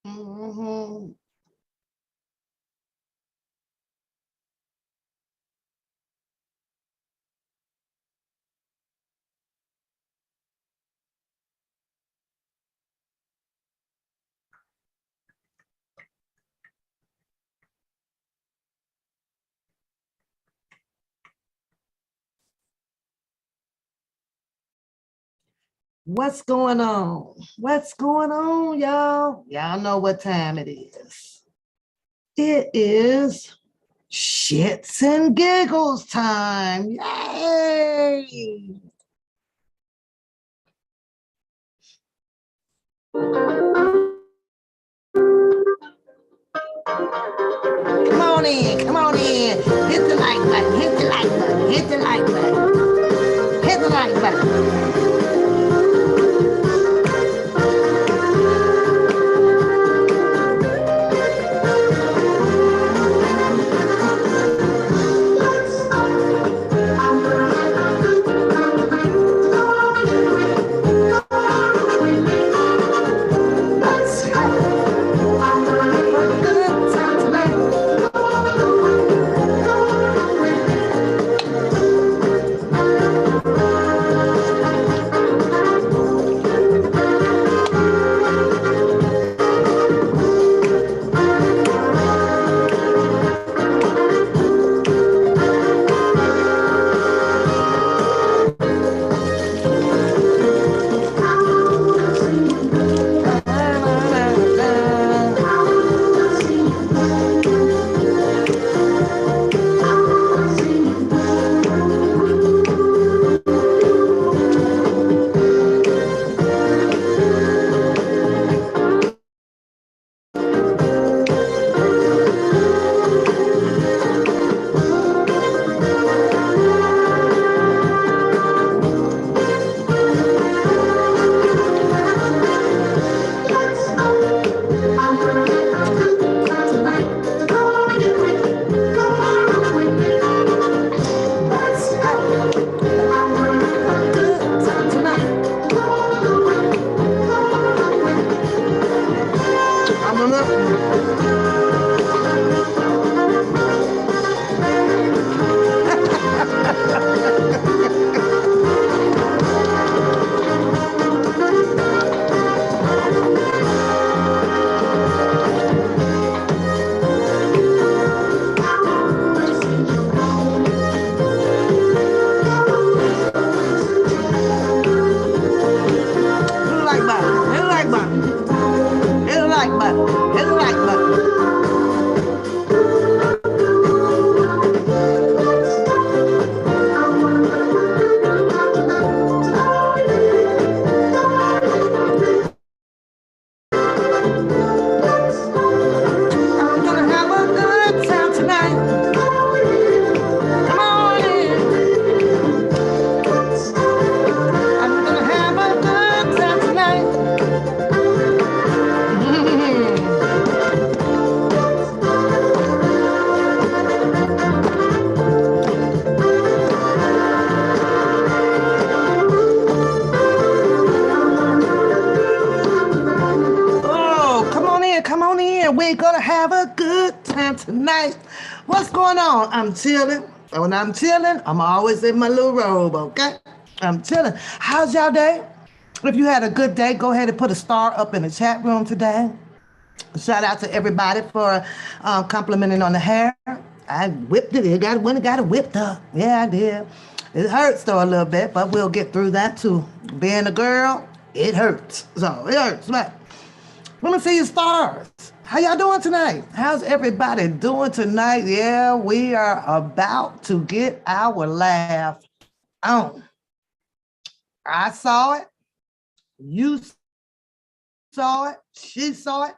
Mhm. What's going on? What's going on, y'all? Y'all know what time it is. It is shits and giggles time. Yay! Come on in, come on in. Hit the like button, hit the like button, hit the like button, hit the like button. We're gonna have a good time tonight. What's going on? I'm chilling. When I'm chilling, I'm always in my little robe, okay? I'm chilling. How's y'all day? If you had a good day, go ahead and put a star up in the chat room today. Shout out to everybody for complimenting on the hair. I whipped it. When it got it whipped up. Yeah, I did. It hurts though a little bit, but we'll get through that too. Being a girl, it hurts. So it hurts. But let me see your stars. How y'all doing tonight? How's everybody doing tonight? Yeah, we are about to get our laugh on. I saw it. You saw it. She saw it.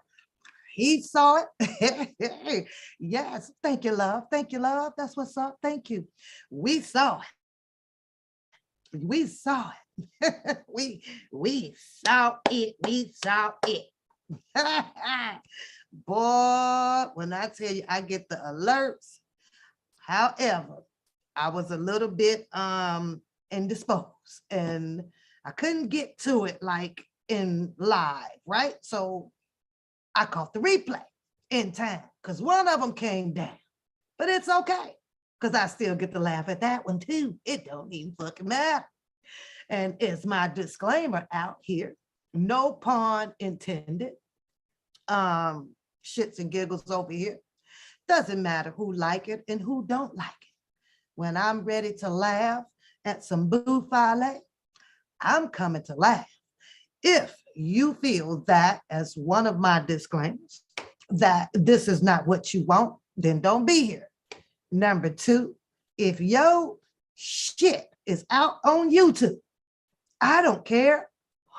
He saw it. Yes. Thank you, love. Thank you, love. That's what's up. Thank you. We saw it. We saw it. we saw it. We saw it. Boy, when I tell you I get the alerts. However, I was a little bit indisposed and I couldn't get to it like in live, right? So I caught the replay in time because one of them came down, but it's okay because I still get to laugh at that one too. It don't even fucking matter. And it's my disclaimer out here. No pun intended. Shits and giggles over here. Doesn't matter who like it and who don't like it. When I'm ready to laugh at some buffale, I'm coming to laugh. If you feel that as one of my disclaimers, that this is not what you want, then don't be here. Number two, if your shit is out on YouTube, I don't care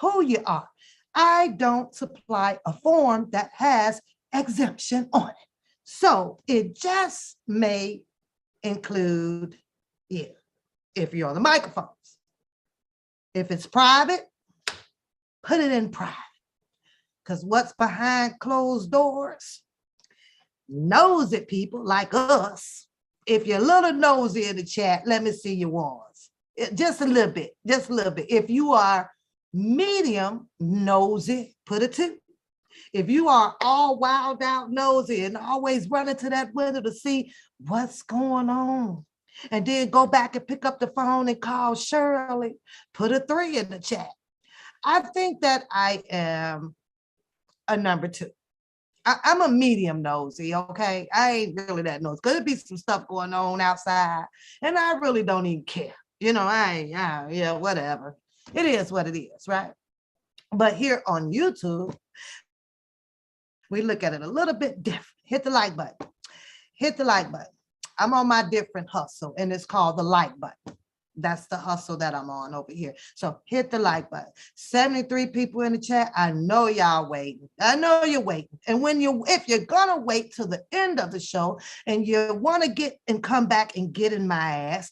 who you are. I don't supply a form that has exemption on it. So it just may include you if you're on the microphones. If it's private, put it in private. Because what's behind closed doors, nosy people like us, if you're a little nosy in the chat, let me see your ones. Just a little bit, just a little bit. If you are medium nosy, put a 2. If you are all wild out nosy and always running to that window to see what's going on, and then go back and pick up the phone and call Shirley, put a 3 in the chat. I think that I am a number 2. I'm a medium nosy, okay? I ain't really that nosy. Could be some stuff going on outside, and I really don't even care. You know, yeah, whatever. It is what it is, right? But here on YouTube, we look at it a little bit different. Hit the like button. Hit the like button. I'm on my different hustle, and it's called the like button. That's the hustle that I'm on over here. So hit the like button. 73 people in the chat. I know y'all waiting. I know you're waiting. And if you're gonna wait till the end of the show and you want to get and come back and get in my ass,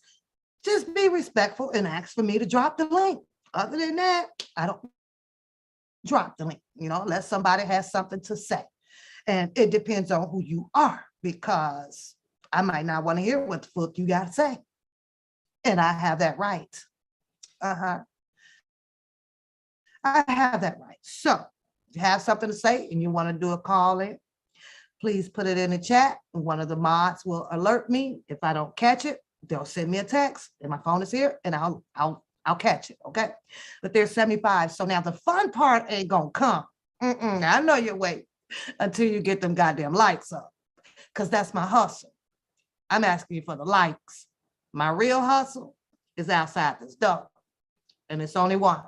just be respectful and ask for me to drop the link. Other than that, I don't drop the link, unless somebody has something to say. And it depends on who you are, because I might not want to hear what the fuck you got to say. And I have that right. I have that right. So if you have something to say and you want to do a call in, please put it in the chat. One of the mods will alert me. If I don't catch it, they'll send me a text, and my phone is here, and I'll catch it, okay? But there's 75. So now the fun part ain't gonna come. I know you're waiting until you get them goddamn likes up, because that's my hustle. I'm asking you for the likes. My real hustle is outside this door, and it's only one.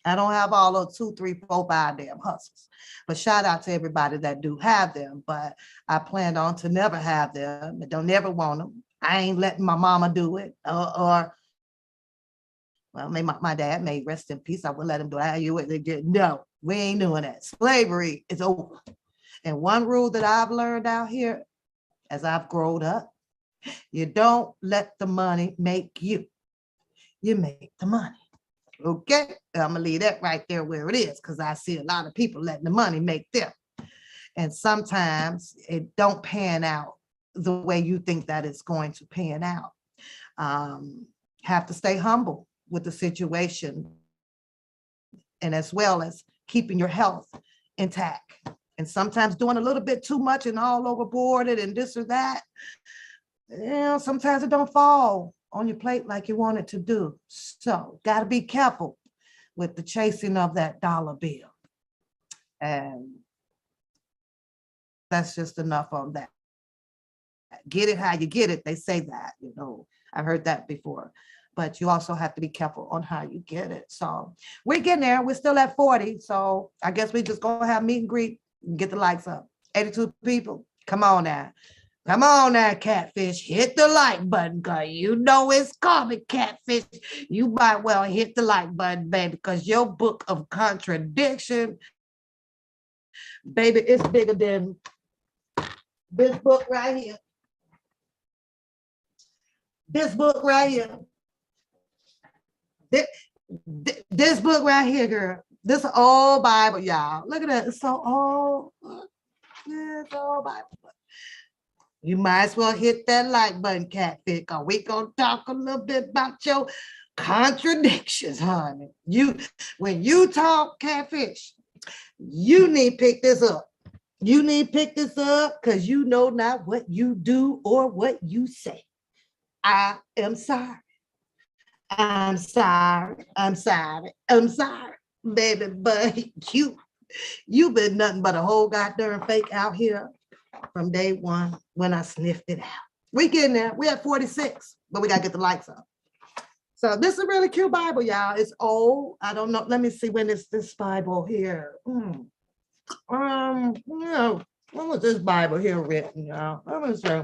I don't have all those 2, 3, 4, 5 damn hustles. But shout out to everybody that do have them, but I plan on to never have them. I don't never want them. I ain't letting my mama do it, or well, my dad may rest in peace. I would let him do it. No, we ain't doing that. Slavery is over. And one rule that I've learned out here as I've grown up, you don't let the money make you. You make the money. Okay? I'm going to leave that right there where it is, because I see a lot of people letting the money make them. And sometimes it don't pan out the way you think that it's going to pan out. Have to stay humble with the situation, and as well as keeping your health intact. And sometimes doing a little bit too much and all overboard it and this or that, sometimes it don't fall on your plate like you want it to do. So got to be careful with the chasing of that dollar bill. And that's just enough on that. Get it how you get it. They say that, I've heard that before. But you also have to be careful on how you get it. So we're getting there. We're still at 40. So I guess we just go have meet and greet and get the likes up. 82 people. Come on now. Come on now, catfish. Hit the like button, because it's coming, catfish. You might well hit the like button, baby, because your book of contradiction, baby, it's bigger than this book right here. This book right here. This book right here, girl. This old Bible, y'all. Look at that. It's so old. Yeah, it's old Bible. You might as well hit that like button, catfish, because we're going to talk a little bit about your contradictions, honey. When you talk, catfish, you need to pick this up. You need to pick this up because you know not what you do or what you say. I am sorry. I'm sorry. I'm sorry. I'm sorry, baby. But you've been nothing but a whole goddamn fake out here from day one when I sniffed it out. We getting there. We at 46, but we gotta get the lights up. So this is a really cute Bible, y'all. It's old. I don't know. Let me see when is this Bible here. When was this Bible here written, y'all? Let me see.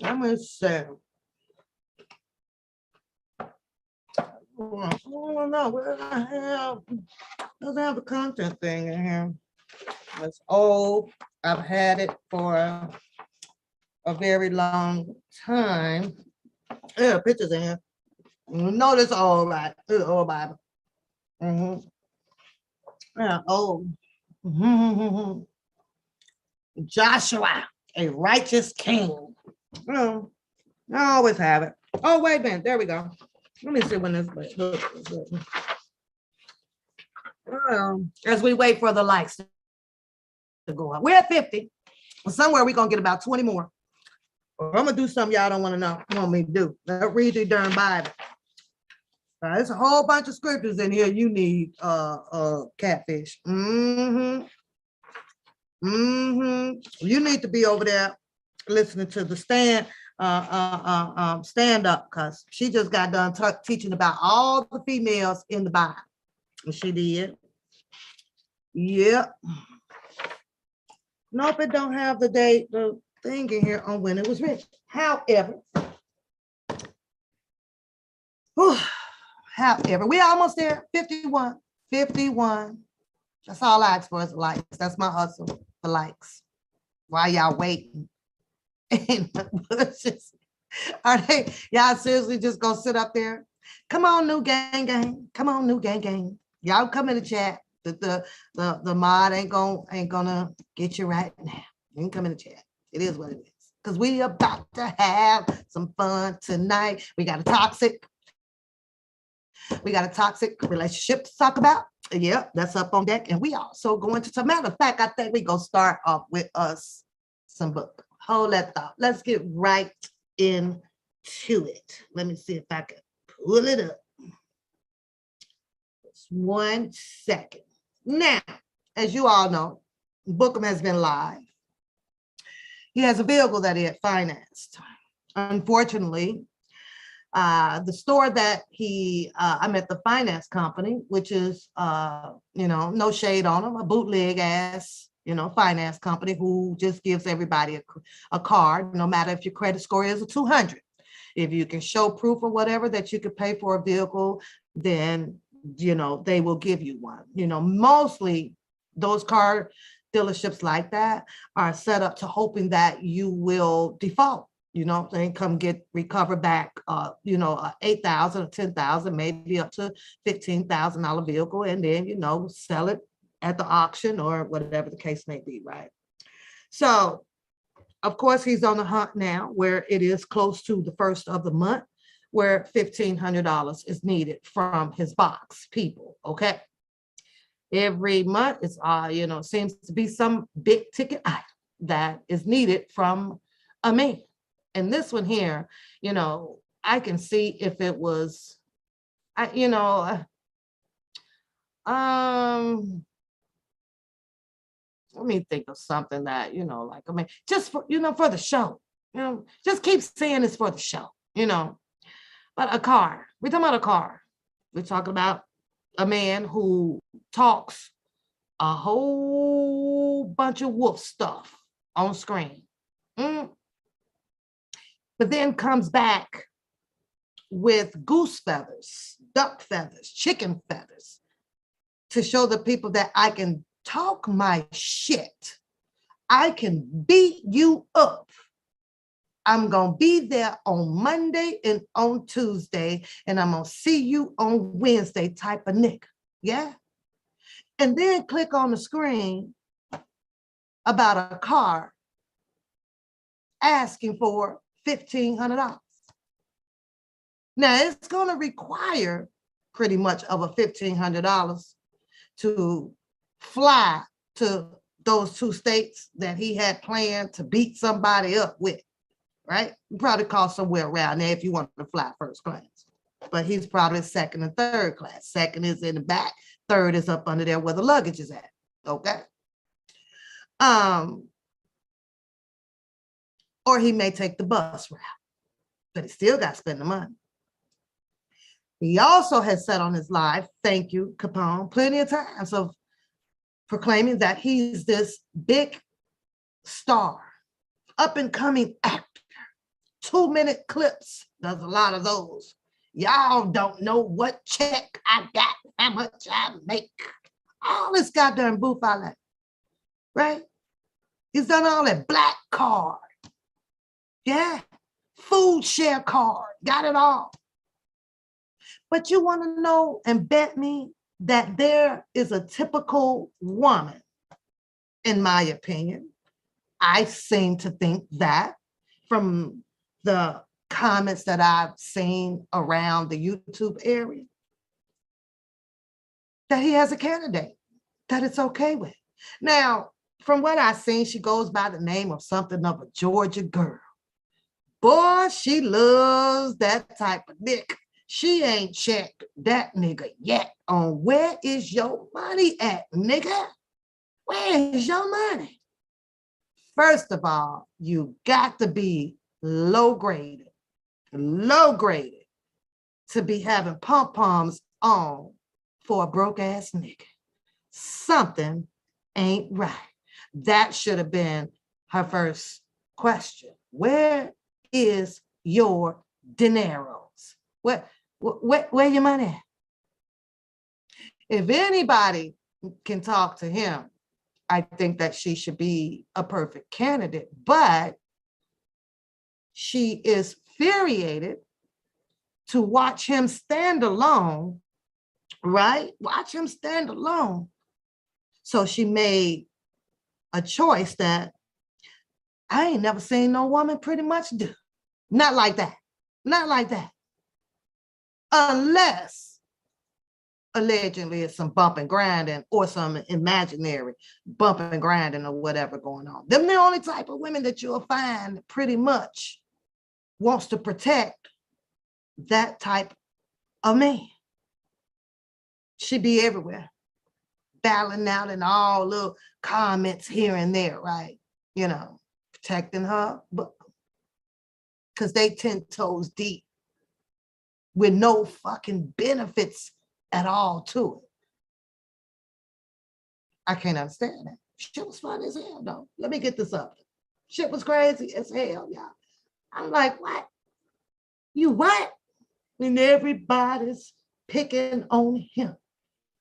Let me see. I don't know. Where I have doesn't have the content thing in here. It's old. I've had it for a very long time. Yeah, pictures in here. No, this all right. It's all Bible. Yeah, old. Joshua, a righteous king. I always have it. Oh, wait a minute. There we go. Let me see when this book is written. As we wait for the likes to go up. We're at 50. Somewhere we're going to get about 20 more. I'm going to do something y'all don't want to know. Want me to do. Let's read the darn Bible. There's a whole bunch of scriptures in here you need, catfish. You need to be over there listening to the stand up, because she just got done teaching about all the females in the Bible. She did. Yep. Nope, it don't have the date, the thing in here on when it was written. However, we're almost there. 51. That's all I ask for is likes. That's my hustle for likes. While y'all waiting in the bushes. Are they, y'all seriously just gonna sit up there? Come on, new gang. Come on, new gang. Y'all come in the chat. The mod ain't gonna get you right now. You can come in the chat. It is what it is. Because we about to have some fun tonight. We got a toxic relationship to talk about. Yep, that's up on deck. And we also going to, matter of fact, I think we're gonna start off with us some book. Hold that thought. Let's get right into it. Let me see if I can pull it up. Just 1 second. Now, as you all know, Bookum has been live. He has a vehicle that he had financed. Unfortunately, the store that I'm at the finance company, which is, no shade on them, a bootleg ass, finance company who just gives everybody a card, no matter if your credit score is a 200. If you can show proof or whatever that you could pay for a vehicle, then, they will give you one. Mostly those car dealerships like that are set up to hoping that you will default. They come recover back, 8,000 or 10,000, maybe up to $15,000 vehicle, and then, sell it at the auction or whatever the case may be, right? So, of course, he's on the hunt now where it is close to the first of the month, where $1,500 is needed from his box people, okay? Every month, it's, seems to be some big ticket item that is needed from a man. And this one here, I can see if it was, let me think of something that, just for, for the show, just keep saying it's for the show, but a car, we're talking about a car. We're talking about a man who talks a whole bunch of wolf stuff on screen. But then comes back with goose feathers, duck feathers, chicken feathers to show the people that I can talk my shit. I can beat you up. I'm going to be there on Monday and on Tuesday, and I'm going to see you on Wednesday type of nigga. Yeah. And then click on the screen about a car asking for $1,500. Now, it's going to require pretty much of a $1,500 to fly to those 2 states that he had planned to beat somebody up with, right? You probably cost somewhere around there if you want to fly first class. But he's probably second and third class. Second is in the back. Third is up under there where the luggage is at. Okay. Or he may take the bus route, but he still got to spend the money. He also has said on his live, thank you, Capone, plenty of times of proclaiming that he's this big star, up and coming actor. 2-minute clips, does a lot of those. Y'all don't know what check I got, how much I make. All this goddamn boof I like, right? He's done all that black card. Yeah, food share card, got it all. But you want to know and bet me that there is a typical woman, in my opinion. I seem to think that from the comments that I've seen around the YouTube area, that he has a candidate that it's okay with. Now, from what I've seen, she goes by the name of something of a Georgia girl. Boy, she loves that type of nigga. She ain't checked that nigga yet on where is your money at, nigga? Where is your money? First of all, you got to be low graded to be having pom-poms on for a broke ass nigga. Something ain't right. That should have been her first question. Where is your dineros? Where your money at? If anybody can talk to him, I think that she should be a perfect candidate, but she is infuriated to watch him stand alone, right? Watch him stand alone. So she made a choice that I ain't never seen no woman pretty much do. Not like that. Not like that. Unless allegedly it's some bump and grinding or some imaginary bump and grinding or whatever going on. Them the only type of women that you'll find pretty much wants to protect that type of man. She be everywhere, battling out in all little comments here and there, right? You know, protecting her, but because they 10 toes deep with no fucking benefits at all to it. I can't understand that. Shit was funny as hell, though. Let me get this up. Shit was crazy as hell, y'all. I'm like, what? You what? And everybody's picking on him.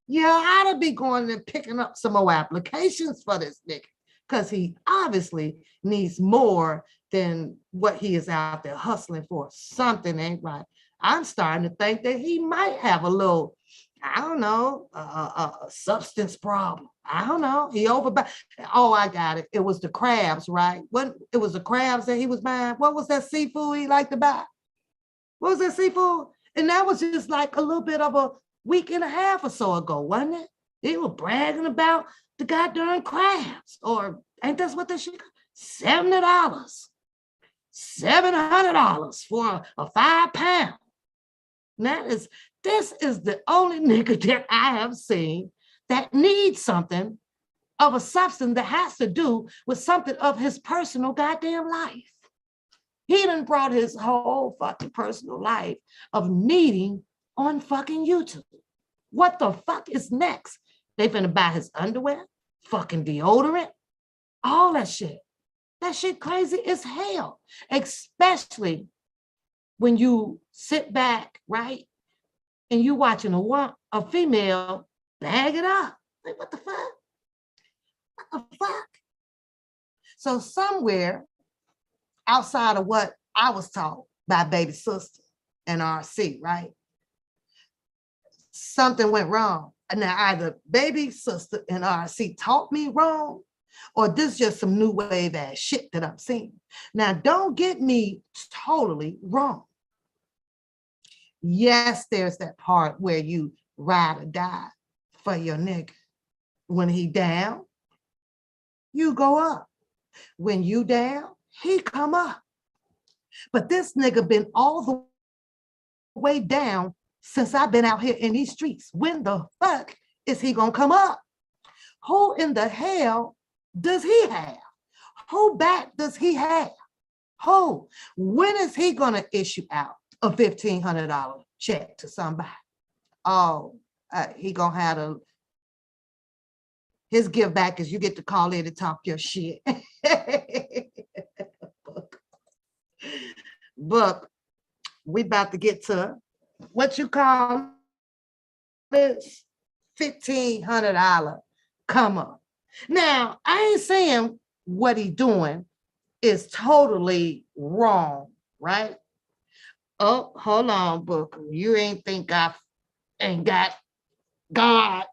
Yeah, I ought to be going and picking up some more applications for this nigga because he obviously needs more than what he is out there hustling for. Something ain't right. I'm starting to think that he might have a little, I don't know, a substance problem. I don't know. He overbought. Oh, I got it. It was the crabs, right? What? It was the crabs that he was buying. What was that seafood he liked to buy? What was that seafood? And that was just like a little bit of a week and a half or so ago, wasn't it? They were bragging about the goddamn crabs, or ain't that what that shit? $70, $700 for a 5 pound. This is the only nigga that I have seen that needs something of a substance that has to do with something of his personal goddamn life. He done brought his whole fucking personal life of needing on fucking YouTube. What the fuck is next? They finna buy his underwear, fucking deodorant, all that shit. That shit crazy as hell, especially when you sit back, right? And you watching a female bag it up. Like, what the fuck? What the fuck? So somewhere outside of what I was taught by baby sister and RC, right? Something went wrong. And now either baby sister and RC taught me wrong, or this is just some new wave ass shit that I'm seeing. Now, don't get me totally wrong. Yes, there's that part where you ride or die for your nigga. When he down, you go up. When you down, he come up. But this nigga been all the way down since I've been out here in these streets. When the fuck is he gonna come up? Who in the hell does he have? Who back does he have? Who? When is he gonna issue out a $1,500 check to somebody? Oh, he gonna have his give back is you get to call in and talk your shit. Book, we about to get to what you call this $1,500 come up. Now, I ain't saying what he doing is totally wrong, right? Oh, hold on, Booker. You ain't think I ain't got God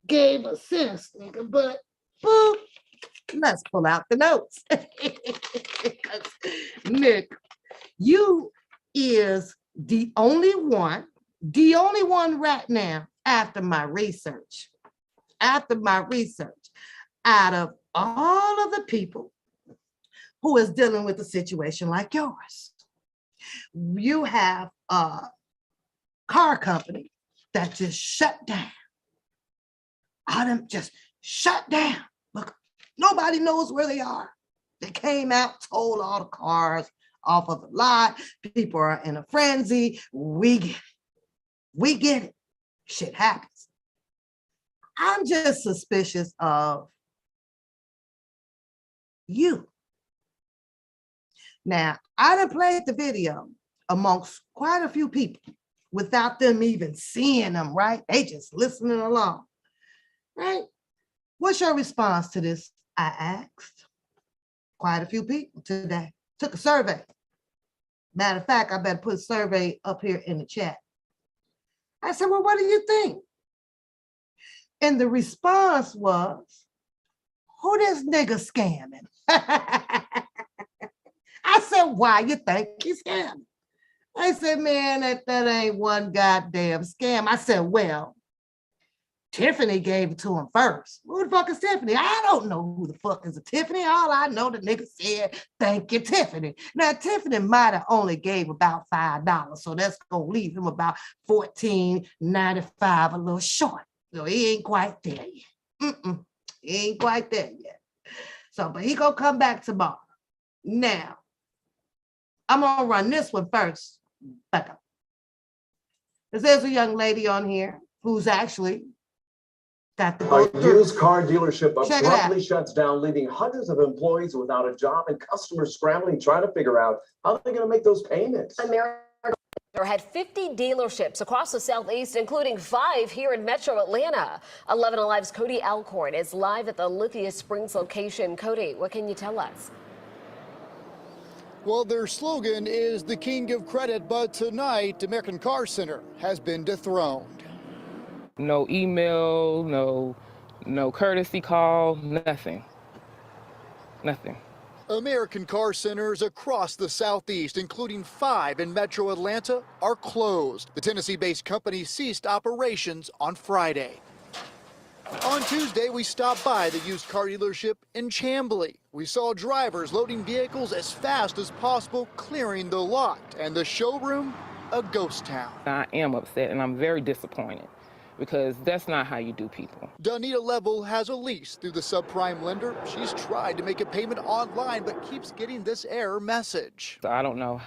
gave us sense, nigga, but boop, let's pull out the notes. Nick, you is the only one right now after my research, out of all of the people who is dealing with a situation like yours. You have a car company that just shut down. All them just shut down. Look, nobody knows where they are. They came out, told all the cars off of the lot. People are in a frenzy. We get it. We get it. Shit happens. I'm just suspicious of you. Now, I done played the video amongst quite a few people without them even seeing them, right? They just listening along, right? What's your response to this? I asked quite a few people today. Took a survey. Matter of fact, I better put a survey up here in the chat. I said, well, what do you think? And the response was, who this nigga scamming? I said, why you think he's scamming? I said, man, that ain't one goddamn scam. I said, well, Tiffany gave it to him first. Who the fuck is Tiffany? I don't know who the fuck is a Tiffany. All I know, the nigga said, thank you, Tiffany. Now, Tiffany might have only gave about $5, so that's gonna leave him about $14.95, a little short. So he ain't quite there yet. He ain't quite there yet. So, but he gonna come back tomorrow. Now, I'm gonna run this one first. Back up. There's a young lady on here who's actually got to go A through. used car dealership abruptly shuts down, leaving hundreds of employees without a job and customers scrambling, trying to figure out how they're going to make those payments. America had 50 dealerships across the Southeast, including 5 here in Metro Atlanta. 11 Alive's Cody Alcorn is live at the Lithia Springs location. Cody, what can you tell us? Well, their slogan is the king of credit, but tonight, American Car Center has been dethroned. No email, no courtesy call, nothing. American Car Centers across the Southeast, including 5 in Metro Atlanta, are closed. The Tennessee-based company ceased operations on Friday. On Tuesday, we stopped by the used car dealership in Chamblee. We saw drivers loading vehicles as fast as possible, clearing the lot, and the showroom, a ghost town. I am upset and I'm very disappointed because that's not how you do people. Donita Level has a lease through the subprime lender. She's tried to make a payment online, but keeps getting this error message. So I don't know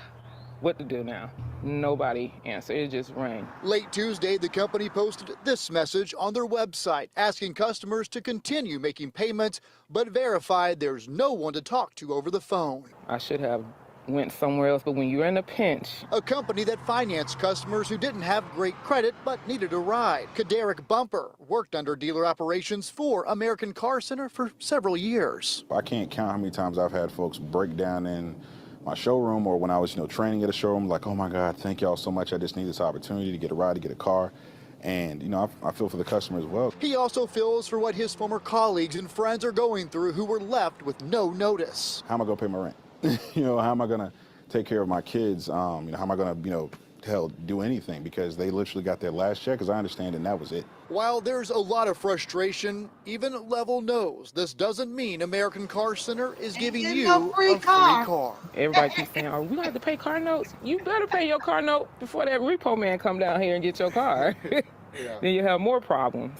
what to do now. Nobody answered, it just rang. Late Tuesday, the company posted this message on their website, asking customers to continue making payments, but verified there's no one to talk to over the phone. I should have went somewhere else, but when you're in a pinch. A company that financed customers who didn't have great credit but needed a ride. Kaderick Bumper worked under dealer operations for American Car Center for several years. I can't count how many times I've had folks break down in my showroom or when I was, training at a showroom, like, oh my God, thank y'all so much. I just need this opportunity to get a ride, to get a car. And, I feel for the customer as well. He also feels for what his former colleagues and friends are going through who were left with no notice. How am I going to pay my rent? How am I going to take care of my kids? How am I going to, hell, do anything because they literally got their last check, as I understand, and that was it. While there's a lot of frustration, even Level knows this doesn't mean American Car Center is giving you a free car. Everybody keeps saying, "Oh, we gonna have to pay car notes." You better pay your car note before that repo man come down here and get your car. Then you have more problems.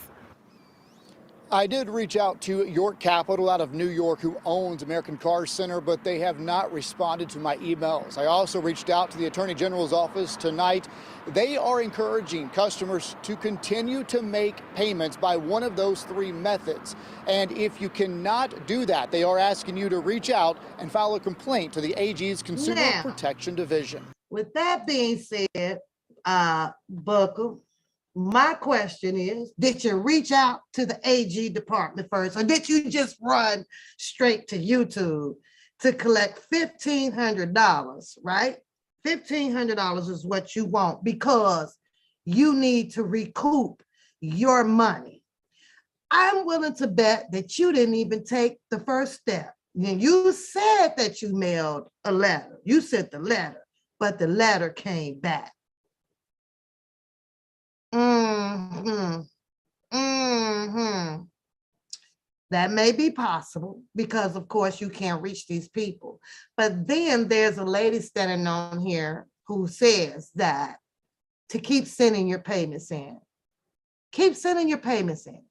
I did reach out to York Capital out of New York, who owns American Car Center, but they have not responded to my emails. I also reached out to the Attorney General's office tonight. They are encouraging customers to continue to make payments by one of those three methods. And if you cannot do that, they are asking you to reach out and file a complaint to the AG's Consumer Protection Division. With that being said, Booker, my question is, did you reach out to the AG department first, or did you just run straight to YouTube to collect $1,500, right? $1,500 is what you want because you need to recoup your money. I'm willing to bet that you didn't even take the first step. And you said that you mailed a letter. You sent the letter, but the letter came back. That may be possible because, of course, you can't reach these people. But then there's a lady standing on here who says that to keep sending your payments in. Keep sending your payments in.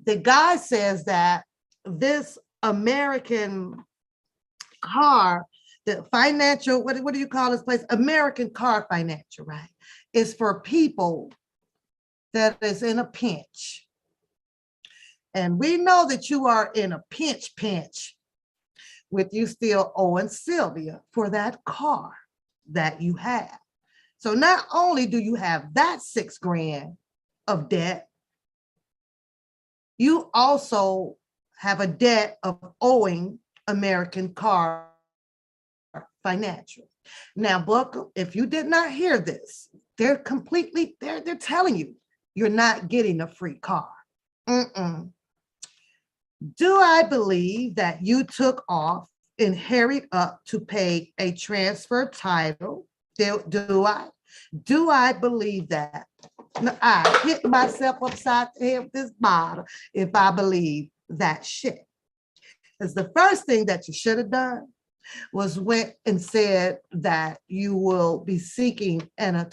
The guy says that this American car, the financial, what do you call this place? American Car Financial, right? Is for people that is in a pinch. And we know that you are in a pinch with you still owing Sylvia for that car that you have. So not only do you have that $6 grand of debt, you also have a debt of owing American Car Financial. Now, Booker, if you did not hear this, they're telling you you're not getting a free car. Do I believe that you took off and hurried up to pay a transfer title? Do I? Do I believe that? No, I hit myself upside the head with this bottle if I believe that shit. Because the first thing that you should have done was went and said that you will be seeking an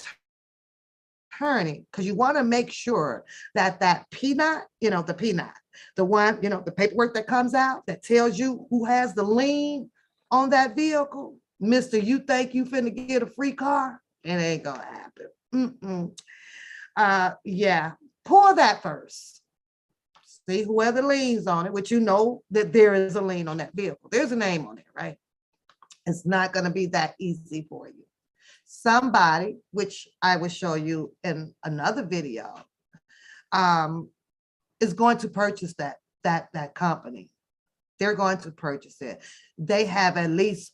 attorney because you want to make sure that that peanut, the one, the paperwork that comes out that tells you who has the lien on that vehicle, Mr. You think you finna get a free car? It ain't gonna happen. Yeah, pull that first. See whoever liens on it, which you know that there is a lien on that vehicle. There's a name on it, right? It's not gonna be that easy for you. Somebody, which I will show you in another video, is going to purchase that company. They're going to purchase it. They have at least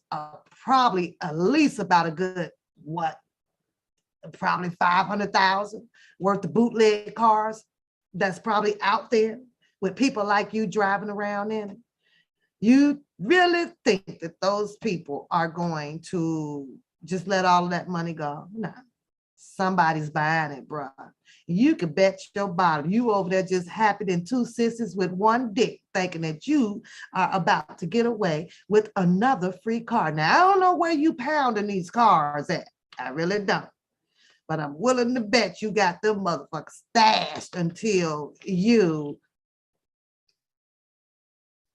probably about a good probably 500,000 worth of bootleg cars that's probably out there with people like you driving around in it. You really think that those people are going to just let all of that money go? No, somebody's buying it, bruh. You can bet your bottom. You over there just happy than two sissies with one dick, thinking that you are about to get away with another free car. Now, I don't know where you pounding these cars at. I really don't. But I'm willing to bet you got them motherfuckers stashed until you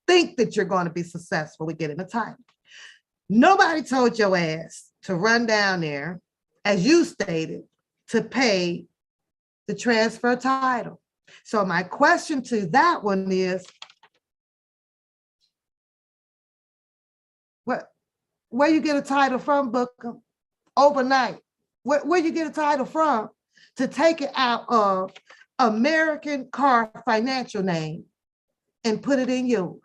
think that you're going to be successful with getting a title. Nobody told your ass to run down there, as you stated, to pay the transfer title. So my question to that one is, where you get a title from, Booker? Overnight. Where you get a title from to take it out of American Car Financial name and put it in yours?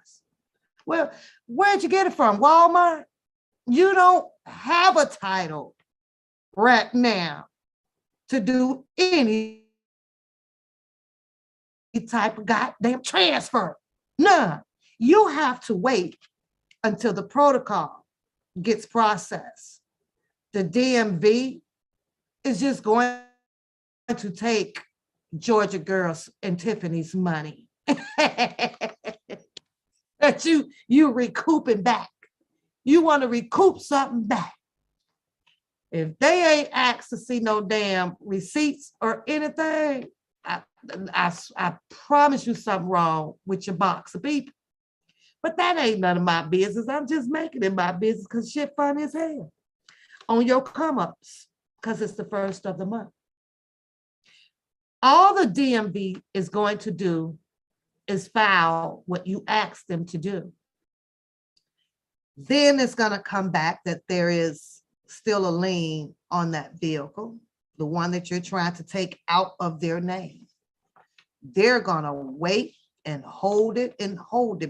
Well, where'd you get it from? Walmart? You don't have a title right now to do any type of goddamn transfer. None. You have to wait until the protocol gets processed. The DMV is just going to take Georgia girls and Tiffany's money that you recouping back. You want to recoup something back. If they ain't asked to see no damn receipts or anything, I promise you something wrong with your box of people. But that ain't none of my business. I'm just making it my business because shit funny as hell. On your come-ups, because it's the first of the month. All the DMV is going to do is file what you asked them to do. Then it's going to come back that there is still a lien on that vehicle, the one that you're trying to take out of their name. They're going to wait and hold it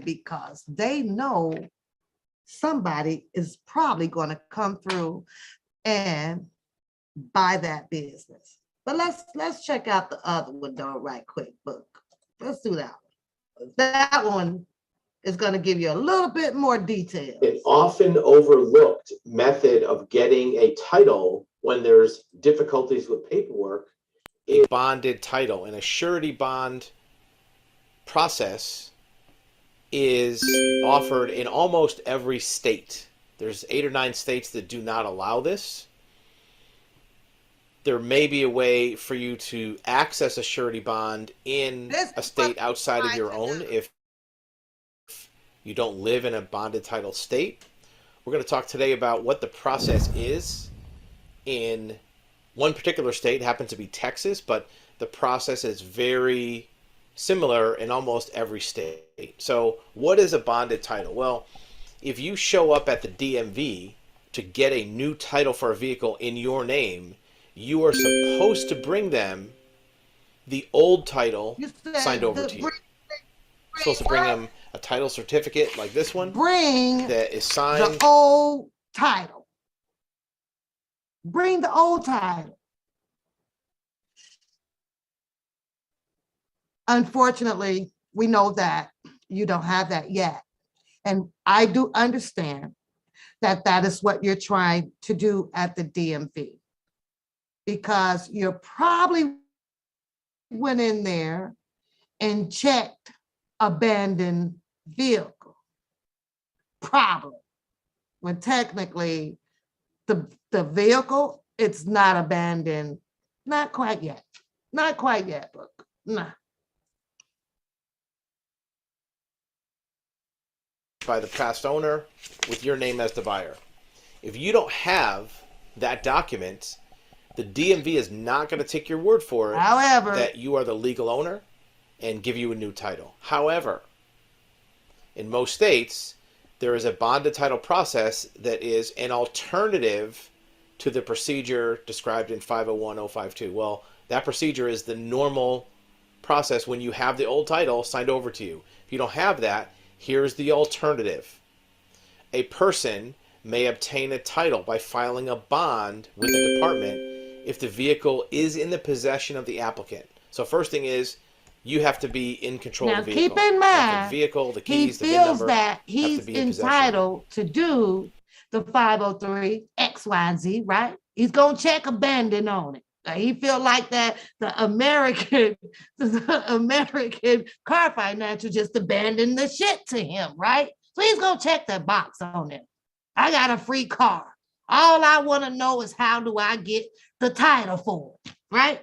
because they know somebody is probably going to come through and buy that business. But let's check out the other one though right quick, book. Let's do that one. That one is going to give you a little bit more detail. An often overlooked method of getting a title when there's difficulties with paperwork is bonded title. And a surety bond process is offered in almost every state. There's 8 or 9 states that do not allow this. There may be a way for you to access a surety bond in a state outside of your own if you don't live in a bonded title state. We're going to talk today about what the process is in one particular state. It happens to be Texas, but the process is very similar in almost every state. So what is a bonded title? Well, if you show up at the DMV to get a new title for a vehicle in your name, you are supposed to bring them the old title signed over to you. You're supposed to bring them a title certificate like this one. Bring that is signed. The old title. Bring the old title. Unfortunately, we know that you don't have that yet. And I do understand that that is what you're trying to do at the DMV. Because you probably went in there and checked abandoned vehicle. Probably. When technically the vehicle, it's not abandoned. Not quite yet. Not quite yet, but nah. By the past owner with your name as the buyer. If you don't have that document, the DMV is not going to take your word for it. However, that you are the legal owner and give you a new title. However, in most states, there is a bonded title process that is an alternative to the procedure described in 501-052. Well, that procedure is the normal process when you have the old title signed over to you. If you don't have that, here's the alternative. A person may obtain a title by filing a bond with the department if the vehicle is in the possession of the applicant. So first thing is, you have to be in control of the vehicle. Keep in mind, the vehicle, the keys, he the VIN number, feels that he's entitled to do the 503 X, Y, and Z, right? He's gonna check abandon on it. He feel like that the American car financial just abandoned the shit to him, right? So he's gonna check that box on it. I got a free car. All I want to know is how do I get the title for it, right?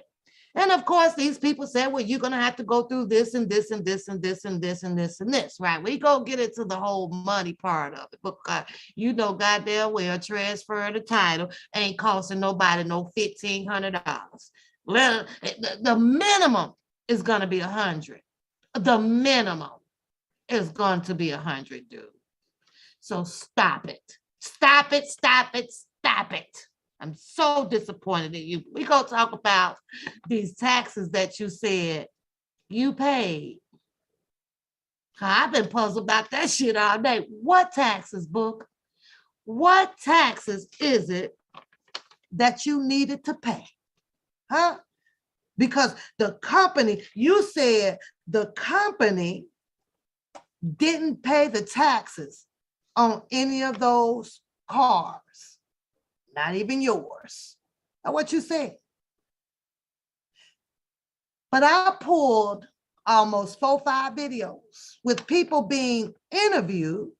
And of course, these people said, well, you're going to have to go through this and this and this and this and this and this and this, right? We go get into the whole money part of it because you know goddamn well transfer the title ain't costing nobody no $1,500. The minimum is going to be 100. The minimum is going to be 100, dude. So stop it. Stop it, stop it, stop it. I'm so disappointed in you. We're going to talk about these taxes that you said you paid. I've been puzzled about that shit all day. What taxes, book? What taxes is it that you needed to pay? Huh? Because the company, you said the company didn't pay the taxes on any of those cars, not even yours. That's what you said. But I pulled almost 4-5 videos with people being interviewed,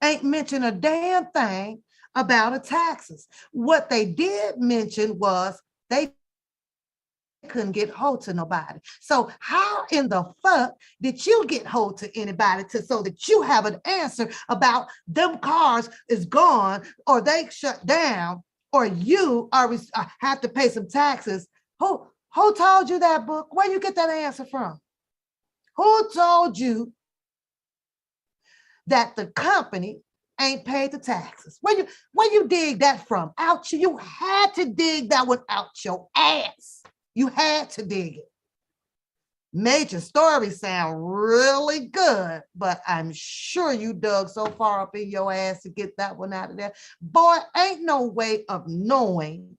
ain't mention a damn thing about the taxes. What they did mention was they couldn't get hold to nobody. So how in the fuck did you get hold to anybody so that you have an answer about them cars is gone or they shut down or you have to pay some taxes? Who told you that, book? Where you get that answer from? Who told you that the company ain't paid the taxes? Where you dig that from? Out you had to dig that one out your ass. You had to dig it. Made your story sound really good, but I'm sure you dug so far up in your ass to get that one out of there. Boy, ain't no way of knowing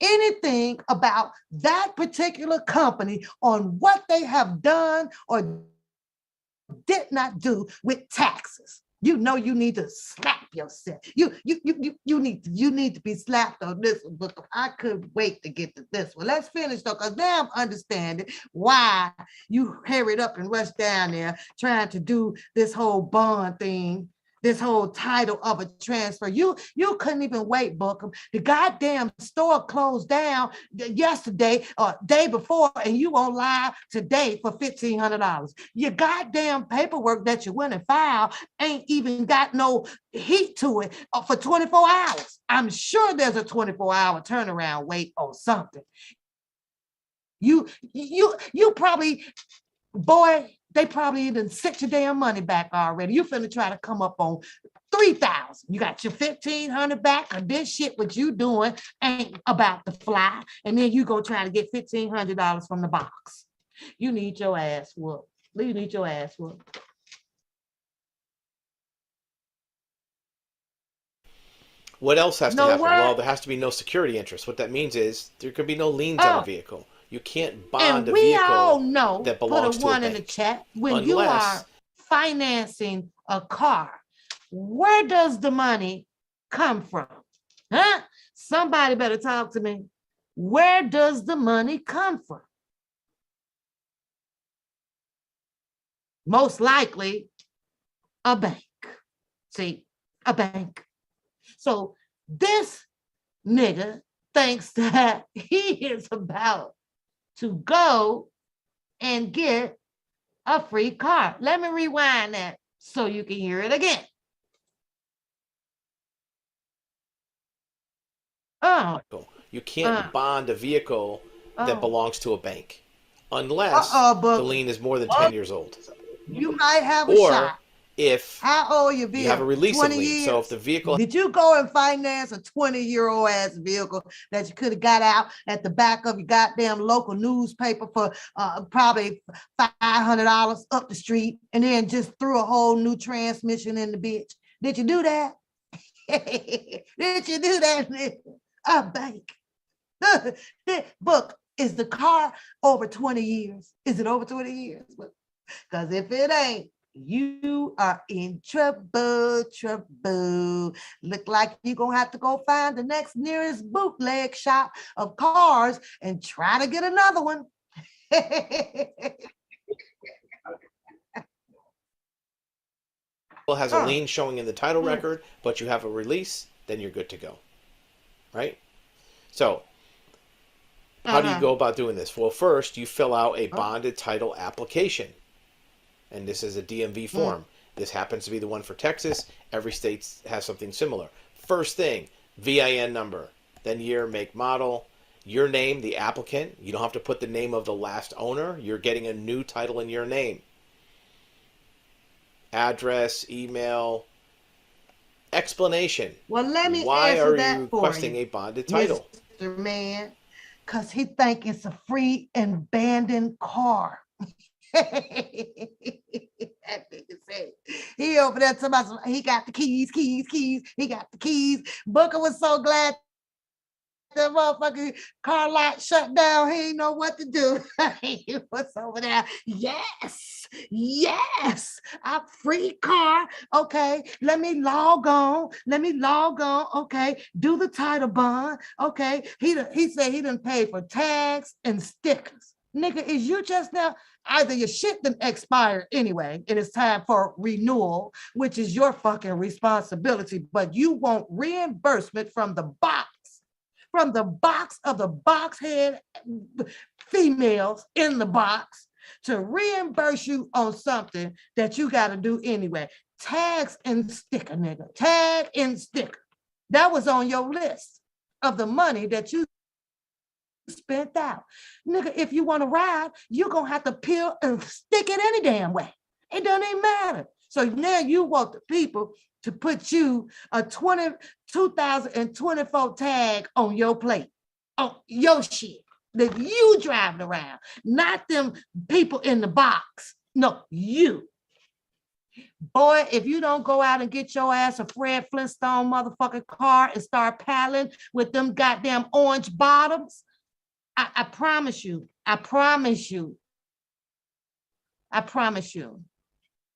anything about that particular company on what they have done or did not do with taxes. You know you need to slap yourself. You need to be slapped on this one, but I couldn't wait to get to this one. Let's finish though, because now I'm understanding why you hurried up and rushed down there trying to do this whole bond thing, this whole title of a transfer. You couldn't even wait, Bookum. The goddamn store closed down yesterday or day before, and you on live today for $1,500. Your goddamn paperwork that you went and filed ain't even got no heat to it for 24 hours. I'm sure there's a 24-hour turnaround wait or something. You probably, boy, they probably even sent your damn money back already. You finna try to come up on 3,000. You got your 1,500 back, or this shit what you doing ain't about to fly. And then you go try to get $1,500 from the box. You need your ass whooped. You need your ass whooped. What else has to happen? Well, there has to be no security interest. What that means is there could be no liens on a vehicle. You can't bond a vehicle all know, that belongs to a bank. Put a 1 in the chat. When you are financing a car, where does the money come from? Huh? Somebody better talk to me. Where does the money come from? Most likely, a bank. See, a bank. So this nigga thinks that he is about to go and get a free car. Let me rewind that so you can hear it again. You can't bond a vehicle that belongs to a bank unless the lien is more than 10 years old. You might have a shot. If how old your vehicle? You have a release of lien. Years? So if the vehicle... Did you go and finance a 20-year-old ass vehicle that you could have got out at the back of your goddamn local newspaper for probably $500 up the street and then just threw a whole new transmission in the bitch? Did you do that? Did you do that? A bank. Book, is the car over 20 years? Is it over 20 years? Because if it ain't, you are in trouble. Look like you're going to have to go find the next nearest bootleg shop of cars and try to get another one. Has a lien showing in the title record, but you have a release, then you're good to go. Right? So, how do you go about doing this? Well, first, you fill out a bonded title application. And this is a DMV form. This happens to be the one for Texas. Every state has something similar. First thing, VIN number, then year, make, model, your name, the applicant. You don't have to put the name of the last owner. You're getting a new title in your name. Address, email, explanation. Well, let me Why answer are that you for requesting you, a bonded title? Mr. Man, because he think it's a free and abandoned car. That nigga said he over there talking about he got the keys. He got the keys. Booker was so glad the motherfucking car lot shut down. He ain't know what to do. He was over there. Yes, a free car. Okay, let me log on. Okay, do the title bond. Okay, he said he done paid for tags and stickers. Nigga, is you just now, either your shit done expired anyway, and it's time for renewal, which is your fucking responsibility, but you want reimbursement from the box of the box head females in the box to reimburse you on something that you got to do anyway. Tags and sticker, nigga. Tag and sticker. That was on your list of the money that you spent out. Nigga, if you want to ride, you're going to have to peel and stick it any damn way. It doesn't even matter. So now you want the people to put you a 2024 tag on your plate, on your shit that you driving around, not them people in the box. No, you. Boy, if you don't go out and get your ass a Fred Flintstone motherfucking car and start paddling with them goddamn orange bottoms, I promise you,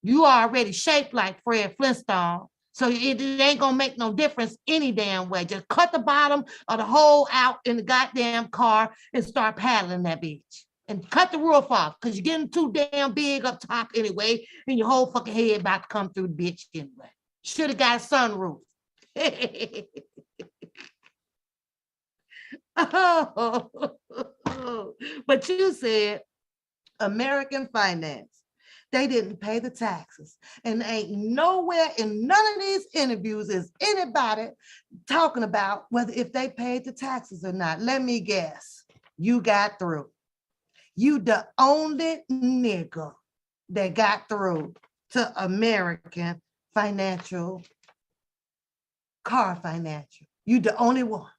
you are already shaped like Fred Flintstone. So it ain't gonna make no difference any damn way. Just cut the bottom of the hole out in the goddamn car and start paddling that bitch. And cut the roof off, because you're getting too damn big up top anyway, and your whole fucking head about to come through the bitch anyway. Should have got a sunroof. But you said American finance. They didn't pay the taxes. And ain't nowhere in none of these interviews is anybody talking about whether if they paid the taxes or not. Let me guess. You got through. You the only nigga that got through to American financial, car financial. You the only one.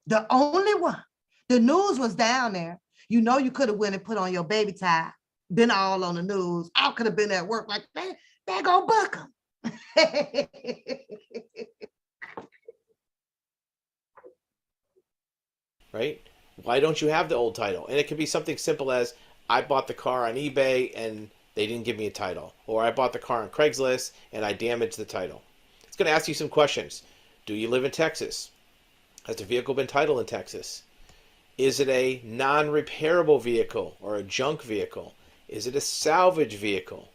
The only one. The news was down there. You know you could have went and put on your baby tie, been all on the news. I could have been at work like, they go bookum. Right? Why don't you have the old title? And it could be something simple as, I bought the car on eBay and they didn't give me a title. Or I bought the car on Craigslist and I damaged the title. It's going to ask you some questions. Do you live in Texas? Has the vehicle been titled in Texas? Is it a non-repairable vehicle or a junk vehicle? Is it a salvage vehicle?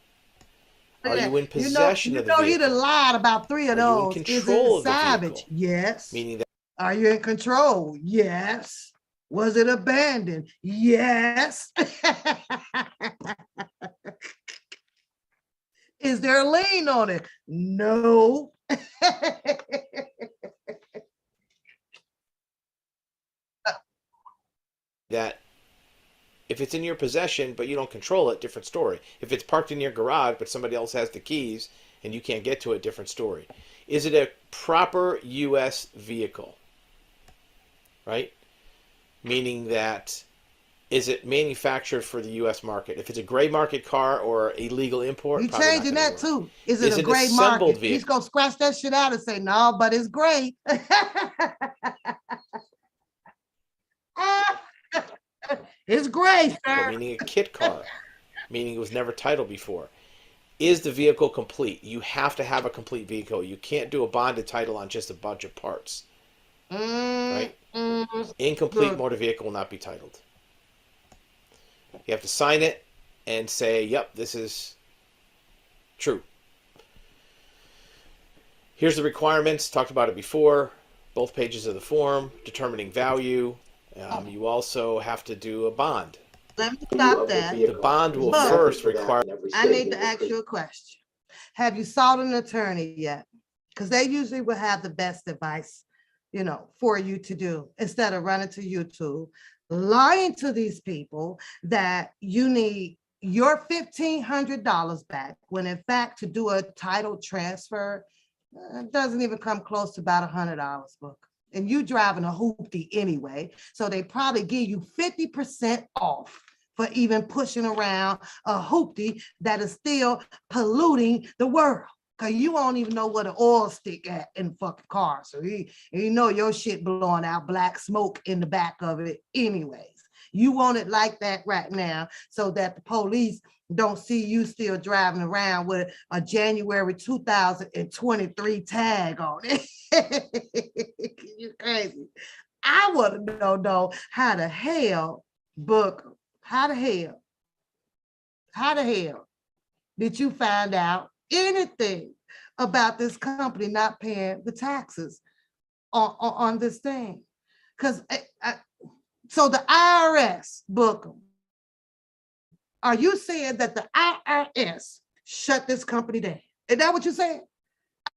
Are you in possession of the vehicle? You know, he done lied about 3 of those. Are you in control of the salvage? vehicle? Yes. Meaning that. Are you in control? Yes. Was it abandoned? Yes. Is there a lien on it? No. That if it's in your possession but you don't control it, different story. If it's parked in your garage but somebody else has the keys and you can't get to it, different story. Is it a proper U.S. vehicle? Right? Meaning that, is it manufactured for the U.S. market? If it's a gray market car or illegal import, you're changing that work. Too. Is it a gray market? Vehicle? He's gonna scratch that shit out and say, no, but it's gray. It's gray, sir. Meaning a kit car, meaning it was never titled before. Is the vehicle complete? You have to have a complete vehicle. You can't do a bonded title on just a bunch of parts. Right? Incomplete motor vehicle will not be titled. You have to sign it and say, yep, this is true. Here's the requirements. Talked about it before. Both pages of the form. Determining value. You also have to do a bond. Let me stop that. The bond will first require. I need to ask you a question. Have you sought an attorney yet? Because they usually will have the best advice, you know, for you to do, instead of running to YouTube, lying to these people that you need your $1,500 back, when in fact to do a title transfer, it doesn't even come close to about $100, book. And you driving a hoopty anyway, so they probably give you 50% off for even pushing around a hoopty that is still polluting the world. Cause you won't even know what an oil stick at in the fucking car. So you know your shit blowing out black smoke in the back of it anyways. You want it like that right now so that the police don't see you still driving around with a January 2023 tag on it. You crazy. I want to know though, how the hell, book, how the hell did you find out anything about this company not paying the taxes on this thing? Because so the IRS, Bookum, are you saying that the IRS shut this company down? Is that what you said?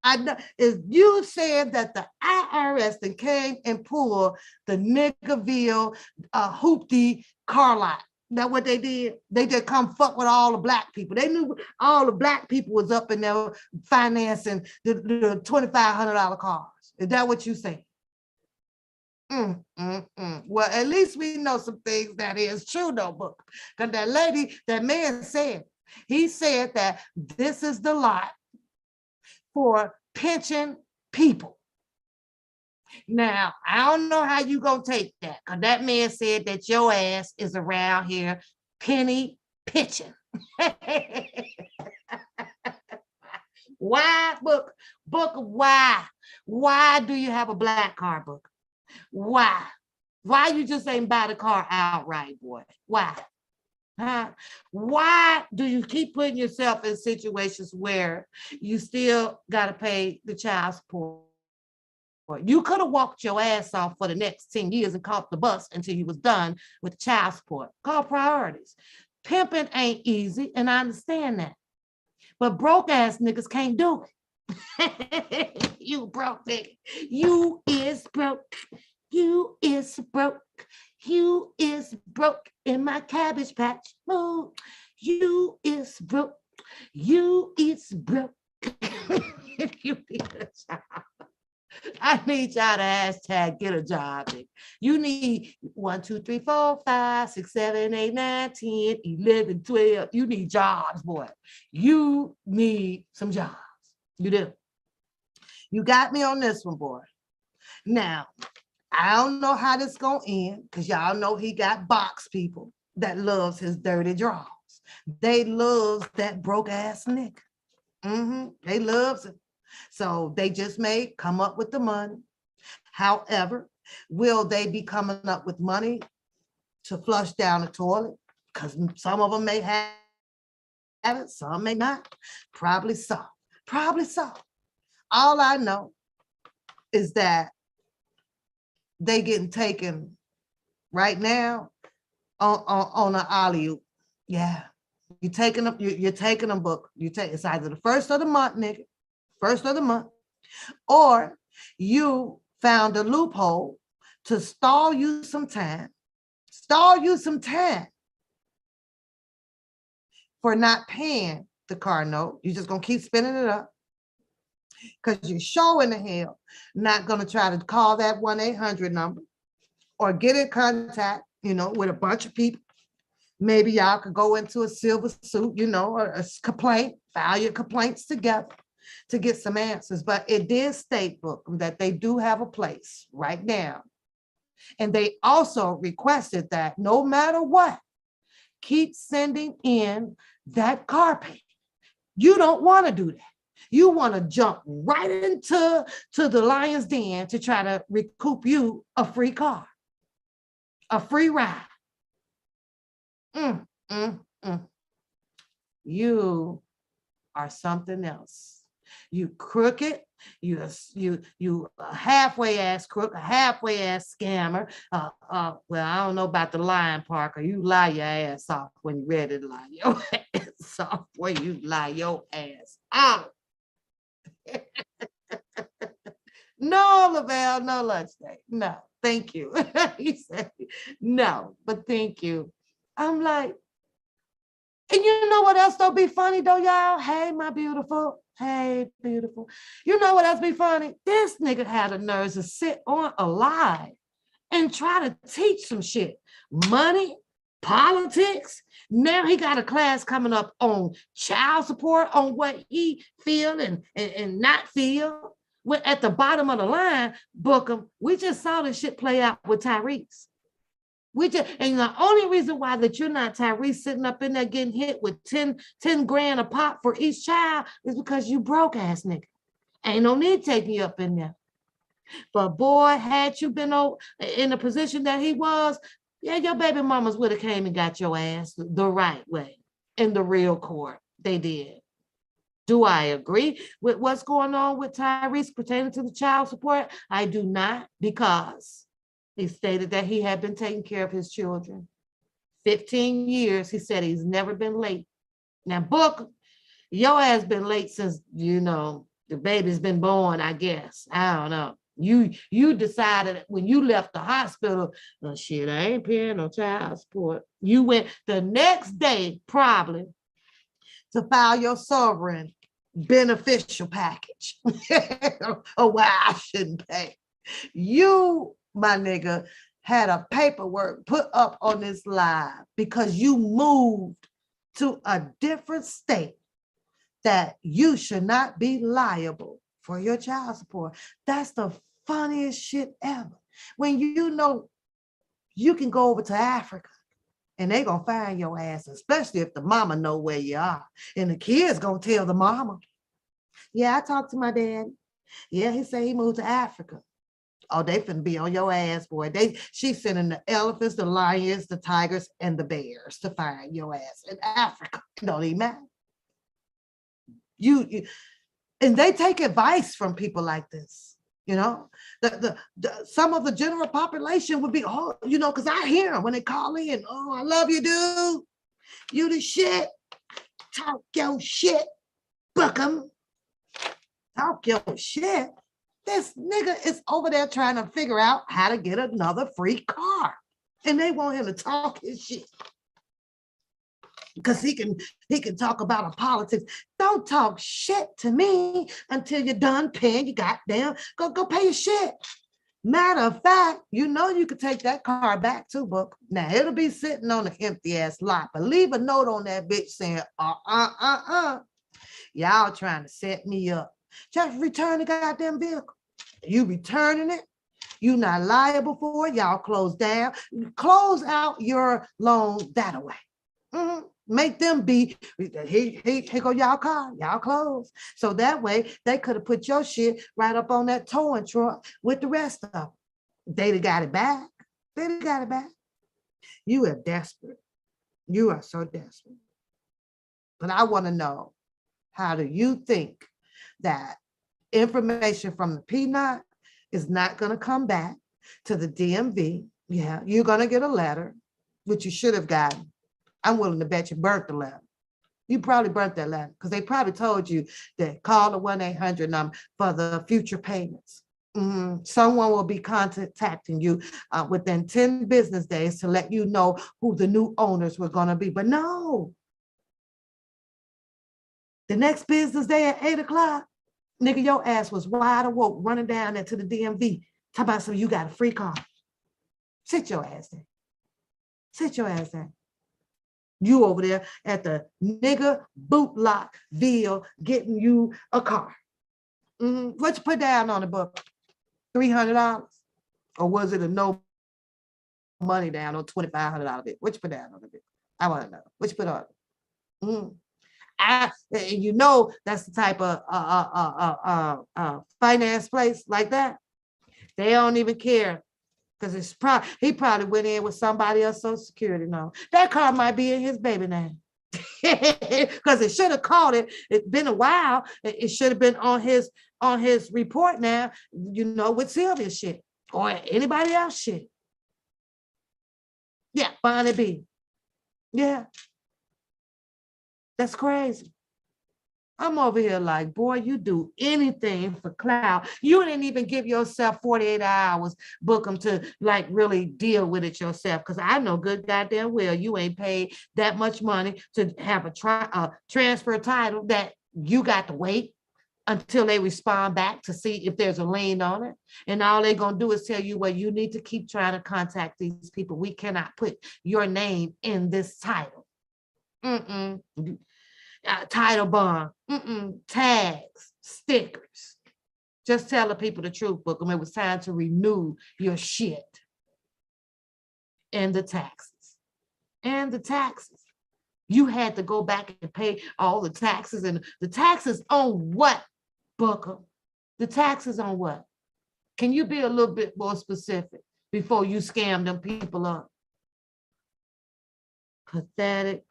I know is you said that the IRS then came and pulled the Niggerville hoopty car lot. That what they did? They just come fuck with all the black people. They knew all the black people was up in there financing the $2,500 cars. Is that what you say? Well, at least we know some things that is true, though, Book. Because that man said, he said that this is the lot for pension people. Now, I don't know how you gonna take that, because that man said that your ass is around here penny pitching. Why, Book, why? Why do you have a black car, Book? Why? Why you just ain't buy the car outright, boy? Why? Huh? Why do you keep putting yourself in situations where you still got to pay the child support? You could have walked your ass off for the next 10 years and caught the bus until you was done with child support. Call priorities. Pimping ain't easy, and I understand that. But broke ass niggas can't do it. You broke nigga. You is broke. You is broke. You is broke in my cabbage patch. Oh, you is broke. You is broke. You need a job. I need y'all to hashtag get a job. You need 1, 2, 3, 4, 5, 6, 7, 8, 9, 10, 11, 12. You need jobs, boy. You need some jobs. You do. You got me on this one, boy. Now, I don't know how this gonna end, because y'all know he got box people that loves his dirty draws. They love that broke ass nigga. They loves it. So they just may come up with the money. However, will they be coming up with money to flush down the toilet? Because some of them may have it, some may not. Probably so. Probably so. All I know is that they getting taken right now on an alley-oop. Yeah. You're taking them, Book. It's either the first of the month, nigga. First of the month, or you found a loophole to stall you some time for not paying the car note. You're just gonna keep spinning it up because you're sure in the hell not gonna try to call that 1-800 number or get in contact, with a bunch of people. Maybe y'all could go into a silver suit, or a complaint, file your complaints together to get some answers. But it did state, Book, that they do have a place right now. And they also requested that no matter what, keep sending in that car payment. You don't want to do that. You want to jump right into the lion's den to try to recoup you a free car, a free ride. You are something else. You crooked, you a halfway ass crook, a halfway ass scammer. Well, I don't know about the lying part, because you lie your ass off when you're ready to lie your ass off, when you lie your ass off. No, Lavelle, no lunch day. No, thank you. He said, no, but thank you. I'm like, and you know what else don't be funny though, y'all? Hey, my beautiful. Hey, beautiful. You know what else be funny? This nigga had the nerves to sit on a live and try to teach some shit. Money, politics. Now he got a class coming up on child support, on what he feel and not feel. We're at the bottom of the line, Bookum. We just saw this shit play out with Tyrese. And the only reason why that you're not Tyrese sitting up in there getting hit with 10 grand a pop for each child is because you broke ass nigga. Ain't no need taking you up in there. But boy, had you been in the position that he was, Yeah, your baby mamas would have came and got your ass the right way in the real court. They did. Do I agree with what's going on with Tyrese pertaining to the child support? I do not, because he stated that he had been taking care of his children. 15 years, he said he's never been late. Now, Book, your ass been late since, the baby's been born, I guess. I don't know. You decided when you left the hospital, oh, shit, I ain't paying no child support. You went the next day, probably, to file your sovereign beneficial package. Oh, why I shouldn't pay. You, my nigga, had a paperwork put up on this live because you moved to a different state that you should not be liable for your child support. That's the funniest shit ever. When you know you can go over to Africa and they gonna find your ass, especially if the mama know where you are. And the kid's gonna tell the mama, yeah, I talked to my dad. Yeah, he said he moved to Africa. Oh, they finna be on your ass, boy. She's sending the elephants, the lions, the tigers, and the bears to find your ass in Africa. It don't even matter. And they take advice from people like this. Some of the general population would be, oh, because I hear them when they call in, oh, I love you, dude. You the shit. Talk your shit, bookum. Talk your shit. This nigga is over there trying to figure out how to get another free car. And they want him to talk his shit. Because he can talk about a politics. Don't talk shit to me until you're done paying your goddamn, go pay your shit. Matter of fact, you could take that car back too, Book. Now it'll be sitting on an empty ass lot, but leave a note on that bitch saying, y'all trying to set me up. Just return the goddamn vehicle. You returning it. You not liable for it. Y'all close down. Close out your loan that way. Mm-hmm. Make them be, here go y'all car, y'all close. So that way they could have put your shit right up on that towing truck with the rest of them. They'd have got it back. They'd have got it back. You are desperate. You are so desperate. But I want to know, how do you think that information from the P-Knot is not going to come back to the DMV? Yeah, you're going to get a letter, which you should have gotten. I'm willing to bet you burnt the letter. You probably burnt that letter because they probably told you that call the 1-800 number for the future payments. Someone will be contacting you within 10 business days to let you know who the new owners were going to be. But no, the next business day at 8 o'clock, nigga, your ass was wide awoke running down into the DMV. Talk about some, you got a free car. Sit your ass there. Sit your ass there. You over there at the nigga boot lot Ville getting you a car. What you put down on the book? $300? Or was it a no money down on $2,500 bit? What you put down on the bit? I want to know. What you put on it? And that's the type of finance place like that. They don't even care. Because he probably went in with somebody else's Social Security number. That car might be in his baby name. Because it should have called it. It's been a while. It should have been on his report now, with Sylvia's shit or anybody else shit. Yeah, Bonnie B. Yeah. That's crazy. I'm over here like, boy, you do anything for clout. You didn't even give yourself 48 hours, Bookum, to like really deal with it yourself. Because I know good goddamn well you ain't paid that much money to have a transfer title that you got to wait until they respond back to see if there's a lien on it. And all they're going to do is tell you, well, you need to keep trying to contact these people. We cannot put your name in this title. Title bond, tags, stickers. Just tell the people the truth, Bookum. It was time to renew your shit. And the taxes. And the taxes. You had to go back and pay all the taxes. And the taxes on what, Bookum? The taxes on what? Can you be a little bit more specific before you scam them people up? Pathetic.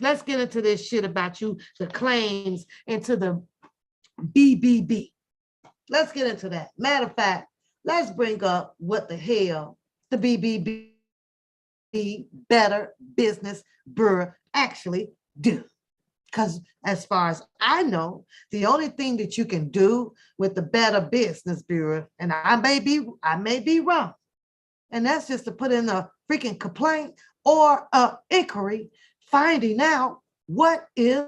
Let's get into this shit about you, the claims into the BBB. Let's get into that. Matter of fact, let's bring up what the hell the BBB, Better Business Bureau, actually do. Because as far as I know, the only thing that you can do with the Better Business Bureau, and I may be wrong, and that's just to put in a freaking complaint or a inquiry, finding out what is,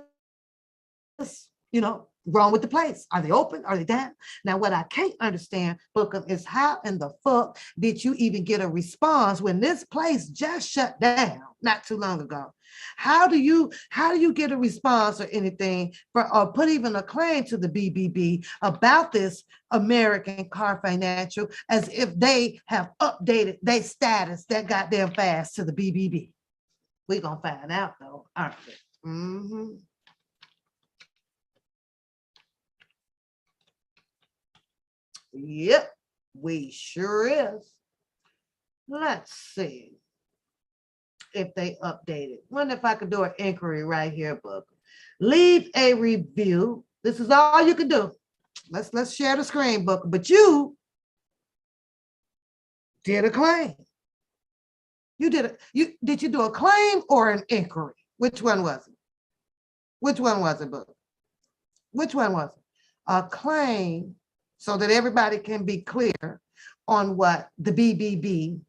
wrong with the place. Are they open? Are they down? Now, what I can't understand, Bookum, is how in the fuck did you even get a response when this place just shut down not too long ago? How do you get a response or anything or put even a claim to the BBB about this American Car Financial as if they have updated their status that goddamn fast to the BBB? We're gonna find out though, aren't we? Mm-hmm. Yep, we sure is. Let's see if they updated. Wonder if I could do an inquiry right here, Book. Leave a review. This is all you can do. Let's share the screen, Book. But you did a claim. Did you do a claim or an inquiry? Which one was it? Which one was it, Book? Which one was it? A claim, so that everybody can be clear on what the BBB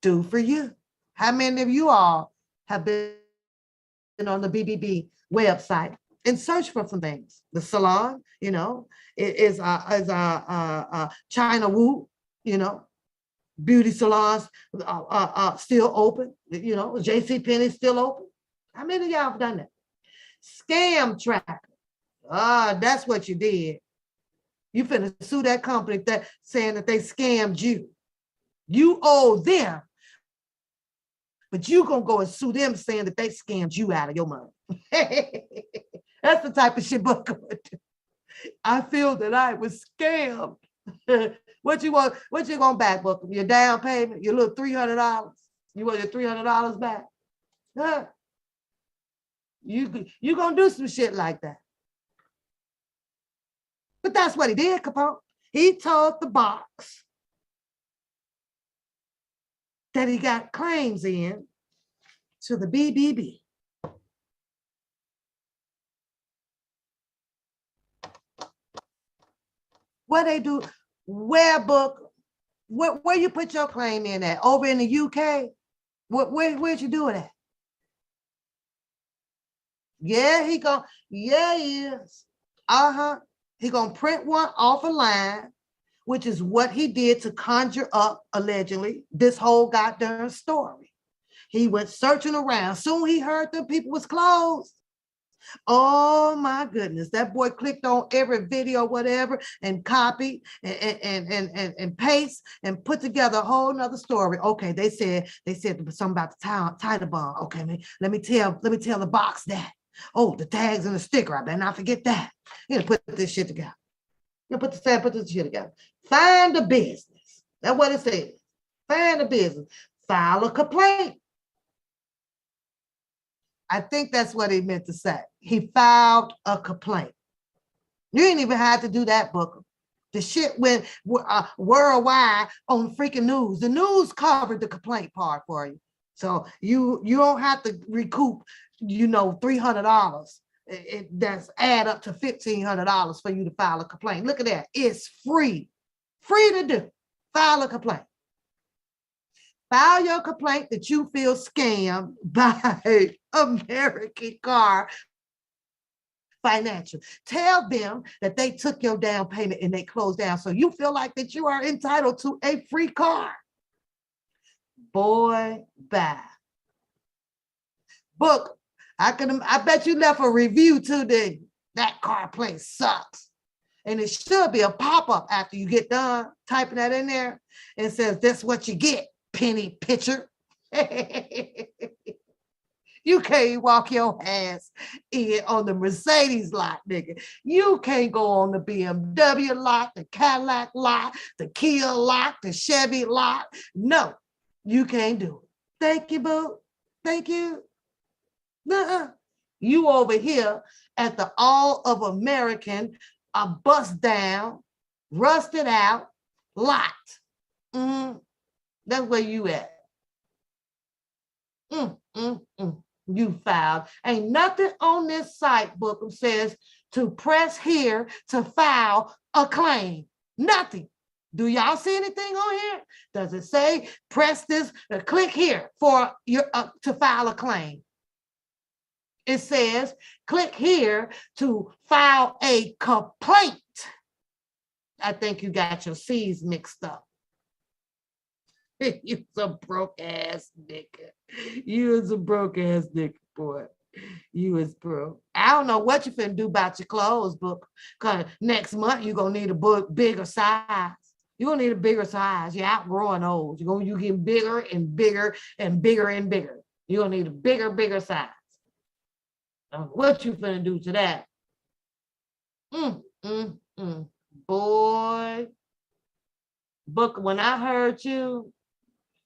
do for you. How many of you all have been on the BBB website and search for some things? The salon, is China Wu, beauty salons still open, JCPenney still open. How many of y'all have done that? Scam tracker. That's what you did. You finna sue that company saying that they scammed you. You owe them, but you gonna go and sue them saying that they scammed you out of your money. That's the type of shit Booker would do. I feel that I was scammed. What you gonna back, Booker? Your down payment, your little $300. You want your $300 back? Huh? You gonna do some shit like that. But that's what he did, Capone. He told the box that he got claims in to the BBB. What they do, where, Book, where you put your claim in at? Over in the UK? Where'd you do it at? Yeah, he is. He gonna print one off a line, which is what he did to conjure up, allegedly, this whole goddamn story. He went searching around. Soon he heard the people was closed. Oh my goodness. That boy clicked on every video, whatever, and copied and paste and put together a whole nother story. Okay, they said something about the title bond. Okay, let me tell the box that. Oh, the tags and the sticker. I better not forget that. Put this shit together. Put this shit together. Find a business. That's what it says. Find a business. File a complaint. I think that's what he meant to say. He filed a complaint. You ain't even had to do that, Booker. The shit went worldwide on freaking news. The news covered the complaint part for you. So you don't have to recoup, $300. That's add up to $1,500 for you to file a complaint. Look at that. It's free to do. File a complaint. File your complaint that you feel scammed by American Car Financial. Tell them that they took your down payment and they closed down, so you feel like that you are entitled to a free car. Boy, bye. Book, I bet you left a review too. That car place sucks. And it should be a pop-up after you get done typing that in there. And it says, that's what you get, penny pitcher. You can't walk your ass in on the Mercedes lot, nigga. You can't go on the BMW lot, the Cadillac lot, the Kia lot, the Chevy lot. No, you can't do it. Thank you, boo. Thank you. Nuh-uh. You over here at the All of American, a bust down, rusted out lot. That's where you at. You filed. Ain't nothing on this site, Bookum, says to press here to file a claim. Nothing. Do y'all see anything on here? Does it say press this, click here for your to file a claim? It says click here to file a complaint. I think you got your C's mixed up. You some broke ass nigga. You is a broke ass nigga, boy. You is broke. I don't know what you finna do about your clothes, book. Cause next month you're gonna need a bigger size. You're gonna need a bigger size. You're outgrowing those. You getting bigger and bigger and bigger and bigger. You're gonna need a bigger size. What you finna do to that? Boy. Book, when I heard you,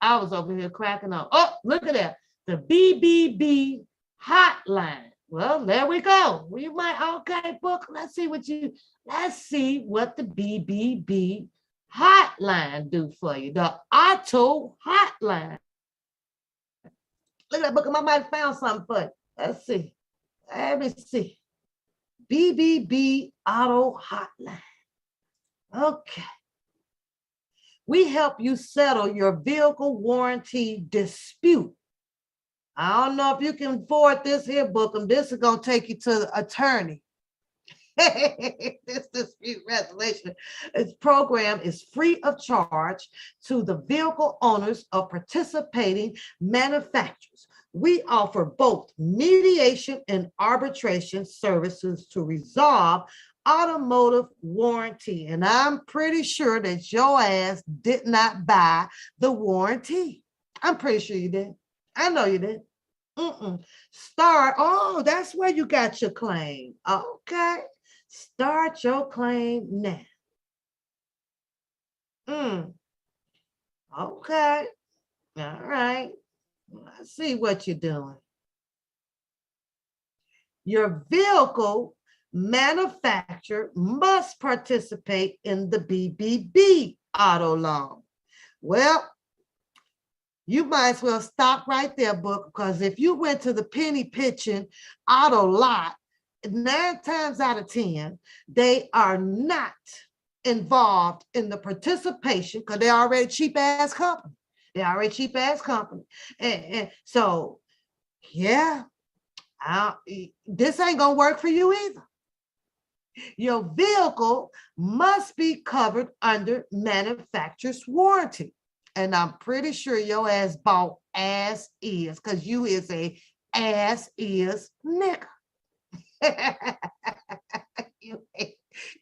I was over here cracking up. Oh, look at that. The BBB hotline. Well, there we go. We might, okay, book. Let's see what the BBB hotline do for you. The auto hotline. Look at that book. I might have found something for you. Let's see. Let me see. BBB auto hotline. Okay. We help you settle your vehicle warranty dispute. I don't know if you can afford this here, Bookum. This is going to take you to the attorney. This dispute resolution. This program is free of charge to the vehicle owners of participating manufacturers. We offer both mediation and arbitration services to resolve automotive warranty. And I'm pretty sure that your ass did not buy the warranty. I'm pretty sure you did. I know you did. Start. Oh, that's where you got your claim. Okay. Start your claim now. Okay. All right. I see what you're doing. Your vehicle manufacturer must participate in the BBB auto loan. Well, you might as well stop right there, book, because if you went to the penny pitching auto lot, 9 times out of 10, they are not involved in the participation because they're already cheap ass company. They're already cheap ass company. And so, yeah, this ain't gonna work for you either. Your vehicle must be covered under manufacturer's warranty. And I'm pretty sure your ass bought ass is, because you is a ass is nigga.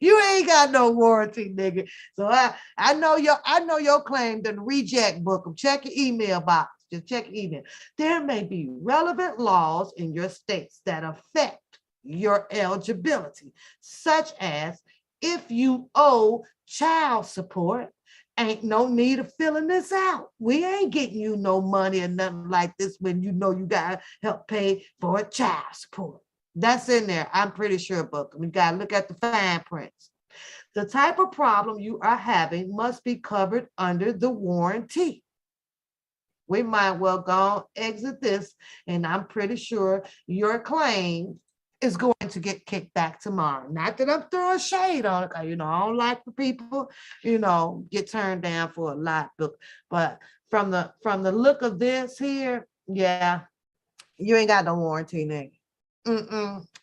You ain't got no warranty, nigga. So I know your claim done reject, Bookum. Check your email box. Just check your email. There may be relevant laws in your states that affect your eligibility, such as if you owe child support, ain't no need of filling this out. We ain't getting you no money or nothing like this when you know you gotta help pay for child support. That's in there. I'm pretty sure, Bookum. We gotta look at the fine prints. The type of problem you are having must be covered under the warranty. We might well go exit this, and I'm pretty sure your claim is going to get kicked back tomorrow. Not that I'm throwing shade on it, because, I don't like for people, get turned down for a lot. But from the look of this here, yeah, you ain't got no warranty, nigga.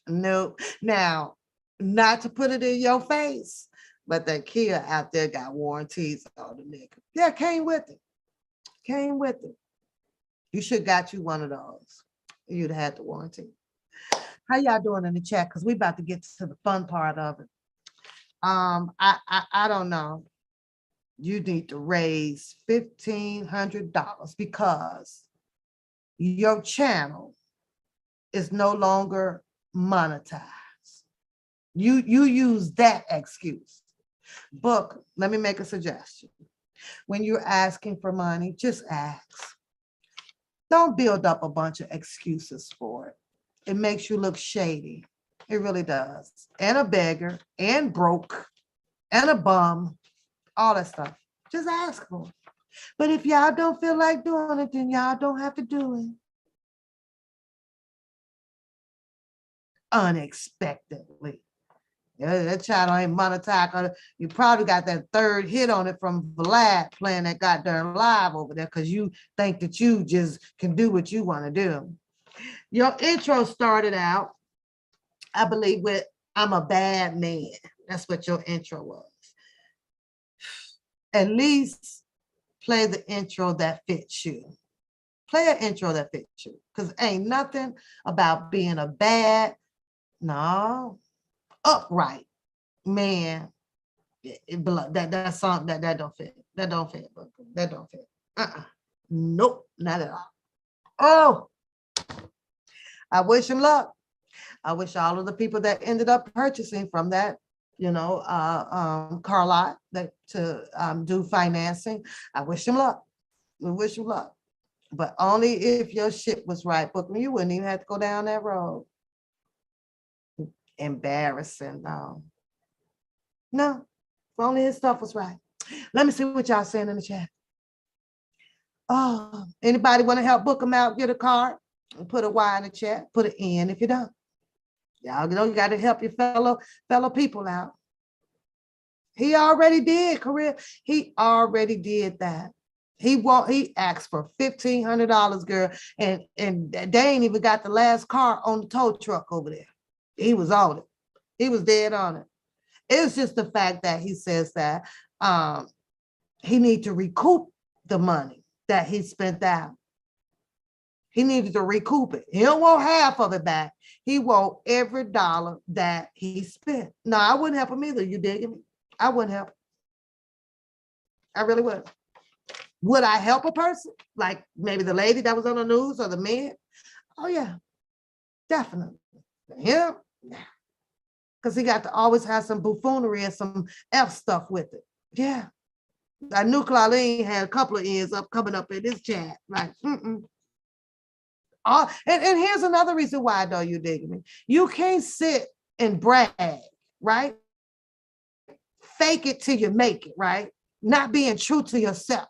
Nope. Now, not to put it in your face, but that Kia out there got warranties on the nigga. Yeah, came with it. You should got you one of those. You'd had the warranty. How y'all doing in the chat? Because we about to get to the fun part of it. I don't know. You need to raise $1,500 because your channel is no longer monetized. You use that excuse. Book, let me make a suggestion. When you're asking for money, just ask. Don't build up a bunch of excuses for it. It makes you look shady. It really does. And a beggar, and broke, and a bum, all that stuff. Just ask for it. But if y'all don't feel like doing it, then y'all don't have to do it. Unexpectedly. Yeah, that child ain't monetized. You probably got that third hit on it from Vlad playing that goddamn live over there because you think that you just can do what you want to do. Your intro started out, I believe, with "I'm a bad man." That's what your intro was. At least play the intro that fits you. Play an intro that fits you, because ain't nothing about being a bad, no, upright man. That's something that don't fit. That don't fit. That don't fit. Nope, not at all. Oh, I wish him luck. I wish all of the people that ended up purchasing from that, car lot that to do financing. I wish him luck. We wish him luck, but only if your shit was right. But you wouldn't even have to go down that road. Embarrassing, no. No, if only his stuff was right. Let me see what y'all saying in the chat. Oh, anybody want to help book him out? Get a card and put a Y in the chat. Put an N if you don't. Y'all know you got to help your fellow people out. He already did, career. He already did that. He asked for $1,500, girl, and they ain't even got the last car on the tow truck over there. He was on it. He was dead on it. It's just the fact that he says that he need to recoup the money that he spent out. He needed to recoup it. He don't want half of it back. He want every dollar that he spent. No, I wouldn't help him either. You digging me? I wouldn't help. I really would. Would I help a person? Like maybe the lady that was on the news or the man? Oh yeah, definitely. Yeah. Because he got to always have some buffoonery and some F stuff with it. Yeah. I knew Claudine had a couple of ears coming up in this chat. Like, and here's another reason why, though, you dig me. You can't sit and brag, right? Fake it till you make it, right? Not being true to yourself,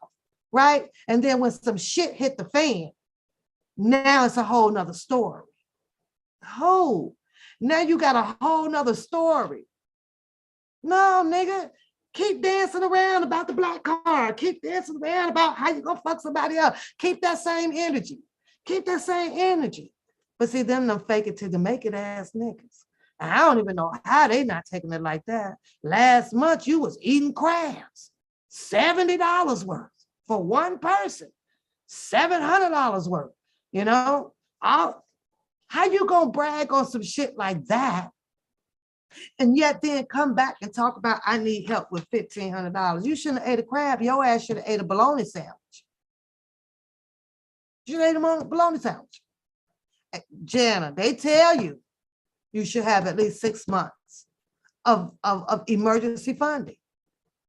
right? And then when some shit hit the fan, now it's a whole nother story. Oh, now you got a whole nother story. No, nigga, keep dancing around about the black car. Keep dancing around about how you gonna fuck somebody up. Keep that same energy. Keep that same energy. But see, them fake it till they make it ass niggas. I don't even know how they not taking it like that. Last month, you was eating crabs. $70 worth for one person. $700 worth, How you gonna brag on some shit like that and yet then come back and talk about I need help with $1,500? You shouldn't have ate a crab. Your ass should have ate a bologna sandwich. You should have ate a bologna sandwich. Jana, they tell you should have at least 6 months of emergency funding.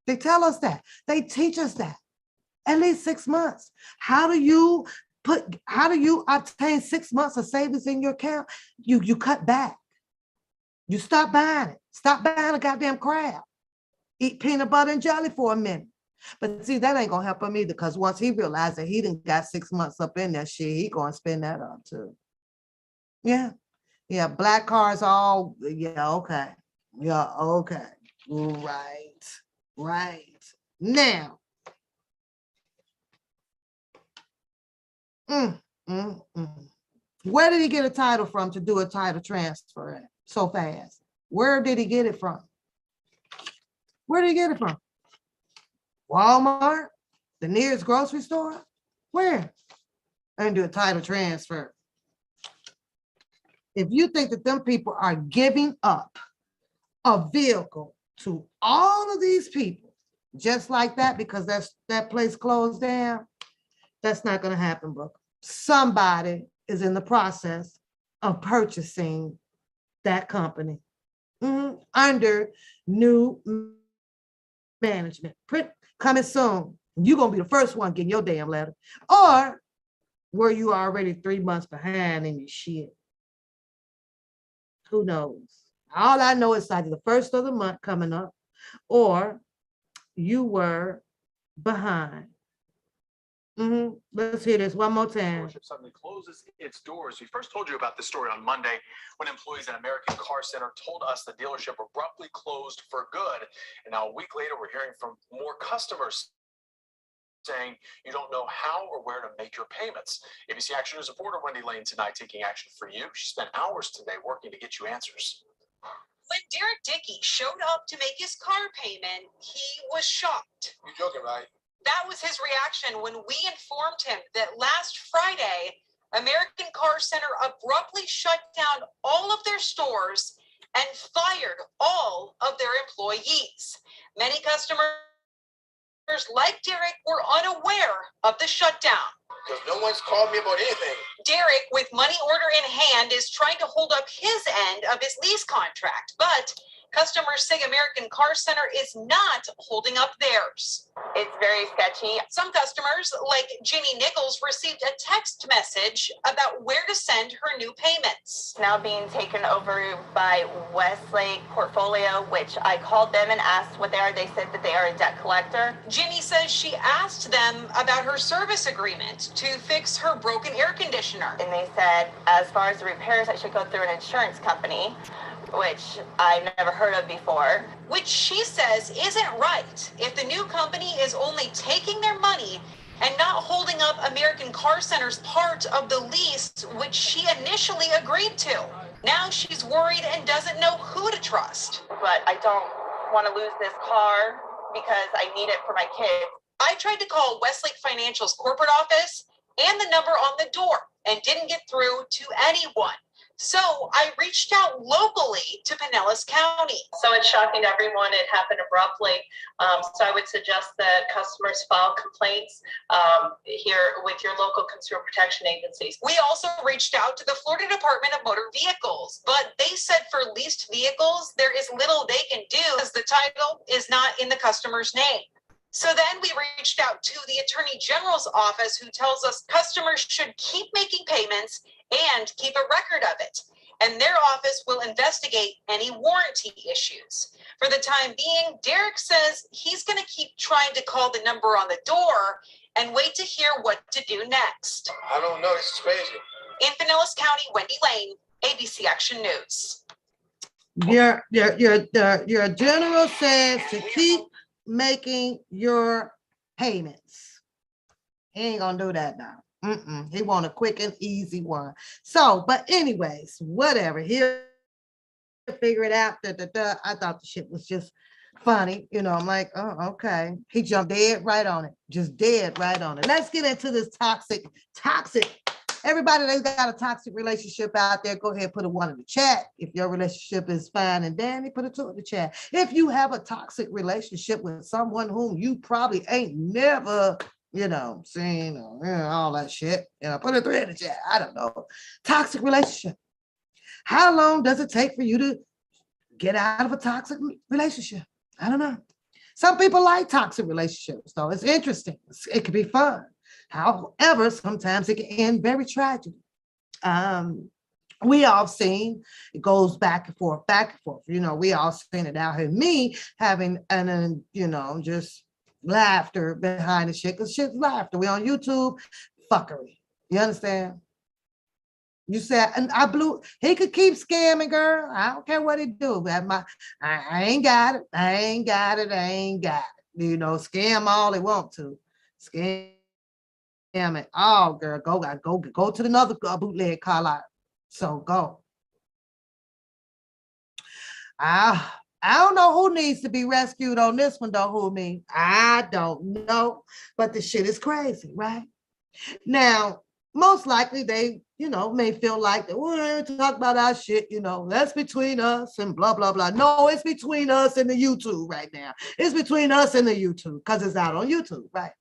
They tell us that. They teach us that. At least 6 months. How do you obtain 6 months of savings in your account? You cut back. You stop buying it. Stop buying a goddamn crab. Eat peanut butter and jelly for a minute. But see, that ain't gonna help him either, because once he realized that he didn't got 6 months up in that shit, he gonna spend that up too. Yeah. Yeah, black cars all, yeah, okay. Yeah, okay. Right. Now, where did he get a title from to do a title transfer so fast? Where did he get it from? Where did he get it from? Walmart? The nearest grocery store? Where? And do a title transfer. If you think that them people are giving up a vehicle to all of these people just like that because that place closed down, that's not going to happen, bro. Somebody is in the process of purchasing that company under new management. Coming soon. You're going to be the first one getting your damn letter. Or were you already 3 months behind in your shit? Who knows? All I know is either the first of the month coming up or you were behind. Let's hear this one more time. Suddenly closes its doors. We first told you about this story on Monday when employees at American Car Center told us the dealership abruptly closed for good. And now a week later, we're hearing from more customers saying you don't know how or where to make your payments. ABC Action News reporter Wendy Lane tonight taking action for you. She spent hours today working to get you answers. When Derek Dickey showed up to make his car payment, he was shocked. You're joking, right? That was his reaction when we informed him that last Friday, American Car Center abruptly shut down all of their stores and fired all of their employees. Many customers like Derek were unaware of the shutdown. Because no one's called me about anything. Derek, with money order in hand, is trying to hold up his end of his lease contract, but customers say American Car Center is not holding up theirs. It's very sketchy. Some customers, like Ginny Nichols, received a text message about where to send her new payments. Now being taken over by Westlake Portfolio, which I called them and asked what they are. They said that they are a debt collector. Ginny says she asked them about her service agreement to fix her broken air conditioner. And they said, as far as the repairs, I should go through an insurance company, which I've never heard of before. Which she says isn't right if the new company is only taking their money and not holding up American Car Center's part of the lease, which she initially agreed to. Now she's worried and doesn't know who to trust. But I don't want to lose this car because I need it for my kids. I tried to call Westlake Financial's corporate office and the number on the door and didn't get through to anyone. So I reached out locally to Pinellas County. So it's shocking to everyone. It happened abruptly. So I would suggest that customers file complaints here with your local consumer protection agencies. We also reached out to the Florida Department of Motor Vehicles, but they said for leased vehicles, there is little they can do as the title is not in the customer's name. So then we reached out to the Attorney General's office, who tells us customers should keep making payments and keep a record of it. And their office will investigate any warranty issues. For the time being, Derek says he's going to keep trying to call the number on the door and wait to hear what to do next. I don't know. This is crazy. In Pinellas County, Wendy Lane, ABC Action News. Your general says to keep making your payments. He ain't gonna do that now. He want a quick and easy one. So, but anyways, whatever. He'll figure it out. I thought the shit was just funny. You know, I'm like, oh, okay. He jumped dead right on it. Just dead right on it. Let's get into this toxic. Everybody that's got a toxic relationship out there, go ahead, put a 1 in the chat. If your relationship is fine and dandy, put a 2 in the chat. If you have a toxic relationship with someone whom you probably ain't never, seen or all that shit, put a 3 in the chat. I don't know. Toxic relationship. How long does it take for you to get out of a toxic relationship? I don't know. Some people like toxic relationships, though. It's interesting. It can be fun. However, sometimes it can end very tragedy. We all seen it goes back and forth. We all seen it out here. Me having just laughter behind the shit, because shit's laughter. We on YouTube, fuckery. You understand? You said, and he could keep scamming, girl. I don't care what he do. I ain't got it. I ain't got it. Scam all they want to. Scam it. Oh, girl, go to another bootleg car lot. So go. I don't know who needs to be rescued on this one, though. Who me? I don't know. But the shit is crazy, right? Now, most likely they, may feel like that we're talk about our shit, that's between us and blah, blah, blah. No, it's between us and the YouTube right now. It's between us and the YouTube because it's out on YouTube, right?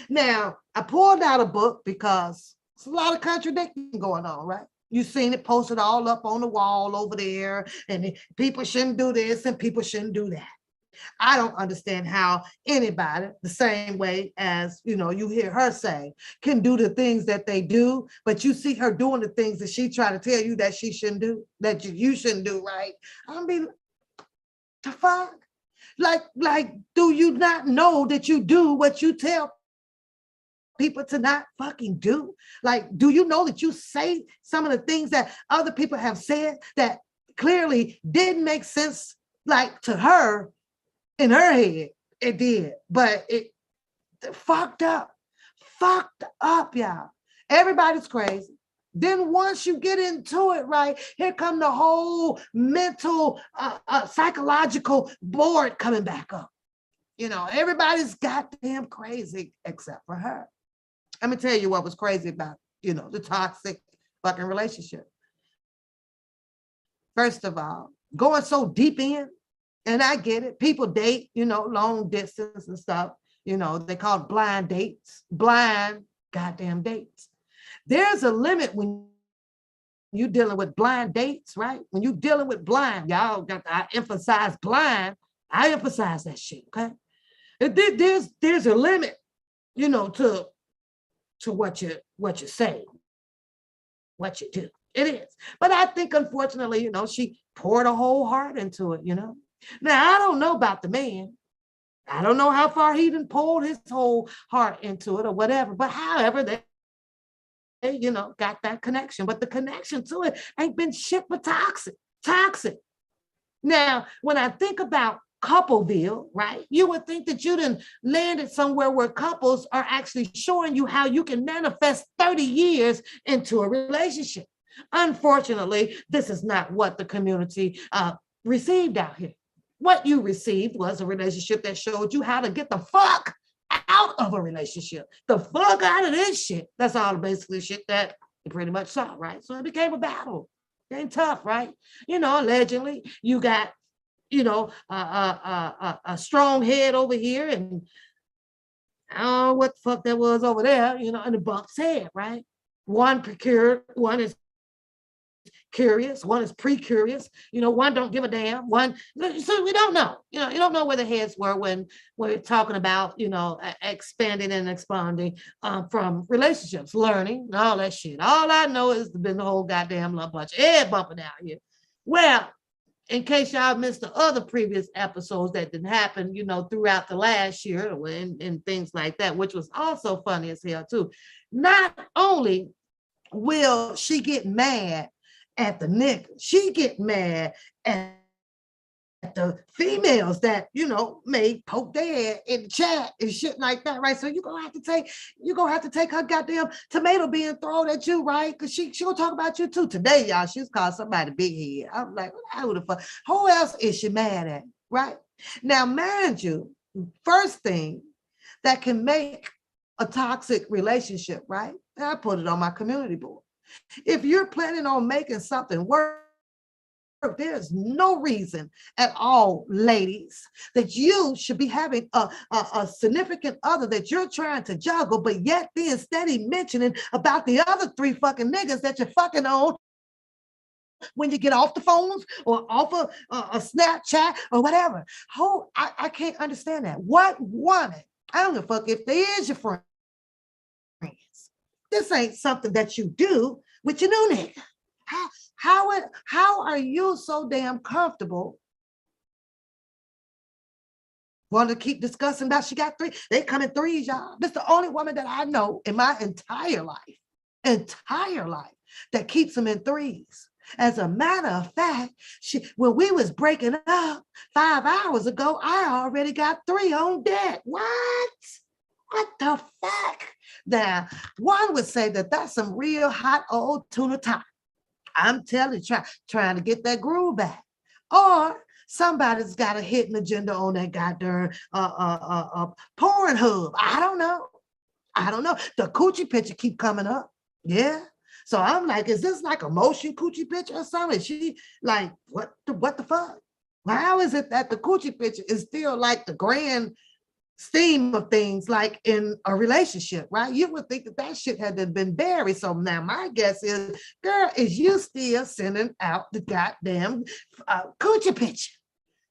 Now, I pulled out a book because there's a lot of contradicting going on, right? You seen it posted all up on the wall over there, and people shouldn't do this and people shouldn't do that. I don't understand how anybody, the same way as, you know, you hear her say, can do the things that they do, but you see her doing the things that she try to tell you that she shouldn't do, that you shouldn't do, right? I mean, the fuck? Like, do you not know that you do what you tell people to not fucking do? Like, do you know that you say some of the things that other people have said that clearly didn't make sense, like, to her, in her head? It did, but it fucked up, y'all. Everybody's crazy. Then once you get into it, right, here come the whole mental, psychological board coming back up. You know, everybody's goddamn crazy except for her. Let me tell you what was crazy about, you know, the toxic fucking relationship. First of all, going so deep in, and I get it, people date, you know, long distance and stuff, you know, they call it blind dates, blind goddamn dates. There's a limit when you're dealing with blind dates, right? When you're dealing with blind, y'all got to, I emphasize blind, I emphasize that shit, okay? There's a limit, you know, to what you say, what you do. It is. But I think, unfortunately, you know, she poured her whole heart into it, you know. Now, I don't know about the man. I don't know how far he even poured his whole heart into it or whatever. But however, they you know, got that connection. But the connection to it ain't been shit but toxic. Toxic. Now, when I think about Coupleville, right, you would think that you done landed somewhere where couples are actually showing you how you can manifest 30 years into a relationship. Unfortunately, this is not what the community received out here. What you received was a relationship that showed you how to get the fuck out of a relationship, the fuck out of this shit. That's all basically shit that you pretty much saw, right? So it became a battle. It ain't tough, right? You know, allegedly, you got, you know, a strong head over here, and I don't know what the fuck that was over there, you know, and the bump's head, right? One procured, one is curious, one is pre-curious, you know, one don't give a damn, one, so we don't know, you know, you don't know where the heads were when we're talking about, you know, expanding and expanding from relationships, learning, and all that shit. All I know is there's been the whole goddamn bunch of head bumping out here. Well, in case y'all missed the other previous episodes that didn't happen, you know, throughout the last year and things like that, which was also funny as hell too. Not only will she get mad at the nigga, she get mad at the females that, you know, may poke their head in the chat and shit like that, right? So you're gonna have to take her goddamn tomato being thrown at you, right? Because she gonna talk about you too. Today, y'all, she's called somebody big head. I'm like, who the fuck? Who else is she mad at, right? Now, mind you, first thing that can make a toxic relationship, right? And I put it on my community board. If you're planning on making something work, there's no reason at all, ladies, that you should be having a significant other that you're trying to juggle, but yet being steady mentioning about the other 3 fucking niggas that you're fucking on when you get off the phones or off of a Snapchat or whatever. I can't understand that. What woman, I don't give a fuck if they is your friends. This ain't something that you do with your new nigga. How are you so damn comfortable wanting to keep discussing about she got 3? They come in 3s, y'all. This is the only woman that I know in my entire life that keeps them in 3s. As a matter of fact, when we was breaking up 5 hours ago, I already got 3 on deck. What the fuck? Now, one would say that that's some real hot old tuna top. I'm telling you, trying to get that groove back. Or somebody's got a hidden agenda on that goddamn Pornhub. I don't know. The coochie picture keep coming up. Yeah. So I'm like, is this like a motion coochie picture or something? She like, what the fuck? How is it that the coochie picture is still like the grand steam of things like in a relationship, right? You would think that that shit had been buried. So now my guess is, girl, is you still sending out the goddamn coochie picture?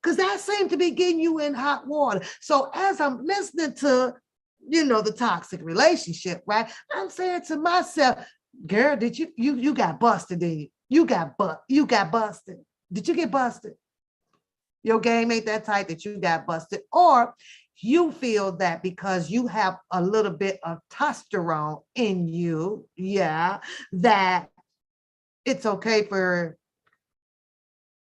Because that seemed to be getting you in hot water. So as I'm listening to, the toxic relationship, right? I'm saying to myself, girl, did you got busted, did you? You got busted. Did you get busted? Your game ain't that tight that you got busted. Or you feel that because you have a little bit of testosterone in you, that it's okay for,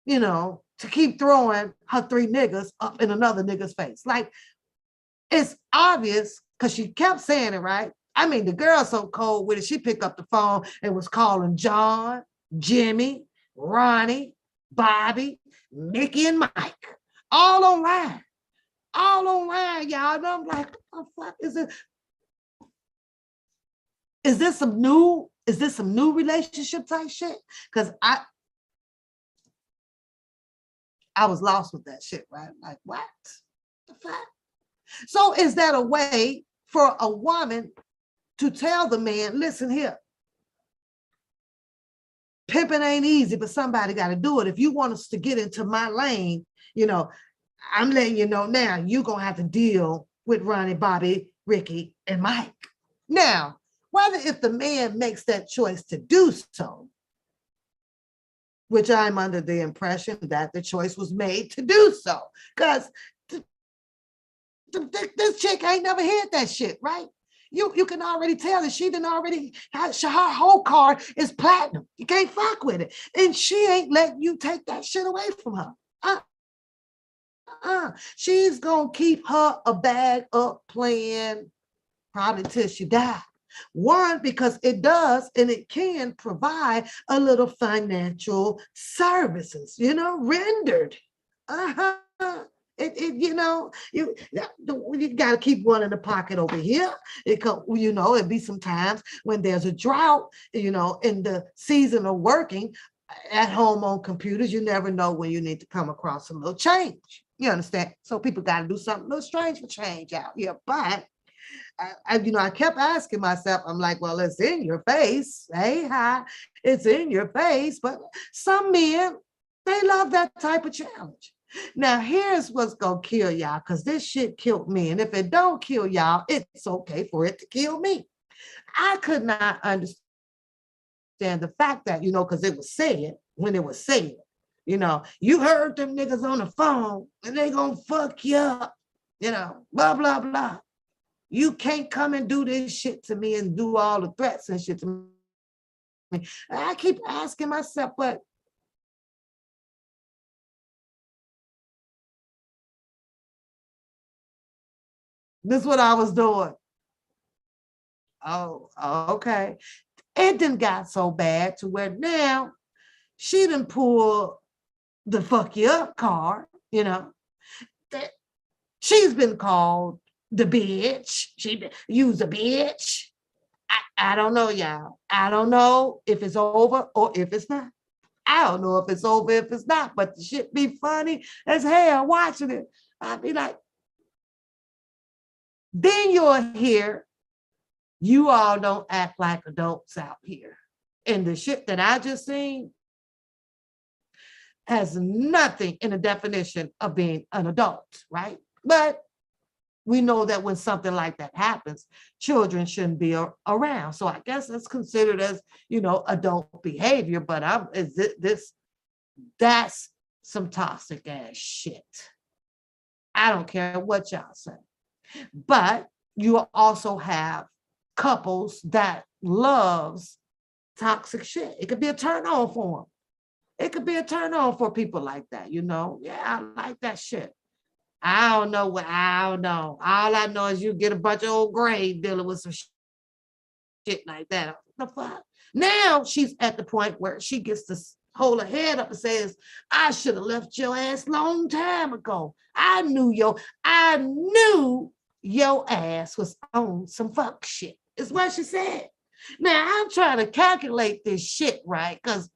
to keep throwing her 3 niggas up in another nigga's face. Like, it's obvious because she kept saying it, right? I mean, the girl's so cold with it. She picked up the phone and was calling John, Jimmy, Ronnie, Bobby, Mickey, and Mike, all online, y'all. And I'm like, what the fuck is it? Is this some new relationship type shit? Because I was lost with that shit, right? Like, what the fuck? So is that a way for a woman to tell the man, listen here, pimping ain't easy, but somebody got to do it. If you want us to get into my lane, I'm letting you know now, you're going to have to deal with Ronnie, Bobby, Ricky, and Mike. Now, whether if the man makes that choice to do so, which I'm under the impression that the choice was made to do so, because this chick ain't never heard that shit, right? You can already tell that she didn't already, her whole card is platinum. You can't fuck with it. And she ain't letting you take that shit away from her. She's gonna keep her a bag up playing probably till she die. One, because it does and it can provide a little financial services, rendered. You got to keep one in the pocket over here. It'd be some times when there's a drought, in the season of working at home on computers, you never know when you need to come across a little change. You understand? So people got to do something a little strange for change out here. But I kept asking myself, I'm like, well, it's in your face. Hey, hi, it's in your face. But some men, they love that type of challenge. Now, here's what's going to kill y'all, because this shit killed me. And if it don't kill y'all, it's okay for it to kill me. I could not understand the fact that, because it was said, when it was said, you heard them niggas on the phone and they going to fuck you up, blah, blah, blah. You can't come and do this shit to me and do all the threats and shit to me. I keep asking myself, but this is what I was doing. Oh, okay. It didn't got so bad to where now she done pull the fuck you up card, She's been called the bitch. She used a bitch. I don't know, y'all. I don't know if it's over or if it's not. I don't know if it's over, if it's not, but the shit be funny as hell watching it. I'd be like, then you're here. You all don't act like adults out here. And the shit that I just seen has nothing in the definition of being an adult, right? But we know that when something like that happens, children shouldn't be around. So I guess it's considered as, adult behavior, but that's some toxic ass shit. I don't care what y'all say. But you also have couples that loves toxic shit. It could be a turn on for them. It could be a turn on for people like that, Yeah, I like that shit. I don't know. All I know is you get a bunch of old grave dealing with some shit like that. What the fuck? Now she's at the point where she gets to hold her head up and says, I should have left your ass long time ago. I knew your ass was on some fuck shit, is what she said. Now I'm trying to calculate this shit, right? Because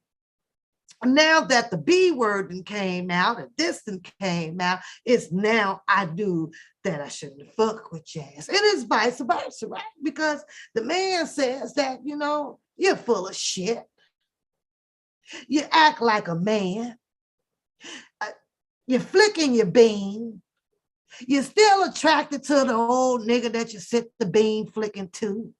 now that the B word came out and this came out, it's now I do that I shouldn't fuck with Jazz. And it's vice versa, right? Because the man says that, you know, you're full of shit. You act like a man. You're flicking your bean. You're still attracted to the old nigga that you sit the bean flicking to.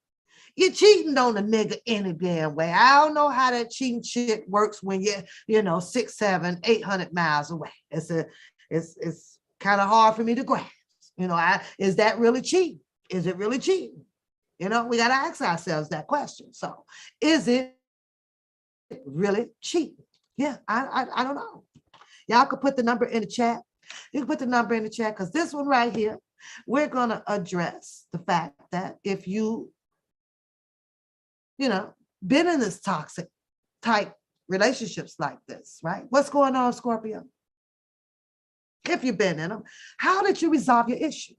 You're cheating on a nigga any damn way. I don't know how that cheating shit works when you're, you know, 6, 7, 800 miles away. It's kind of hard for me to grasp. You know, is that really cheating? Is it really cheating? You know, we got to ask ourselves that question. So, is it really cheating? Yeah, I don't know. Y'all could put the number in the chat. You can put the number in the chat because this one right here, we're going to address the fact that if you know, been in this toxic type relationships like this, right? What's going on, Scorpio? If you've been in them, how did you resolve your issue?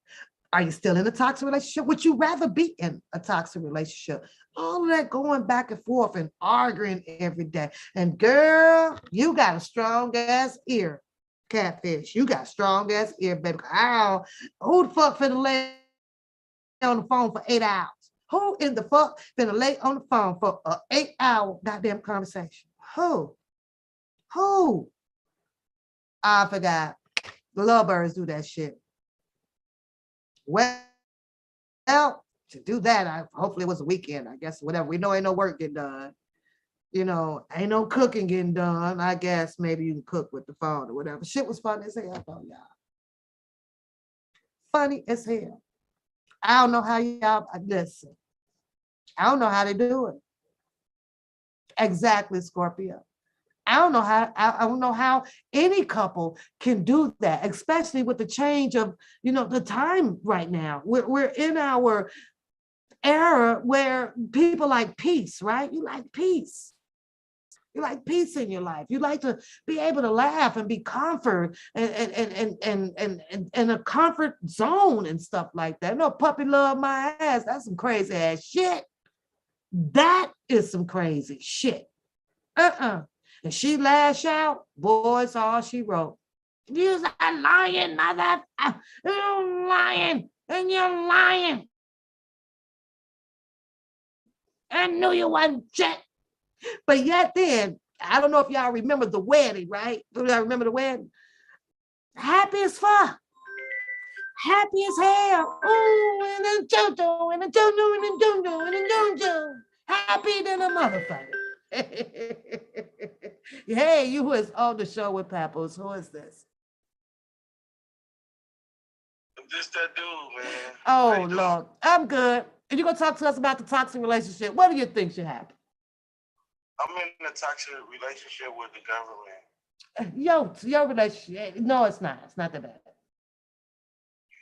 Are you still in a toxic relationship? Would you rather be in a toxic relationship? All of that going back and forth and arguing every day. And girl, you got a strong ass ear, catfish. You got a strong ass ear, baby. Ow. Who the fuck finna lay on the phone for 8 hours? Who in the fuck finna lay on the phone for an 8-hour goddamn conversation? Who? I forgot. The lovebirds do that shit. Well, to do that, hopefully it was a weekend, I guess, whatever. We know ain't no work getting done. You know, ain't no cooking getting done. I guess maybe you can cook with the phone or whatever. Shit was funny as hell, though, y'all. Funny as hell. I don't know how y'all, listen. I don't know how they do it. Exactly, Scorpio. I don't know how any couple can do that, especially with the change of, you know, the time right now. We're in our era where people like peace, right? You like peace. You like peace in your life. You like to be able to laugh and be comfort and a comfort zone and stuff like that. No puppy love my ass. That's some crazy ass shit. That is some crazy shit. And she lash out, boy, it's all she wrote. You're a lying mother. You're lying, and you're lying. I knew you wasn't shit. But yet then, I don't know if y'all remember the wedding, right? Do y'all remember the wedding? Happy as fuck. Happy as hell. Ooh, and a jojo, and a jojo, and a jojo, and a jojo. Happy than a motherfucker. Hey, you was on the show with Pappos. Who is this? I'm just that dude, man. Oh, Lord. I'm good. And you're going to talk to us about the toxic relationship. What do you think should happen? I'm in a toxic relationship with the government. Your relationship. No, it's not. It's not that bad.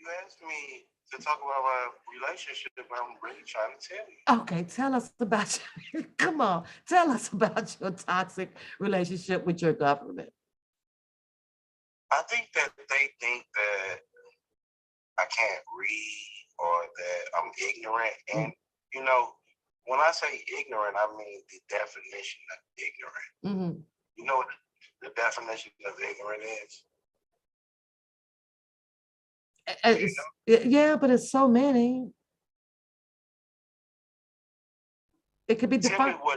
You asked me to talk about my relationship. I'm really trying to tell you. Okay, tell us about come on. Tell us about your toxic relationship with your government. I think that they think that I can't read or that I'm ignorant. And, you know, when I say ignorant, I mean the definition of ignorant. Mm-hmm. You know what the definition of ignorant is? Yeah, but it's so many. It could be defined. Tell me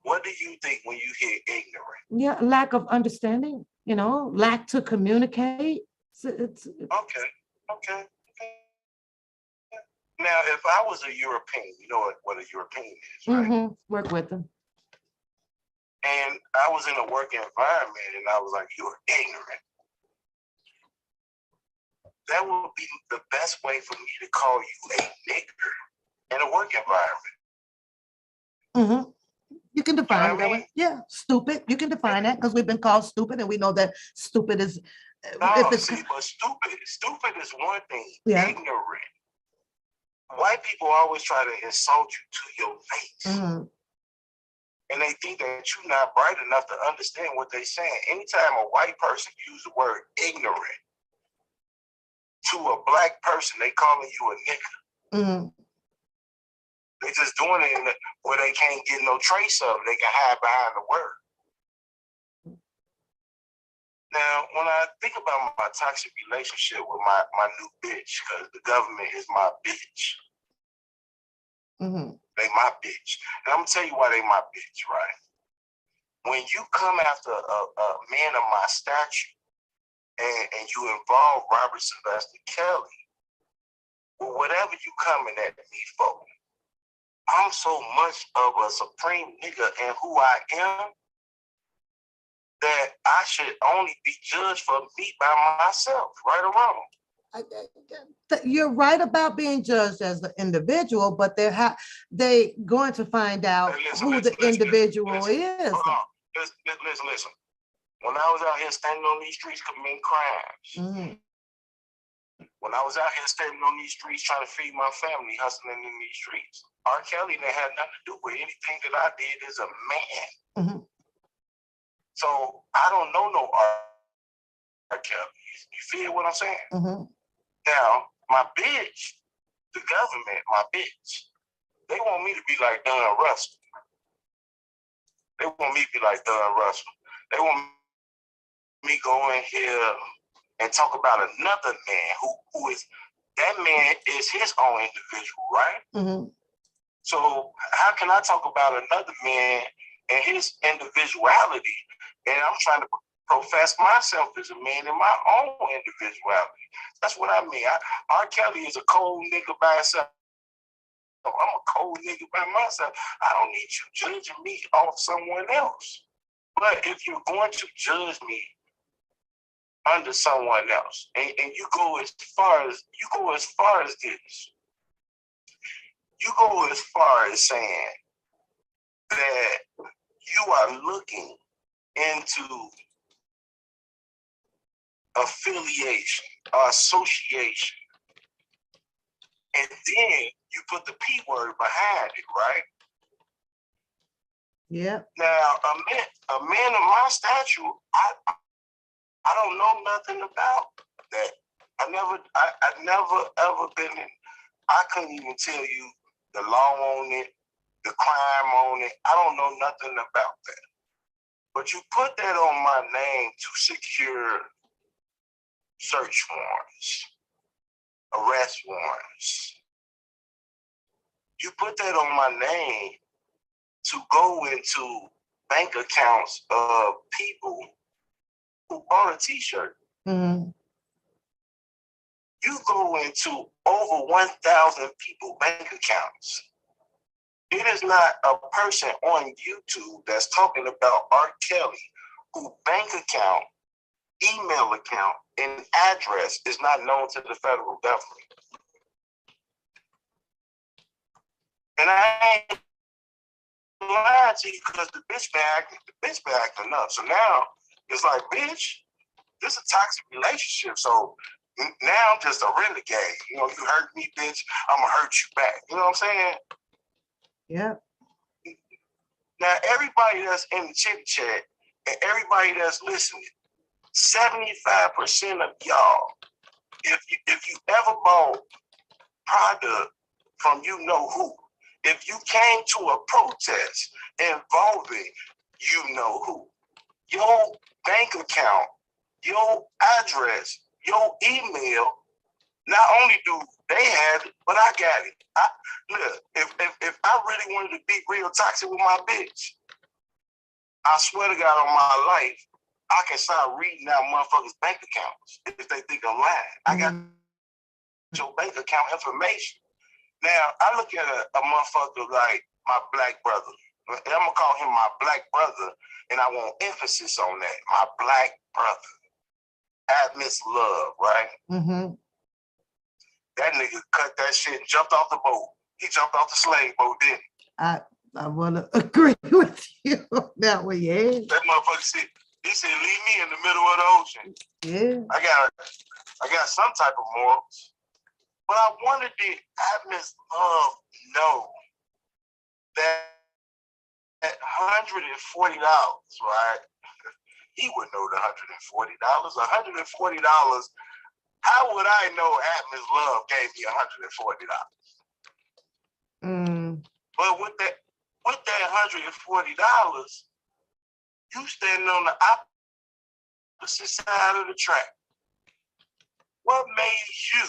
what do you think when you hear ignorant? Yeah, lack of understanding, you know, lack to communicate. It's Okay. Now, if I was a European, you know what a European is, right? Mm-hmm. Work with them. And I was in a work environment and I was like, you're ignorant. That would be the best way for me to call you a nigger in a work environment. Mm-hmm. You can define it that way. Yeah, stupid. You can define that because we've been called stupid and we know that stupid is... but stupid is one thing. Yeah. Ignorant. White people always try to insult you to your face. Mm-hmm. And they think that you're not bright enough to understand what they're saying. Anytime a white person uses the word ignorant to a black person, they calling you a nigger. Mm-hmm. They just doing it where they can't get no trace of it. They can hide behind the word. Now, when I think about my toxic relationship with my new bitch, because the government is my bitch. They my bitch. And I'm going to tell you why they my bitch, right? When you come after a man of my stature and you involve Robert Sylvester Kelly, well, whatever you coming at me for, I'm so much of a supreme nigga and who I am that I should only be judged for me by myself, right or wrong. You're right about being judged as the individual, but they going to find out who the individual is. Hold on. Listen. When I was out here standing on these streets committing crimes, when I was out here standing on these streets trying to feed my family, hustling in these streets, R. Kelly didn't have nothing to do with anything that I did as a man. So I don't know no R. Kelly. You feel what I'm saying? Now, my bitch, the government, my bitch, they want me to be like Don Russell. They want me to be like Don Russell. They want me go in here and talk about another man who is, that man is his own individual, right? So how can I talk about another man and his individuality, and I'm trying to profess myself as a man in my own individuality? That's what I mean. R. Kelly is a cold nigga by himself. I'm a cold nigga by myself. I don't need you judging me off someone else. But if you're going to judge me under someone else, and you go as far as this, you go as far as saying that you are looking into affiliation or association, and then you put the P word behind it, right? Yeah. Now, a man of my stature, I don't know nothing about that. I never ever been in. I couldn't even tell you the law on it, the crime on it. I don't know nothing about that. But you put that on my name to secure search warrants, arrest warrants. You put that on my name to go into bank accounts of people who bought a t-shirt. You go into over 1,000 people bank accounts. It is not a person on YouTube that's talking about R. Kelly whose bank account, email account, and address is not known to the federal government. And I ain't lying to you because the bitch been acting up. So now it's like, bitch, this is a toxic relationship. So now I'm just a renegade. You know, you hurt me, bitch, I'm gonna hurt you back. You know what I'm saying? Yeah. Now everybody that's in the chit chat and everybody that's listening, 75% of y'all, if you ever bought product from you know who, if you came to a protest involving you know who, your bank account, your address, your email, not only do they have it, but I got it. Look, if I really wanted to be real toxic with my bitch, I swear to God on my life, I can start reading out motherfuckers' bank accounts if they think I'm lying. I got your bank account information. Now, I look at a motherfucker like my black brother. And I'm going to call him my black brother, and I want emphasis on that. My black brother. Admits love, right? That nigga cut that shit and jumped off the boat. He jumped off the slave boat, didn't he? I want to agree with you on that one, yeah. That motherfucker said, he said, leave me in the middle of the ocean. Yeah. I got some type of morals. But I wonder, did Admits love know that $140, right? He would know the $140. $140. How would I know Admits love gave me $140? But with that $140, you standing on the opposite side of the track. What made you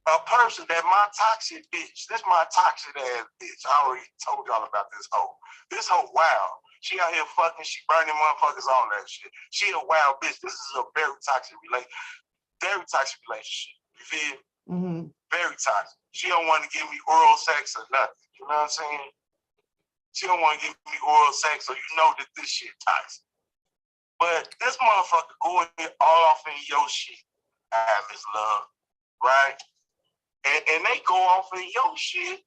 a person that my toxic bitch, this my toxic ass bitch. I already told y'all about this hoe. This hoe wild. She out here fucking, she burning motherfuckers, all that shit. She a wild bitch. This is a very toxic relationship. You feel? Mm-hmm. Very toxic. She don't want to give me oral sex or nothing. You know what I'm saying? She don't want to give me oral sex, so you know that this shit toxic. But this motherfucker going all off in your shit. I have his love, right? And they go off in your shit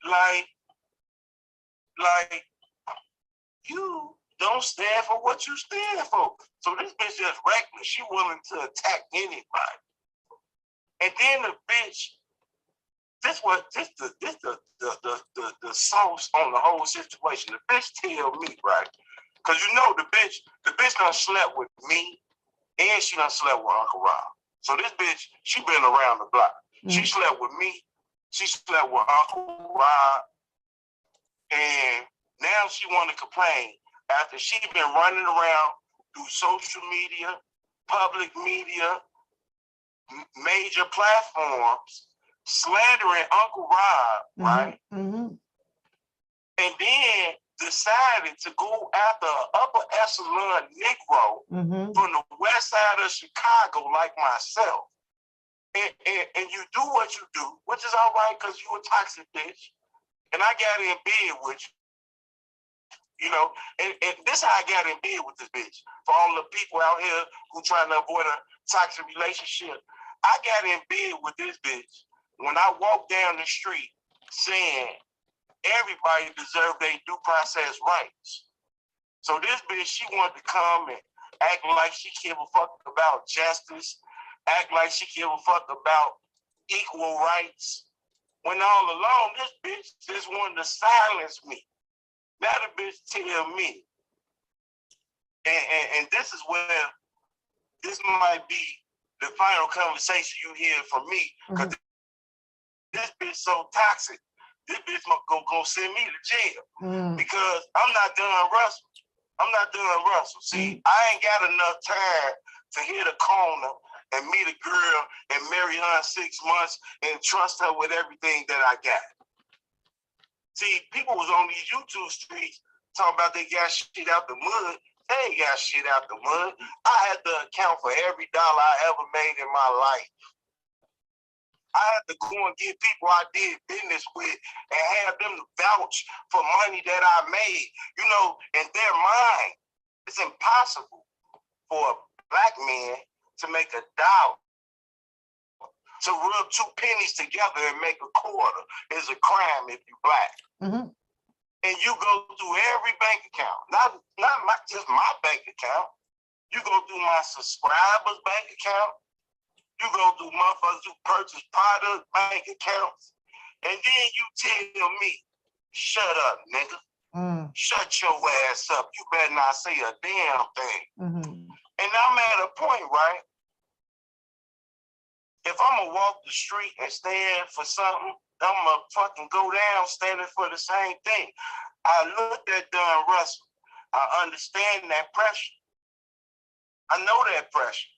like you don't stand for what you stand for. So this bitch just reckless. She willing to attack anybody. And then the bitch, this the sauce on the whole situation. The bitch tell me, right? Cause you know the bitch done slept with me and she done slept with Uncle Rob. So this bitch, she been around the block. She slept with me, she slept with Uncle Rob, and now she want to complain after she been running around through social media, public media, major platforms, slandering Uncle Rob, right? Mm-hmm. And then decided to go after an upper echelon Negro from the west side of Chicago like myself. And you do what you do, which is all right because you a toxic bitch. And I got in bed with you, you know, and this is how I got in bed with this bitch. For all the people out here who trying to avoid a toxic relationship, I got in bed with this bitch when I walked down the street saying everybody deserves their due process rights. So this bitch, she wanted to come and act like she give a fuck about justice, act like she give a fuck about equal rights, when all along this bitch just wanted to silence me. Now the bitch tell me, and this is where this might be the final conversation you hear from me, because this bitch so toxic. This bitch gonna send me to jail because I'm not done Russell. I'm not done Russell. See, I ain't got enough time to hit a corner and meet a girl and marry her in 6 months and trust her with everything that I got. See, people was on these YouTube streets talking about they got shit out the mud. They ain't got shit out the mud. I had to account for every dollar I ever made in my life. I had to go and get people I did business with and have them vouch for money that I made. You know, in their mind, it's impossible for a black man to make $1. To rub 2 pennies together and make a quarter is a crime if you black. And you go through every bank account, not just my bank account. You go through my subscribers' bank account. You go through motherfuckers who purchase product bank accounts. And then you tell me, shut up, nigga. Shut your ass up. You better not say a damn thing. And I'm at a point, right? If I'm gonna walk the street and stand for something, I'm gonna fucking go down standing for the same thing. I looked at Don Russell. I understand that pressure. I know that pressure.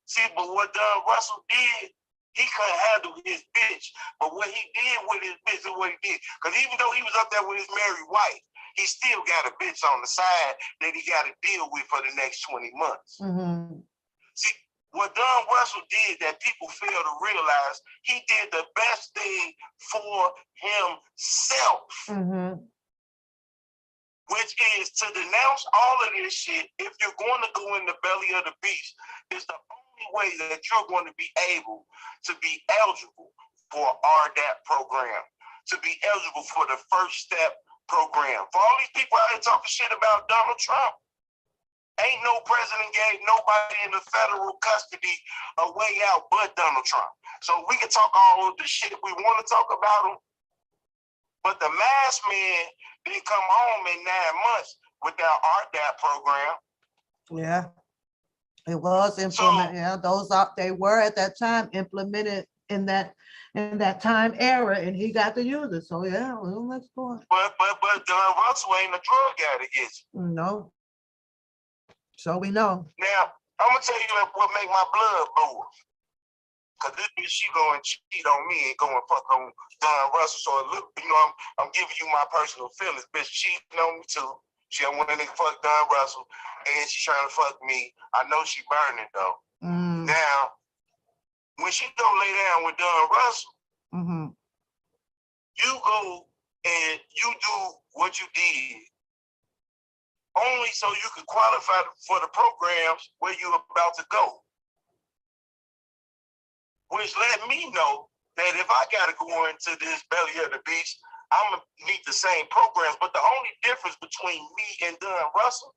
See, but what Don Russell did, he couldn't handle his bitch. But what he did with his bitch is what he did. Because even though he was up there with his married wife, he still got a bitch on the side that he got to deal with for the next 20 months. See, what Don Russell did that people fail to realize, he did the best thing for himself. Which is to denounce all of this shit. If you're going to go in the belly of the beast, it's the only way that you're going to be able to be eligible for RDAP program, to be eligible for the First Step program. For all these people out here talking shit about Donald Trump, ain't no president gave nobody in the federal custody a way out but Donald Trump. So we can talk all of the shit we want to talk about him, but the masked man didn't come home in 9 months with that RDAP program. Yeah, it was implemented. Yeah, they were at that time implemented in that time era, and he got to use it. So yeah, well, let's go on. But Don Russell ain't a drug addict, is he? No. So we know. Now, I'm gonna tell you what make my blood boil. Cause this bitch, she going cheat on me and going fuck on Don Russell. So look, you know, I'm giving you my personal feelings. Bitch cheating on me too. She don't want to fuck Don Russell, and she trying to fuck me. I know she burning though. Now, when she go lay down with Don Russell, you go and you do what you did only so you can qualify for the programs where you're about to go. Which let me know that if I gotta go into this belly of the beast, I'm gonna need the same programs. But the only difference between me and Don Russell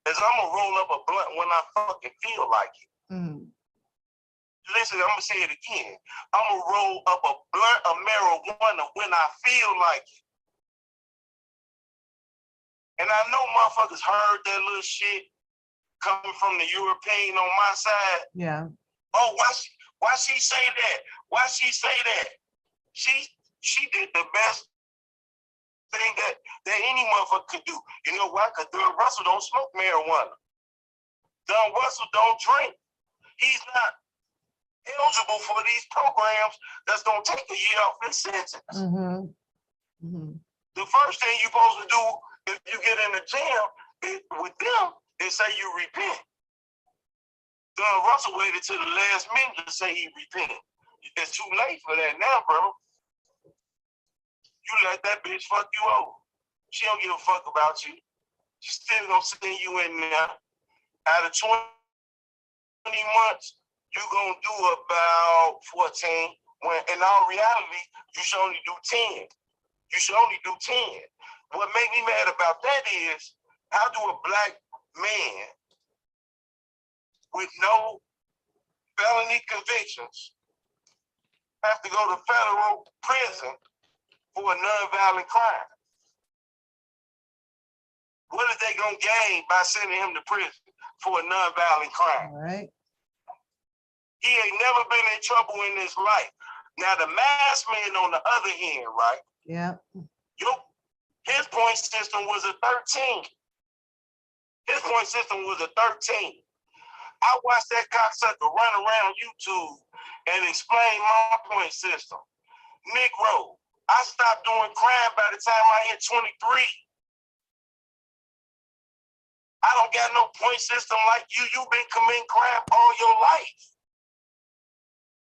is I'm gonna roll up a blunt when I fucking feel like it. Listen, I'm gonna say it again. I'm gonna roll up a blunt of marijuana when I feel like it. And I know motherfuckers heard that little shit coming from the European on my side. Yeah. Oh, why she say that? Why she say that? She did the best thing that any motherfucker could do. You know why? Because Don Russell don't smoke marijuana. Don Russell don't drink. He's not eligible for these programs that's gonna take a year off his sentence. The first thing you're supposed to do if you get in the jail with them is say you repent. Don Russell waited till the last minute to say he repent. It's too late for that now, bro. You let that bitch fuck you over. She don't give a fuck about you. She still gonna send you in there. Out of 20 months, you gonna do about 14. When in all reality, you should only do 10. You should only do 10. What made me mad about that is, how do a black man with no felony convictions have to go to federal prison for a nonviolent crime? What are they gonna gain by sending him to prison for a nonviolent crime? All right. He ain't never been in trouble in his life. Now the masked man on the other hand, right? Yeah. His point system was a 13. His point system was a 13. I watched that cocksucker run around YouTube and explain my point system. Negro, I stopped doing crime by the time I hit 23. I don't got no point system like you. You've been committing crime all your life.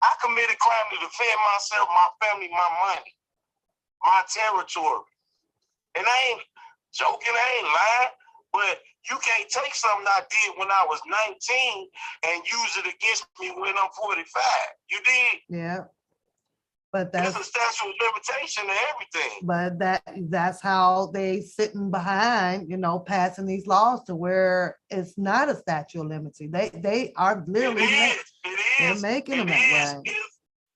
I committed crime to defend myself, my family, my money, my territory. And I ain't joking, I ain't lying, but you can't take something I did when I was 19 and use it against me when I'm 45. You did? Yeah. But that's a statute of limitation to everything. But that's how they sitting behind, passing these laws to where it's not a statute of limitation. They are literally they're making them that way.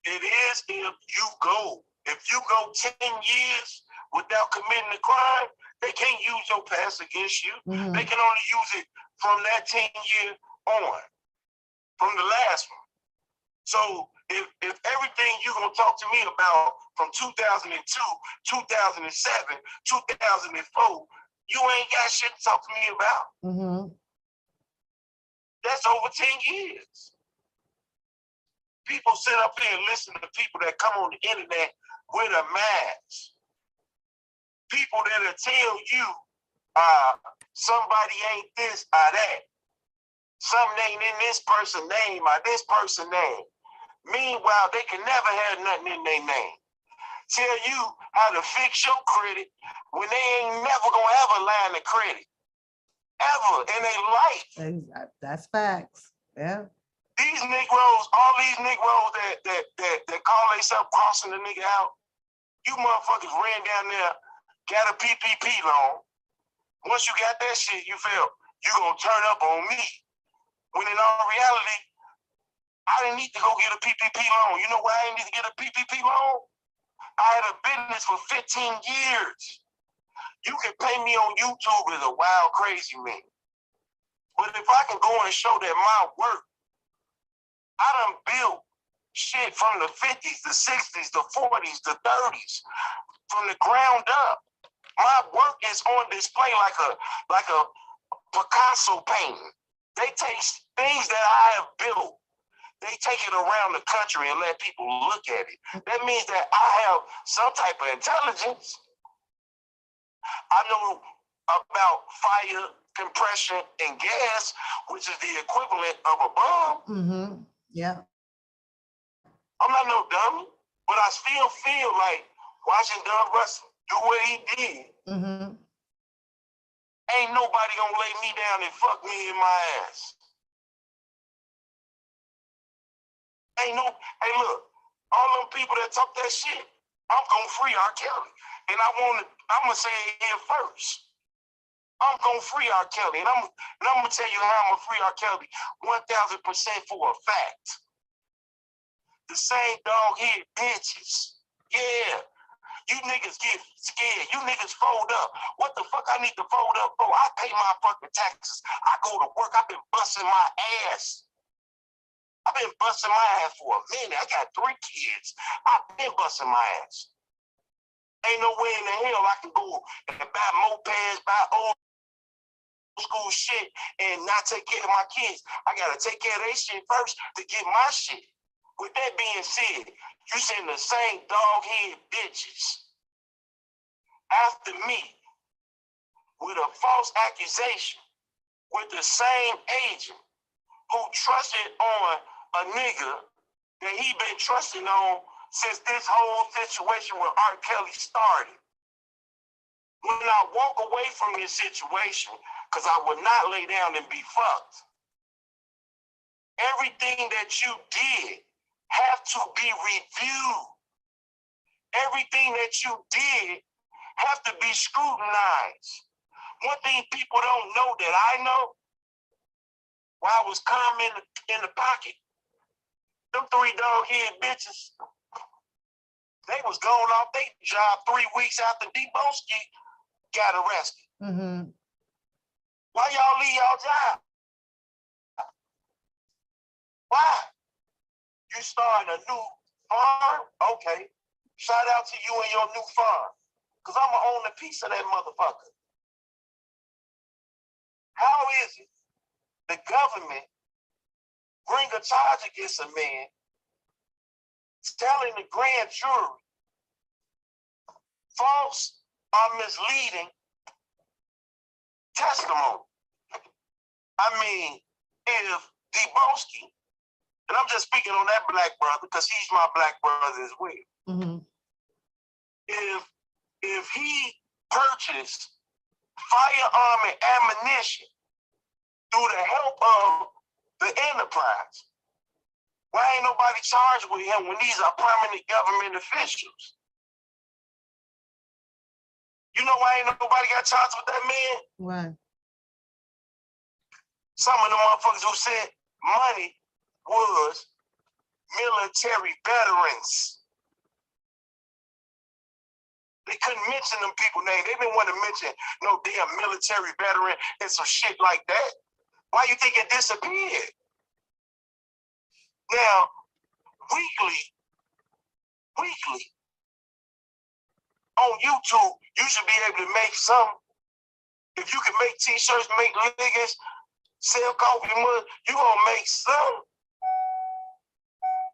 It is if you go 10 years without committing a crime, they can't use your past against you. They can only use it from that 10-year on, from the last one. So if everything you're gonna talk to me about from 2002, 2007, 2004, you ain't got shit to talk to me about. That's over 10 years. People sit up here and listen to people that come on the internet with a mask. People that'll tell you somebody ain't this or that. Something ain't in this person's name or this person's name. Meanwhile, they can never have nothing in their name. Tell you how to fix your credit when they ain't never gonna have a line of credit. Ever in their life. That's facts. Yeah. These Negroes, all these Negroes that call themselves crossing the nigga out, you motherfuckers ran down there, got a PPP loan. Once you got that shit, you felt you gonna turn up on me. When in all reality, I didn't need to go get a PPP loan. You know why I didn't need to get a PPP loan? I had a business for 15 years. You can pay me on YouTube as a wild, crazy man. But if I can go and show that my work, I done built shit from the 50s, the 60s, the 40s, the 30s, from the ground up. My work is on display like a Picasso painting. They take things that I have built, they take it around the country and let people look at it. That means that I have some type of intelligence. I know about fire, compression, and gas, which is the equivalent of a bomb. Mm-hmm. Yeah. I'm not no dummy, but I still feel like watching Doug Russell do what he did. Mm-hmm. Ain't nobody gonna lay me down and fuck me in my ass. Ain't no, hey look, all them people that talk that shit, I'm gonna free R. Kelly. And I'm gonna say it here first. I'm gonna free R. Kelly. And I'm gonna tell you how I'm gonna free R. Kelly 1000% for a fact. The same dog-headed bitches. Yeah. You niggas get scared. You niggas fold up. What the fuck I need to fold up for? I pay my fucking taxes. I go to work. I've been busting my ass. I've been busting my ass for a minute. I got 3 kids. I've been busting my ass. Ain't no way in the hell I can go and buy mopeds, buy old school shit, and not take care of my kids. I gotta take care of their shit first to get my shit. With that being said, you send the same dog-headed bitches after me with a false accusation with the same agent who trusted on a nigga that he been trusting on since this whole situation with R. Kelly started. When I walk away from this situation, because I would not lay down and be fucked, everything that you did have to be reviewed. Everything that you did have to be scrutinized. One thing people don't know that I know, while I was calm in the pocket, them 3 dog-headed bitches, they was going off their job 3 weeks after Deboski got arrested. Mm-hmm. Why y'all leave y'all job? Why? You starting a new farm? Okay. Shout out to you and your new farm. Because I'm going to own a piece of that motherfucker. How is it the government bring a charge against a man telling the grand jury false or misleading testimony? I mean, if Deboski, and I'm just speaking on that black brother because he's my black brother as well. Mm-hmm. If he purchased firearm and ammunition through the help of the enterprise, why ain't nobody charged with him when these are permanent government officials? You know why ain't nobody got charged with that man? Right. Some of the motherfuckers who said money was military veterans. They couldn't mention them people names. They didn't want to mention no damn military veteran and some shit like that. Why you think it disappeared? Now, weekly on YouTube, you should be able to make some. If you can make t-shirts, make niggas, sell coffee mugs, you gonna make some.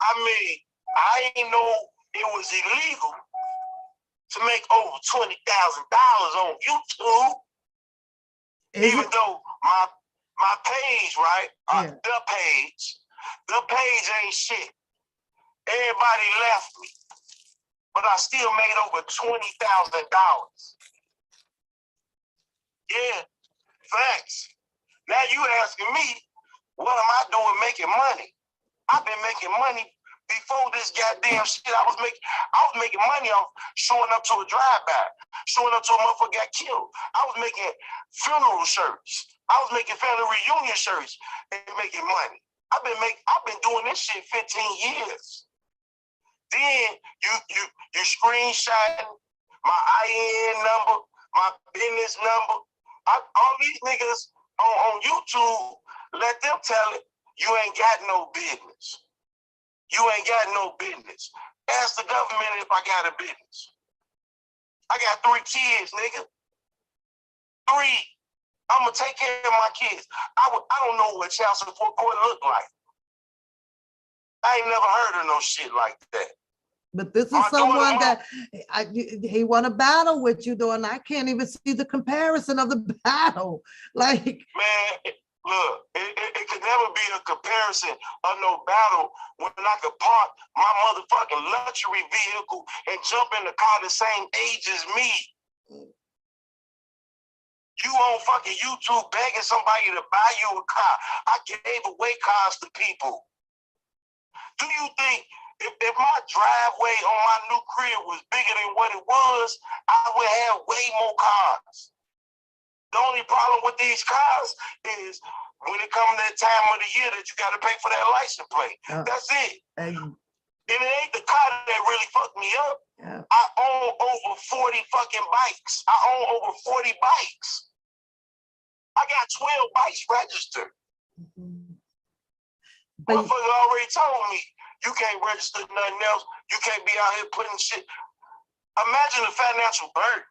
I mean, I ain't know it was illegal to make over $20,000 on YouTube. Even though my page, right? Yeah. The page ain't shit. Everybody left me. But I still made over $20,000. Yeah, thanks. Now you asking me, what am I doing making money? I've been making money before this goddamn shit. I was making money off showing up to a drive-by, showing up to a motherfucker got killed. I was making funeral shirts. I was making family reunion shirts and making money. I've been doing this shit 15 years. Then you screenshotting my IN number, my business number. All these niggas on YouTube, let them tell it, you ain't got no business. You ain't got no business. Ask the government if I got a business. I got 3 kids, nigga. 3. I'm gonna take care of my kids. I don't know what child support court look like. I ain't never heard of no shit like that. But this is someone that he want to battle with you, though, and I can't even see the comparison of the battle. Like, man, look, it could never be a comparison of no battle when I could park my motherfucking luxury vehicle and jump in the car the same age as me. You on fucking YouTube begging somebody to buy you a car. I gave away cars to people. Do you think if my driveway on my new crib was bigger than what it was, I would have way more cars? The only problem with these cars is when it comes to that time of the year that you got to pay for that license plate. That's it. And it ain't the car that really fucked me up. Yeah. I own over 40 fucking bikes. I own over 40 bikes. I got 12 bikes registered. Motherfucker already told me, you can't register nothing else. You can't be out here putting shit. Imagine the financial burden.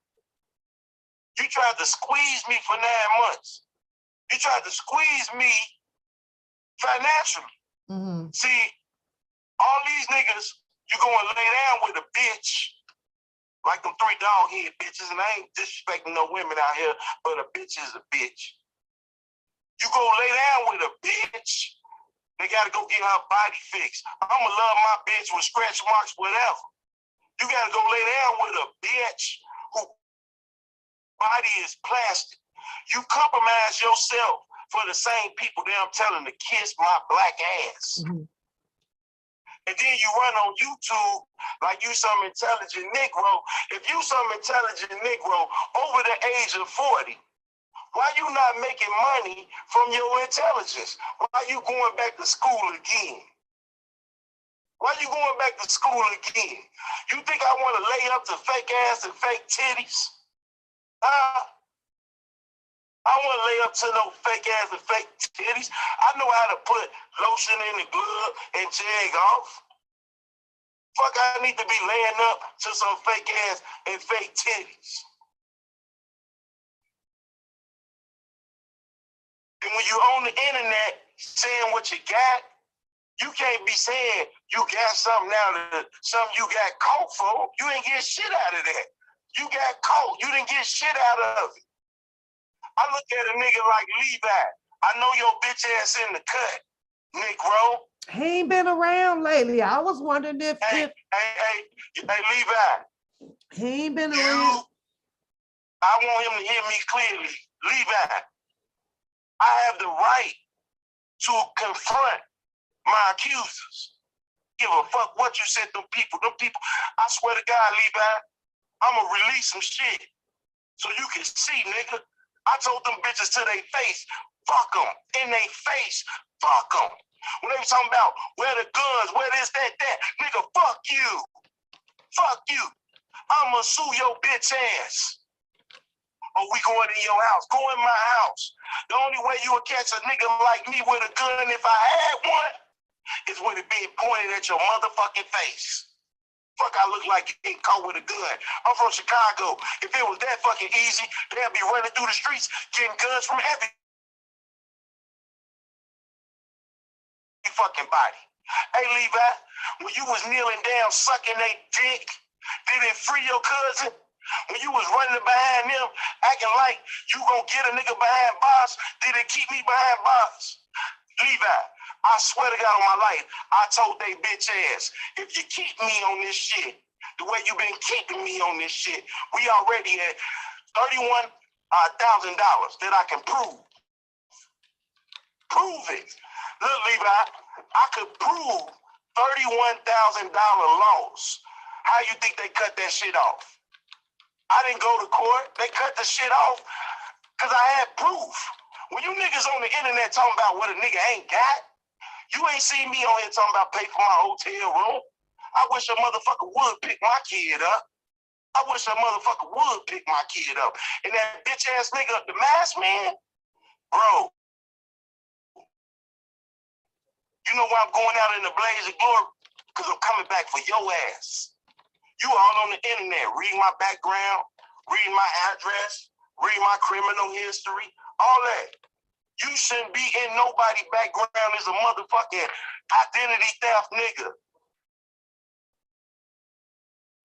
You tried to squeeze me for 9 months. You tried to squeeze me financially. See, all these niggas, you going to lay down with a bitch, like them 3 dog-head bitches, and I ain't disrespecting no women out here, but a bitch is a bitch. You go lay down with a bitch, they gotta go get her body fixed. I'ma love my bitch with scratch marks, whatever. You gotta go lay down with a bitch whose body is plastic. You compromise yourself for the same people that I'm telling to kiss my black ass. And then you run on YouTube like you some intelligent Negro. If you some intelligent Negro over the age of 40, why you not making money from your intelligence? Why you going back to school again? Why you going back to school again? You think I want to lay up to fake ass and fake titties? I want to lay up to no fake ass and fake titties. I know how to put lotion in the glove and jag off. Fuck, I need to be laying up to some fake ass and fake titties. And when you on the internet saying what you got, you can't be saying you got something now, something you got caught for. You ain't get shit out of that. You got caught. You didn't get shit out of it. I look at a nigga like Levi. I know your bitch ass in the cut, Negro. He ain't been around lately. I was wondering if... Hey, Levi. He ain't been around. I want him to hear me clearly. Levi, I have the right to confront my accusers. Give a fuck what you said to them people. I swear to God, Levi, I'ma release some shit so you can see, nigga. I told them bitches to their face, fuck them. In their face, fuck them. When they was talking about where the guns, where this, that, nigga, fuck you. Fuck you. I'ma sue your bitch ass. Or we going in your house. Go in my house. The only way you would catch a nigga like me with a gun if I had one is with it being pointed at your motherfucking face. Fuck, I look like getting caught with a gun. I'm from Chicago. If it was that fucking easy, they'd be running through the streets getting guns from every fucking body. Hey, Levi, when you was kneeling down sucking that dick, did it free your cousin? When you was running behind them, acting like you gonna get a nigga behind bars, did it keep me behind bars? Levi, I swear to God on my life, I told they bitch ass, if you keep me on this shit, the way you been keeping me on this shit, we already at $31,000 that I can prove. Prove it. Look, Levi, I could prove $31,000 loss. How you think they cut that shit off? I didn't go to court. They cut the shit off because I had proof. When you niggas on the internet talking about what a nigga ain't got, you ain't seen me on here talking about pay for my hotel room. I wish a motherfucker would pick my kid up. I wish a motherfucker would pick my kid up. And that bitch ass nigga, the mask man, bro. You know why I'm going out in the blaze of glory? Because I'm coming back for your ass. You all on the internet, read my background, read my address, read my criminal history, all that. You shouldn't be in nobody's background as a motherfucking identity theft nigga.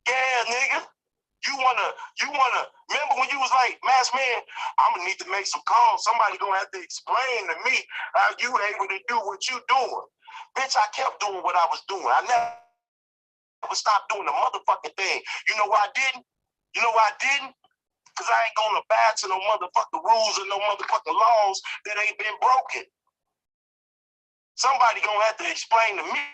Yeah, nigga. You wanna, remember when you was like, Masked Man, I'm gonna need to make some calls. Somebody gonna have to explain to me how you able to do what you doing. Bitch, I kept doing what I was doing. I never stopped doing the motherfucking thing. You know why I didn't? You know why I didn't? Because I ain't gonna abide to no motherfucking rules and no motherfucking laws that ain't been broken. Somebody gonna have to explain to me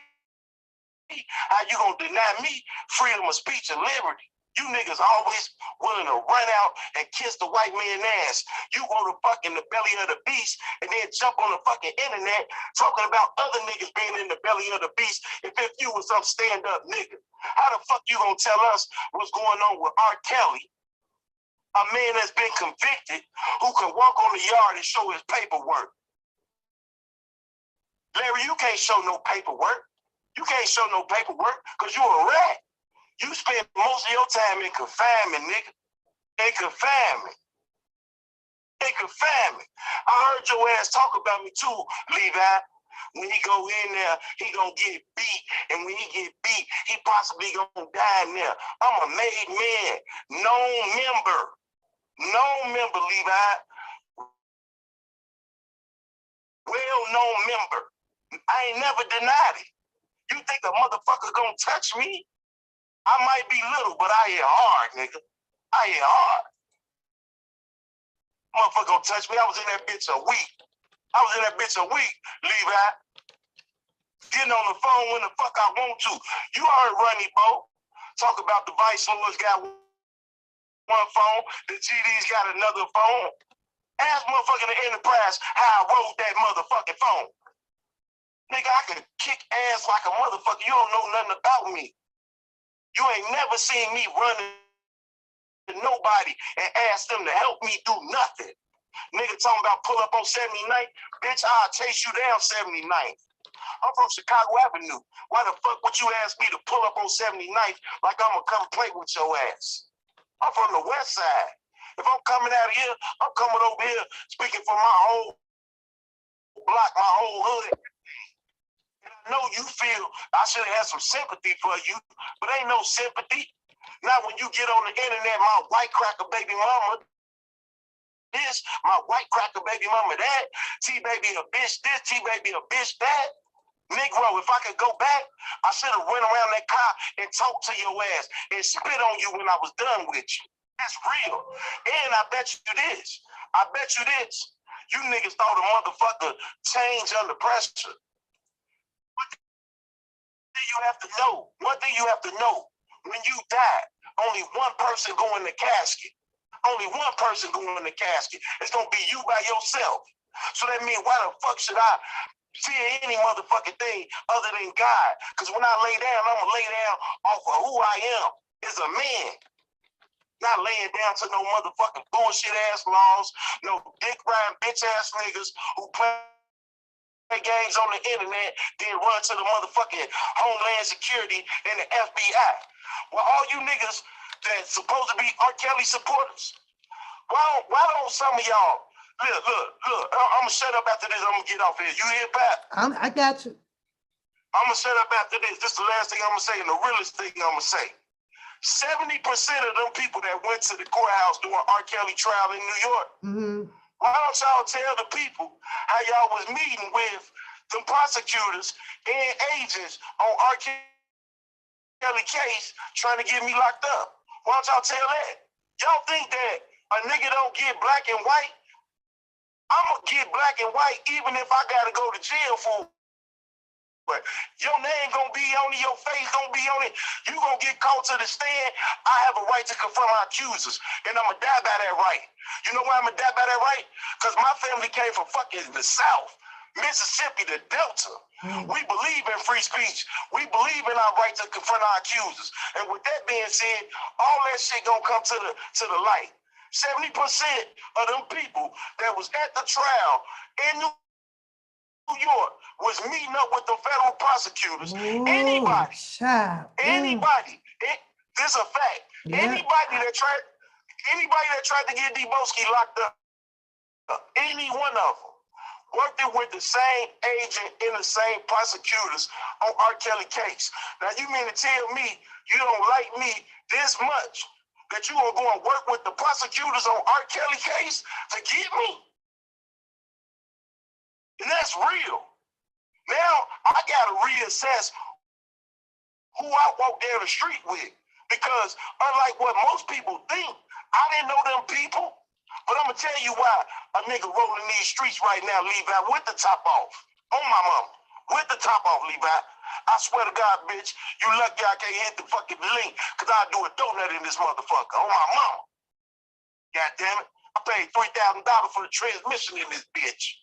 how you gonna deny me freedom of speech and liberty. You niggas always willing to run out and kiss the white man's ass. You go to fucking the belly of the beast and then jump on the fucking internet talking about other niggas being in the belly of the beast if you was some stand-up nigga. How the fuck you gonna tell us what's going on with R. Kelly, a man that's been convicted who can walk on the yard and show his paperwork? Larry, you can't show no paperwork. You can't show no paperwork because you a rat. You spend most of your time in confinement, nigga. In confinement. In confinement. I heard your ass talk about me too, Levi. When he go in there, he gonna get beat. And when he get beat, he possibly gonna die in there. I'm a made man. Known member. Known member, Levi. Well-known member. I ain't never denied it. You think a motherfucker gonna touch me? I might be little, but I hit hard, nigga. I hit hard. Motherfucker gonna touch me. I was in that bitch a week. Levi. Getting on the phone when the fuck I want to. You heard Ronnie Bo talk about the Vice Lords got one phone, the GD's got another phone. Ask motherfucking the Enterprise how I rode that motherfucking phone. Nigga, I can kick ass like a motherfucker. You don't know nothing about me. You ain't never seen me running to nobody and ask them to help me do nothing. Nigga talking about pull up on 79th. Bitch, I'll chase you down 79th. I'm from Chicago Avenue. Why the fuck would you ask me to pull up on 79th like I'm gonna come play with your ass? I'm from the west side. If I'm coming out of here, I'm coming over here speaking for my whole block, my whole hood. I know you feel I should have had some sympathy for you, but ain't no sympathy. Not when you get on the internet, my white cracker baby mama this, my white cracker baby mama that, T-baby a bitch this, T-baby a bitch that. Negro, if I could go back, I should have went around that car and talked to your ass and spit on you when I was done with you. That's real. And I bet you this. You niggas thought a motherfucker changed under pressure. One thing you have to know, when you die, only one person go in the casket. Only one person go in the casket. It's gonna be you by yourself. So that means why the fuck should I fear any motherfucking thing other than God? Because when I lay down, I'm gonna lay down off of who I am as a man. Not laying down to no motherfucking bullshit ass laws, no dick riding bitch ass niggas who play games on the internet, then run to the motherfucking Homeland Security and the FBI. Well, all you niggas that supposed to be R. Kelly supporters, why don't some of y'all, look, I'm gonna shut up after this, I'm gonna get off here. You hear, Pat? I got you. I'm gonna shut up after this. This is the last thing I'm gonna say and the realest thing I'm gonna say. 70% of them people that went to the courthouse during R. Kelly trial in New York, why don't y'all tell the people how y'all was meeting with the prosecutors and agents on R. Kelly case trying to get me locked up? Why don't y'all tell that? Y'all think that a nigga don't get black and white? I'm gonna get black and white even if I gotta go to jail for it. Your name gonna be on it, your face gonna be on it. You gonna get called to the stand. I have a right to confront my accusers, and I'm gonna die by that right. You know why I'm gonna die by that right? Because my family came from fucking the South, Mississippi, the Delta. We believe in free speech. We believe in our right to confront our accusers. And with that being said, all that shit gonna come to the light. 70% of them people that was at the trial in New York was meeting up with the federal prosecutors. Anybody, this is a fact. Yeah. Anybody that tried, Anybody that tried to get Deboski locked up, any one of them, working with the same agent and the same prosecutors on R. Kelly case. Now, you mean to tell me you don't like me this much that you are going to work with the prosecutors on R. Kelly case to get me? And that's real. Now, I got to reassess who I walk down the street with. Because unlike what most people think, I didn't know them people. But I'm going to tell you why a nigga rolling these streets right now, Levi, with the top off. On my mama. With the top off, Levi. I swear to God, bitch, you lucky I can't hit the fucking link, because I'll do a donut in this motherfucker. On my mama. God damn it. I paid $3,000 for the transmission in this bitch.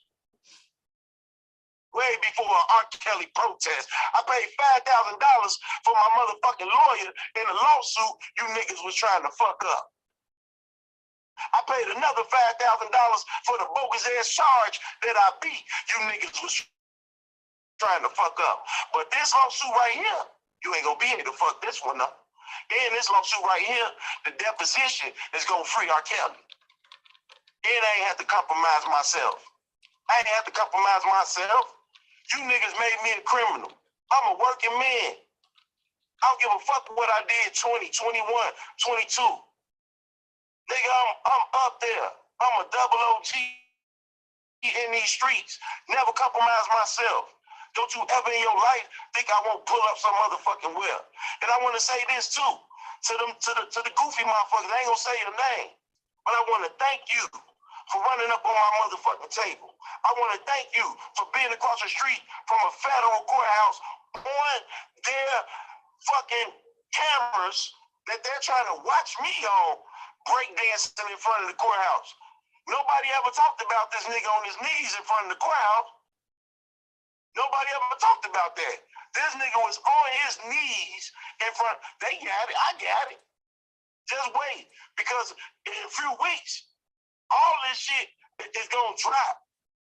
Way before an R. Kelly protest. I paid $5,000 for my motherfucking lawyer in a lawsuit you niggas was trying to fuck up. I paid another $5,000 for the bogus ass charge that I beat you niggas was trying to fuck up. But this lawsuit right here, you ain't gonna be able to fuck this one up. And this lawsuit right here, the deposition is gonna free R. Kelly. And I ain't have to compromise myself. I ain't have to compromise myself. You niggas made me a criminal. I'm a working man. I don't give a fuck what I did 20, 21, 22. Nigga, I'm up there. I'm a double OG in these streets. Never compromise myself. Don't you ever in your life think I won't pull up some motherfucking well. And I want to say this too. To the goofy motherfuckers, I ain't gonna say your name. But I want to thank you for running up on my motherfucking table. I want to thank you for being across the street from a federal courthouse on their fucking cameras that they're trying to watch me on breakdancing in front of the courthouse. Nobody ever talked about this nigga on his knees in front of the courthouse. Nobody ever talked about that. This nigga was on his knees in front. They got it. I got it. Just wait. Because in a few weeks, all this shit is gonna drop.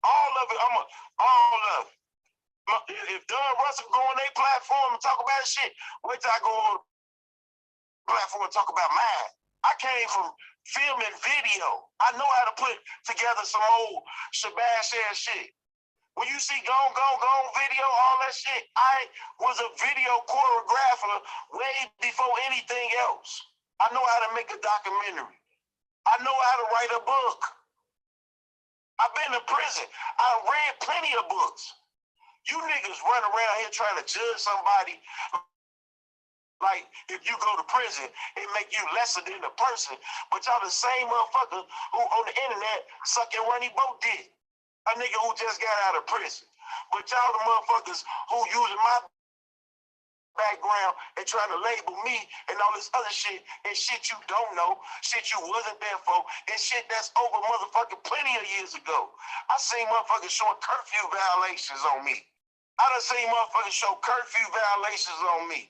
All of it. All of it. If Don Russell go on their platform and talk about shit, wait till I go on the platform and talk about mine. I came from filming video. I know how to put together some old shabash ass shit. When you see gone video, all that shit, I was a video choreographer way before anything else. I know how to make a documentary. I know how to write a book. I've been in prison. I read plenty of books. You niggas run around here trying to judge somebody like if you go to prison, it make you lesser than a person. But y'all the same motherfucker who on the internet sucking Ronnie Boat dick. A nigga who just got out of prison. But y'all the motherfuckers who using my background and trying to label me and all this other shit and shit you don't know, shit you wasn't there for, and shit that's over motherfucking plenty of years ago. I seen motherfuckers showing curfew violations on me. I done seen motherfuckers show curfew violations on me.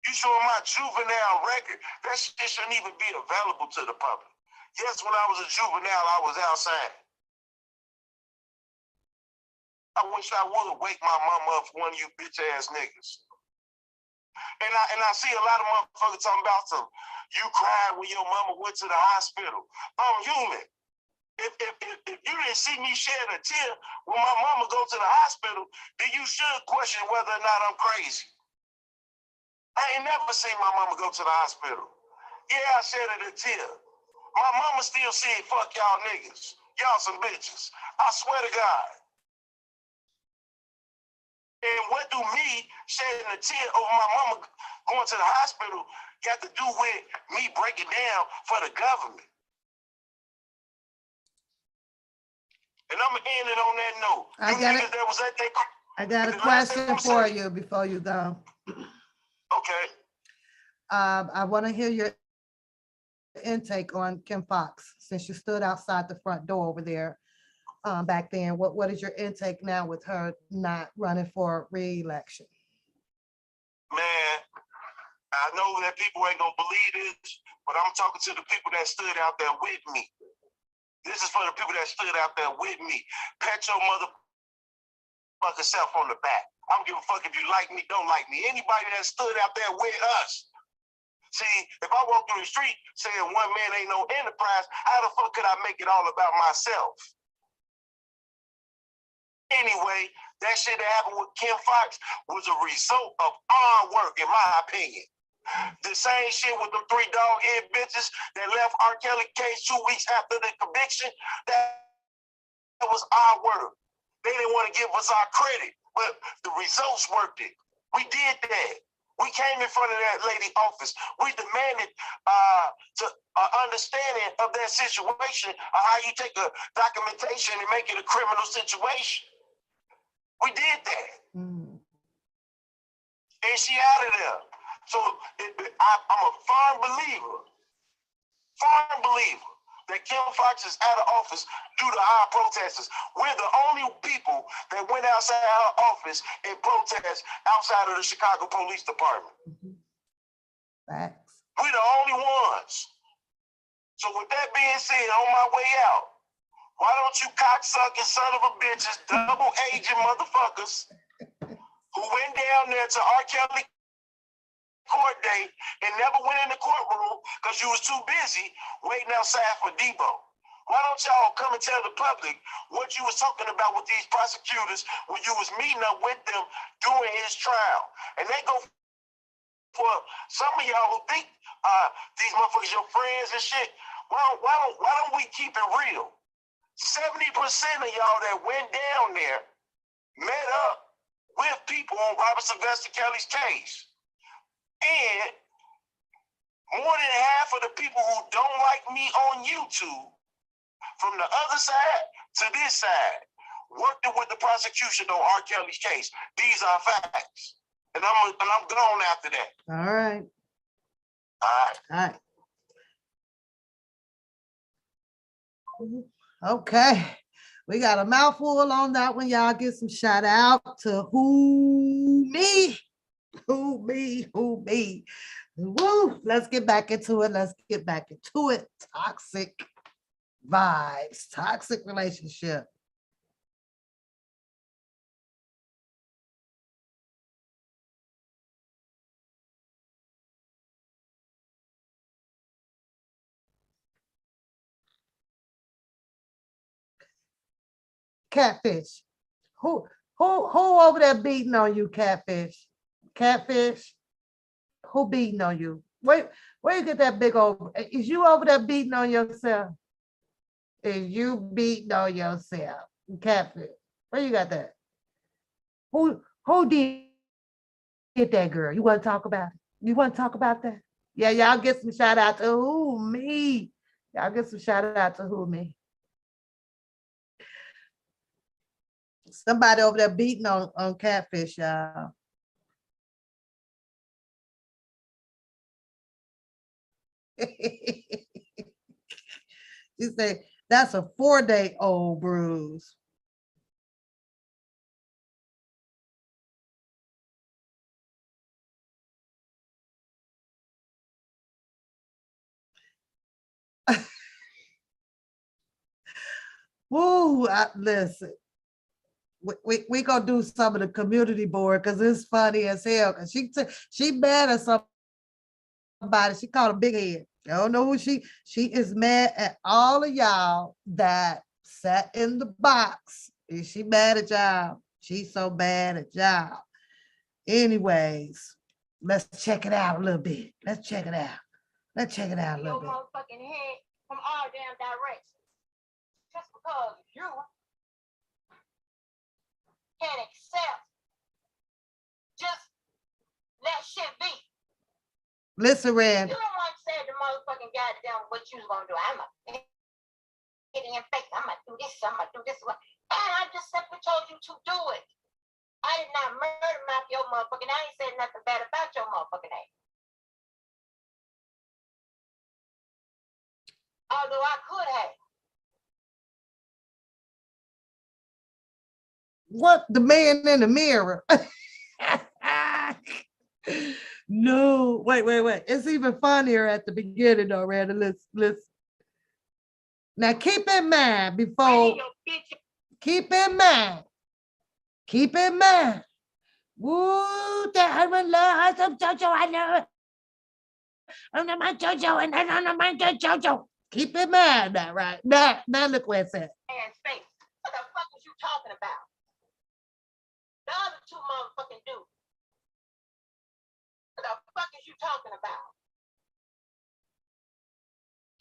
You showing my juvenile record, that shit shouldn't even be available to the public. Yes, when I was a juvenile, I was outside. I wish I would wake my mama up for one of you bitch ass niggas. And I see a lot of motherfuckers talking about some, you cried when your mama went to the hospital. I'm human. If you didn't see me shed a tear when my mama go to the hospital, then you should question whether or not I'm crazy. I ain't never seen my mama go to the hospital. Yeah, I shed a tear. My mama still said, fuck y'all niggas. Y'all some bitches. I swear to God. And what do me shedding a tear over my mama going to the hospital got to do with me breaking down for the government? And I'm going to end it on that note. I got a question for you before you go. Okay. I want to hear your intake on Kim Fox, since you stood outside the front door over there back then. What is your intake now with her not running for re-election? Man, I know that people ain't gonna believe this, but I'm talking to the people that stood out there with me. This is for the people that stood out there with me. Pat your motherfucking self on the back. I don't give a fuck if you like me, don't like me. Anybody that stood out there with us. See, if I walk through the street saying one man ain't no enterprise, how the fuck could I make it all about myself? Anyway, that shit that happened with Kim Fox was a result of hard work, in my opinion. The same shit with them 3 dog-head bitches that left R. Kelly case 2 weeks after the conviction, that was our work. They didn't want to give us our credit, but the results worked it. We did that. We came in front of that lady office. We demanded to understanding of that situation, of how you take a documentation and make it a criminal situation. We did that. And she out of there. So I'm a firm believer that Kim Fox is out of office due to our protesters. We're the only people that went outside her office and protest outside of the Chicago Police Department. Facts. We're the only ones. So with that being said, on my way out, why don't you cocksucking son of a bitches, double agent motherfuckers who went down there to R. Kelly court date and never went in the courtroom because you was too busy waiting outside for Debo. Why don't y'all come and tell the public what you was talking about with these prosecutors when you was meeting up with them during his trial? And they go for some of y'all who think these motherfuckers your friends and shit. Why don't we keep it real? 70% of y'all that went down there met up with people on Robert Sylvester Kelly's case. And more than half of the people who don't like me on YouTube, from the other side to this side, worked with the prosecution on R. Kelly's case. These are facts. And I'm gone after that. All right. All right. Okay. We got a mouthful on that one. Y'all get some shout out to who me. Woo, let's get back into it. Toxic vibes, toxic relationship. Catfish. Who over there beating on you, catfish? Catfish. Who beating on you? Where you get that big old? Is you over there beating on yourself? Is you beating on yourself? Catfish. Where you got that? Who did that, girl? You want to talk about it? You want to talk about that? Yeah, y'all get some shout out to who me. Y'all get some shout out to who me. Somebody over there beating on catfish, y'all. She said, that's a 4-day-old bruise. Woo, listen. We gonna do some of the community board because it's funny as hell. Because she mad at somebody. She called a big head. I don't know who she is mad at all of y'all that sat in the box. And she mad at y'all. She's so bad at y'all. Anyways, let's check it out a little bit. Let's check it out a little bit. Your motherfucking head from all damn directions. Just because you can't accept, just let shit be. Listen, Rand. You don't like say the motherfucking goddamn what you was gonna do. I'm gonna get in your face. I'm gonna do this. I'm gonna do this. And I just simply told you to do it. I did not murder mouth your motherfucking. I ain't said nothing bad about your motherfucking name. Although I could have. What? The man in the mirror. No, wait. It's even funnier at the beginning though, Randall. Listen. Now keep in mind before. Keep in mind. Woo, that I love some Jojo. I know. I'm not my JoJo, and I'm not my JoJo. Keep in mind that, right? Now look where it's at. Ass face. What the fuck is you talking about? The other two motherfucking dudes. What the fuck is you talking about?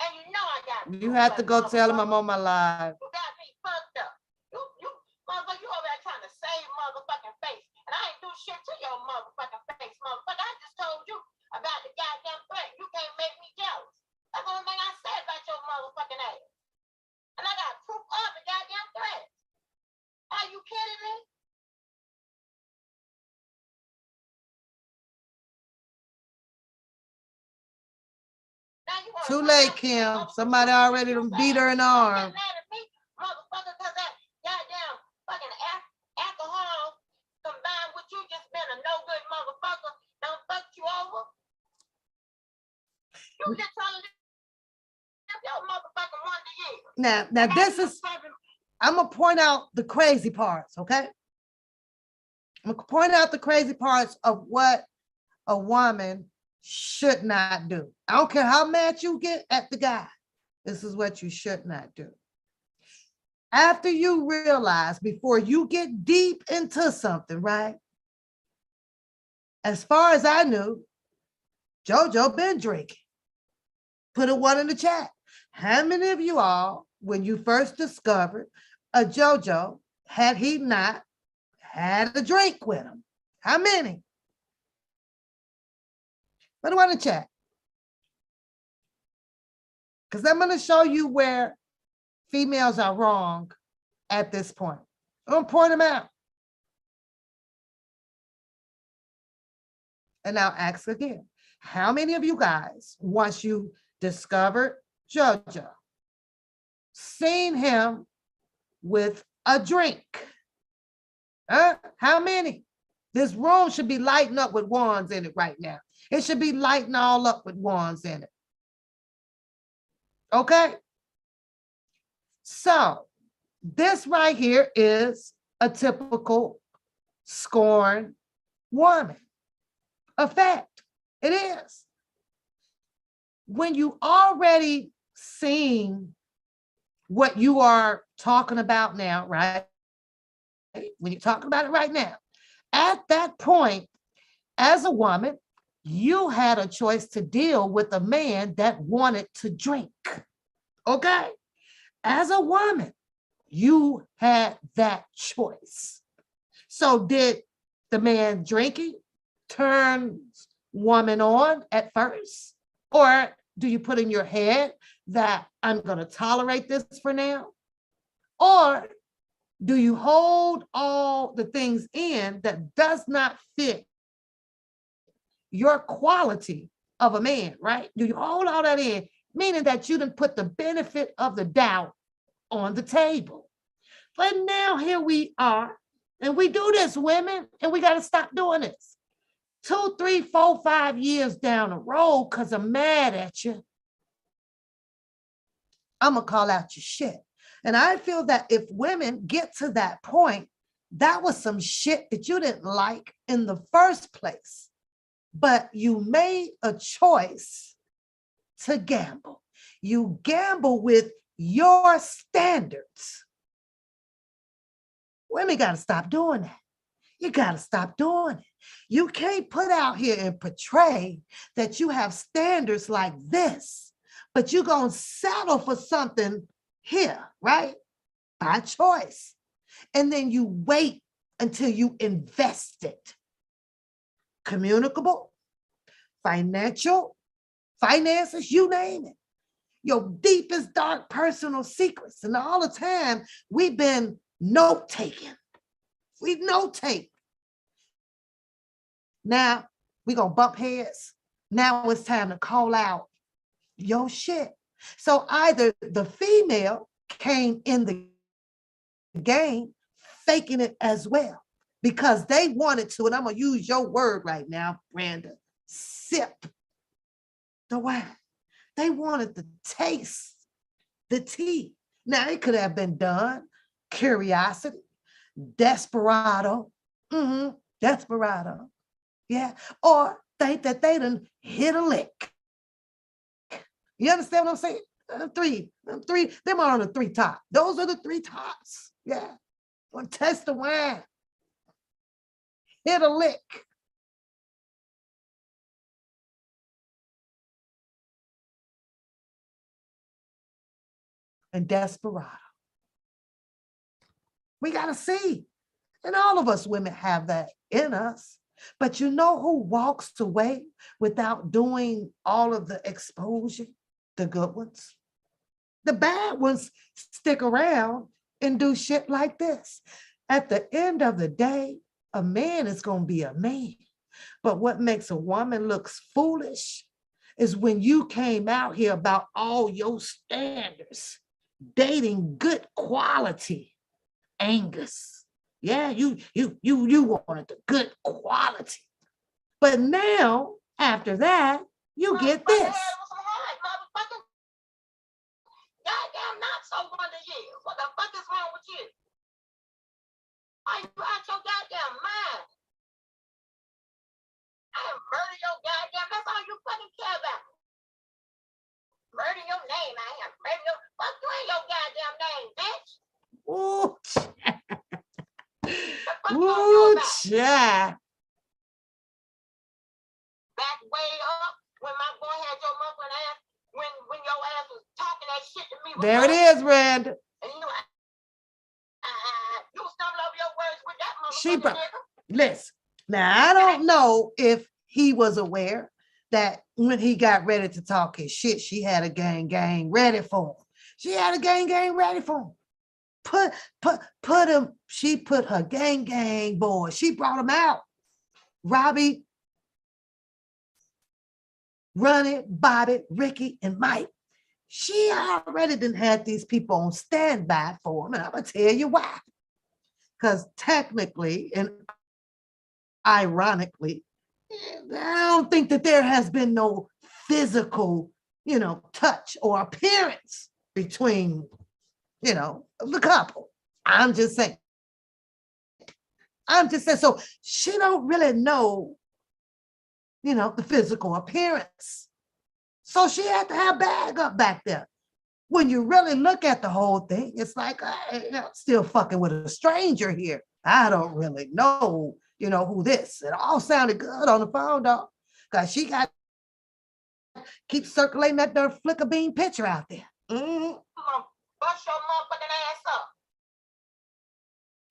And you know I got. You have to go tell him I'm on my live. You got me fucked up. You motherfucker, you over there trying to save motherfucking face. And I ain't do shit to your motherfucking face, motherfucker. I just told you about the goddamn threat. You can't make me jealous. That's the only thing I said about your motherfucking ass. And I got proof of the goddamn threat. Are you kidding me? Too late, Kim. Somebody already beat her in the arm. Motherfucker, because that goddamn fucking alcohol combined with you just being a no good motherfucker don't fuck you over. You just trying to live your motherfucking wonder year. Now this is, I'm gonna point out the crazy parts, okay? I'm gonna point out the crazy parts of what a woman should not do. I don't care how mad you get at the guy. This is what you should not do. After you realize, before you get deep into something, right? As far as I knew, JoJo been drinking. Put a 1 in the chat. How many of you all, when you first discovered a JoJo, had he not had a drink with him? How many? Put a 1 in the chat. Because I'm going to show you where females are wrong at this point. I'm going to point them out. And I'll ask again. How many of you guys, once you discovered JoJo, seen him with a drink? How many? This room should be lighting up with wands in it right now. It should be lighting all up with wands in it. Okay? So this right here is a typical scorned woman. A fact. It is. When you already seen what you are talking about now, right? When you're talking about it right now, at that point, as a woman, you had a choice to deal with a man that wanted to drink. Okay? As a woman, you had that choice. So did the man drinking turn woman on at first? Or do you put in your head that I'm going to tolerate this for now? Or do you hold all the things in that does not fit your quality of a man, right? Do you hold all that in, meaning that you didn't put the benefit of the doubt on the table? But now here we are, and we do this, women, and we got to stop doing this. 2, 3, 4, 5 years down the road, because I'm mad at you, I'm going to call out your shit. And I feel that if women get to that point, that was some shit that you didn't like in the first place, but you made a choice to gamble. You gamble with your standards. Women got to stop doing that. You got to stop doing it. You can't put out here and portray that you have standards like this, but you're going to settle for something here, right? By choice. And then you wait until you invest it. Communicable, financial, finances, you name it. Your deepest, dark personal secrets. And all the time, we've been note-taking. We note-take. Now, we're going to bump heads. Now it's time to call out your shit. So either the female came in the game faking it as well because they wanted to, and I'm going to use your word right now, Brenda, sip the wine. They wanted to taste the tea. Now, it could have been done, curiosity, desperado, desperado, yeah, or think that they done hit a lick. You understand what I'm saying? Them are on the three top. Those are the three tops. Yeah. One test the wine. Hit a lick. And desperado. We got to see. And all of us women have that in us. But you know who walks away without doing all of the exposure? The good ones. The bad ones stick around and do shit like this. At the end of the day, a man is going to be a man. But what makes a woman look foolish is when you came out here about all your standards, dating good quality Angus. Yeah, you wanted the good quality. But now, after that, you get this. Goddamn, not so wonder years. What the fuck is wrong with you? Are you out your goddamn mind? I am murder your goddamn. That's all you fucking care about. Murder your name. I am murder your. Fuck you ain't your goddamn name, bitch. Ooh, ooh, child. Back way up when my boy had your motherfucking ass. When your ass was talking that shit to me. There it is, Rand. And you was stumbling over your words with that motherfucking nigga. Listen, now I don't know if he was aware that when he got ready to talk his shit, she had a gang ready for him. She had a gang ready for him. Put him, she put her gang boy. She brought him out. Robbie, Ronnie, Bobby, Ricky, and Mike. She already done had these people on standby for him, and I'm gonna tell you why. Because technically and ironically, I don't think that there has been no physical, touch or appearance between, the couple. I'm just saying. So she don't really know, the physical appearance. So she had to have bag up back there. When you really look at the whole thing, it's like, still fucking with a stranger here. I don't really know, who this. It all sounded good on the phone, though, because she got keep circulating that dirt flicker bean picture out there. Mm-hmm. Bust your motherfucking ass up.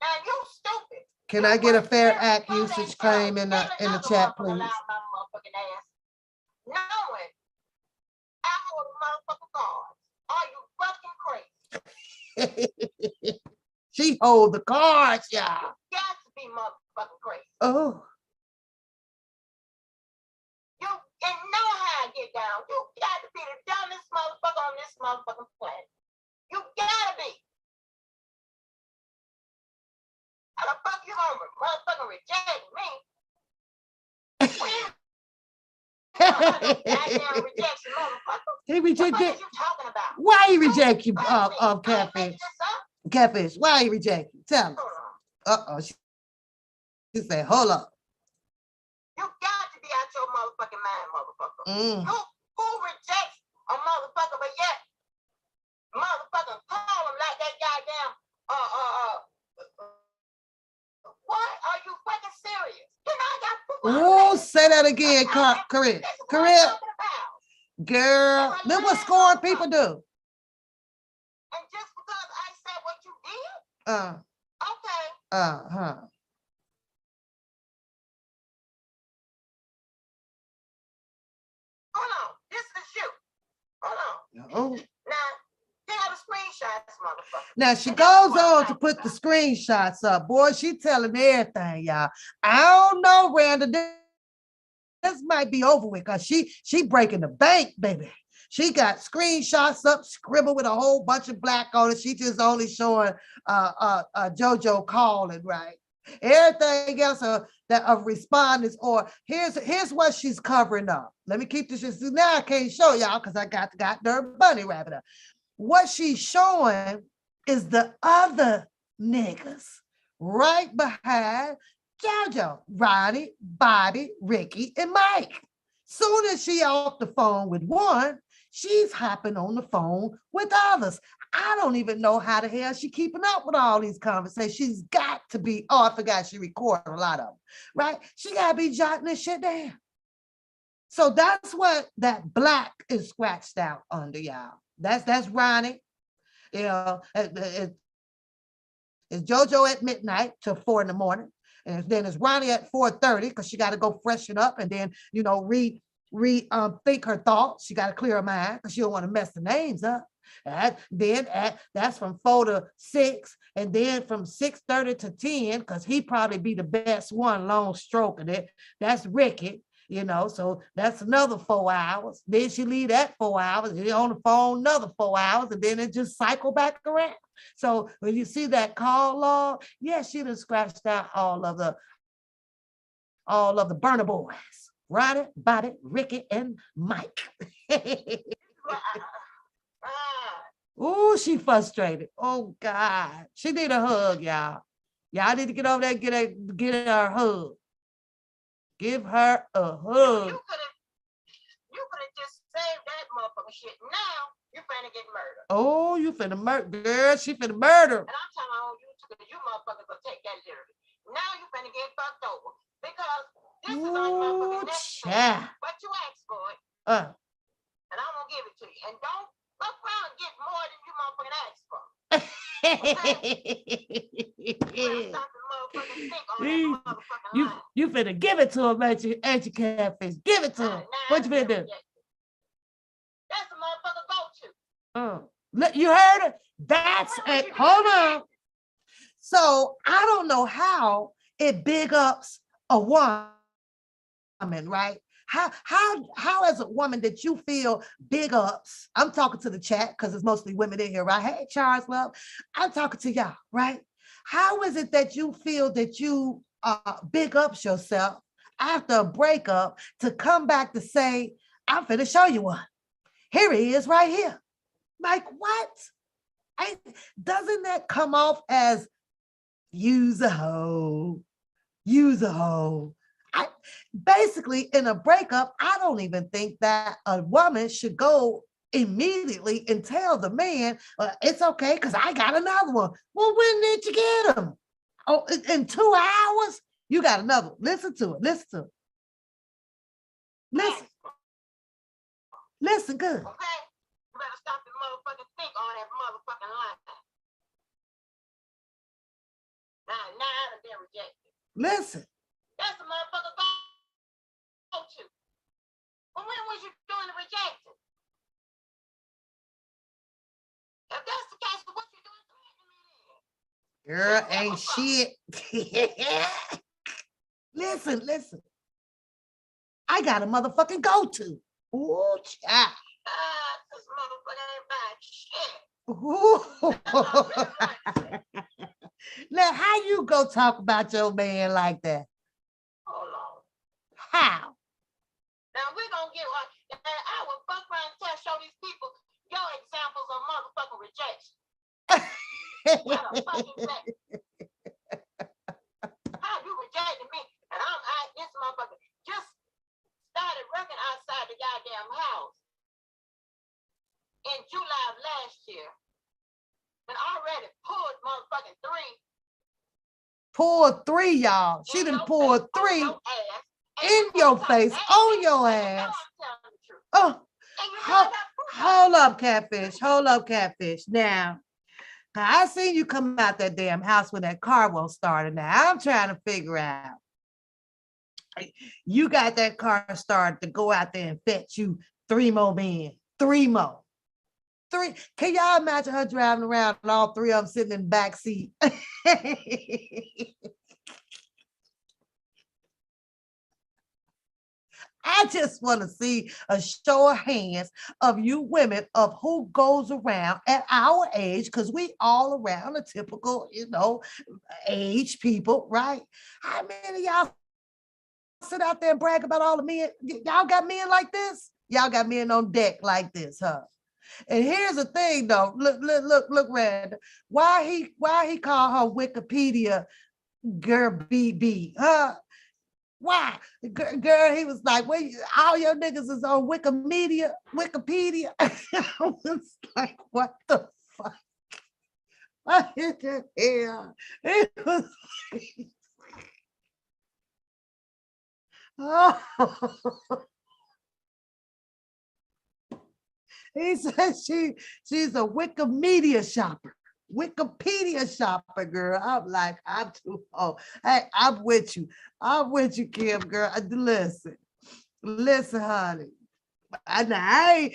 Now you stupid. Can I get a fair act usage claim in the chat, please? Knowing I hold a motherfucking cards. Are you fucking crazy? She hold the cards, y'all. You got to be motherfucking crazy. Oh. You know how I get down. You got to be the dumbest motherfucker on this motherfucking planet. You gotta be. How the fuck you gonna motherfucking reject me? Goddamn rejection, motherfucker. He rejected. What are you talking about? Why he reject you, Catfish? Catfish, why he reject you? Tell me. Uh-oh. She said, hold up. You got to be out your motherfucking mind, motherfucker. Who rejects a motherfucker, but yet motherfucker call him like that goddamn what? Are you fucking serious? Oh, say that again, Corinne. Girl, look what scorned people do. And just because I said what you did? Okay. Hold on. This is you. Hold on. Now, have screenshots, motherfucker. Now she goes on to put the screenshots up. Boy, she telling everything, y'all. I don't know, Randa. This might be over with because she breaking the bank, baby. She got screenshots up, scribbled with a whole bunch of black on it. She just only showing JoJo calling, right? Everything else that of respondents, or here's what she's covering up. Let me keep this. Now I can't show y'all because I got the bunny rabbit up. What she's showing is the other niggas right behind JoJo, Ronnie, Bobby, Ricky, and Mike. Soon as she off the phone with one, she's hopping on the phone with others. I don't even know how the hell she keeping up with all these conversations. She's got to be, oh, I forgot she recorded a lot of them, right? She got to be jotting this shit down. So that's what that black is scratched out under, y'all. That's Ronnie. You know, it's JoJo at midnight till 4 in the morning. And then it's Ronnie at 4:30 because she got to go freshen up and then, you know, think her thoughts. She got to clear her mind because she don't want to mess the names up. That's from 4 to 6, and then from 6:30 to 10, because he probably be the best one, long stroking it. That's Ricky, you know, so that's another 4 hours. Then she leave that 4 hours, you're on the phone another 4 hours, and then it just cycle back around. So when you see that call log, yeah, she done scratched out all of the burner boys. Ronnie, Bobby, Ricky, and Mike. Ooh, she frustrated. Oh God, she need a hug, y'all. Y'all need to get over there, get her a hug. Give her a hug. You could have just saved that motherfucking shit. Now you finna get murdered. Oh, you finna murder, girl. She finna murder. And I'm talking on you too, because you motherfuckers will take that literally. Now you finna get fucked over because this is on motherfucking next thing. But you asked for it. And I'm gonna give it to you. And don't fuck around and get more than you motherfucking asked for. You finna give it to him, ain't you, Catfish? Give it to him. What you finna do? That's the motherfucker go to. You heard it? That's it. Hold on. So I don't know how it big ups a woman, right? How as a woman that you feel big ups? I'm talking to the chat because it's mostly women in here, right? Hey, Charles Love, I'm talking to y'all, right? How is it that you feel that you big ups yourself after a breakup to come back to say, I'm finna show you one. Here he is right here. Like what? Doesn't that come off as use a hoe? Use a hoe. Basically, in a breakup, I don't even think that a woman should go immediately and tell the man, it's okay, because I got another one. Well, when did you get him? Oh, in 2 hours? You got another one. Listen to it. Listen to it. Listen good. Okay? You better stop the motherfucking think on that motherfucking line. Now I've been rejected. Listen. That's the motherfucker go to. Well, when was you doing the rejecting? If that's the case, what you doing? Girl, ain't shit. Listen. I got a motherfucking go-to. Ooh, child. This motherfucker ain't buying shit. Now, how you go talk about your man like that? Hold on. How? Now we're gonna get one. I will fuck around and show these people your examples of motherfucking rejection. What a fucking fact. How you rejected me? And this motherfucker just started working outside the goddamn house in July of last year. And already pulled motherfucking 3. Pulled 3, y'all. She done pulled 3 in your face, on your ass. Oh, hold up, Catfish. Hold up, Catfish. Now, I seen you come out that damn house when that car won't start. And now I'm trying to figure out. You got that car started to go out there and fetch you 3 more men. 3 more. 3. Can y'all imagine her driving around and all 3 of them sitting in the back seat? I just want to see a show of hands of you women of who goes around at our age, because we all around the typical, age people, right? How many of y'all sit out there and brag about all the men? Y'all got men like this? Y'all got men on deck like this, huh? And here's the thing, though. Look, Red. Why he call her Wikipedia girl BB? Huh? Why? Girl, he was like, well, all your niggas is on Wikipedia. I was like, what the fuck? What in the hell? It was oh. He said she's a Wikimedia shopper. Wikipedia shopper, girl. I'm like, I'm too old. Hey, I'm with you. I'm with you, Kim, girl. Listen, honey. I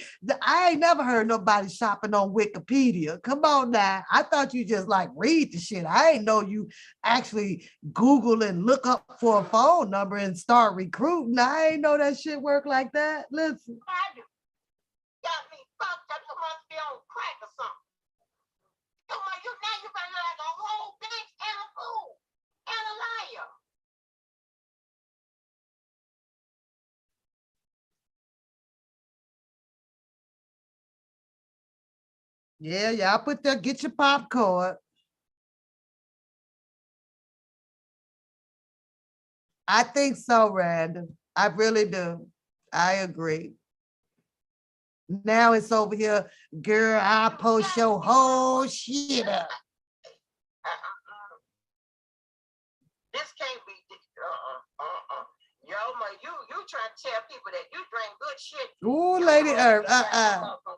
ain't never heard nobody shopping on Wikipedia. Come on now. I thought you just like read the shit. I ain't know you actually Google and look up for a phone number and start recruiting. I ain't know that shit work like that. Listen. Got me fucked up. You must be on crack or something. Come on, you now you better like a whole bitch and a fool and a liar. Yeah, y'all put that, get your popcorn. I think so, Randall. I really do. I agree. Now it's over here, girl, I'll post your whole shit up. This can't be. Yo, you trying to tell people that you drink good shit. Ooh, Lady Earth.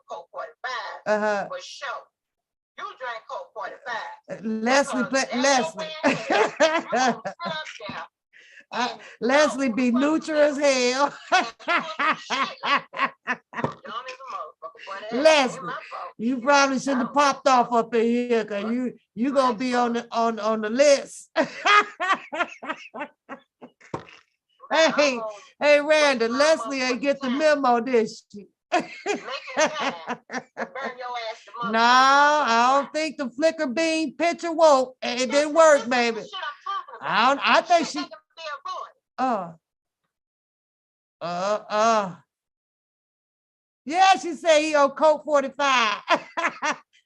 Coke 45. For sure. You drink Coke 45. Leslie, Leslie be neutral as hell. Leslie, you probably shouldn't have popped off up in here because you gonna be on the list. Hey, Randall, Leslie ain't get the memo this year. No, I don't think the flicker bean picture woke. It didn't work, baby. I think she. Yeah, she said he on Coke 45.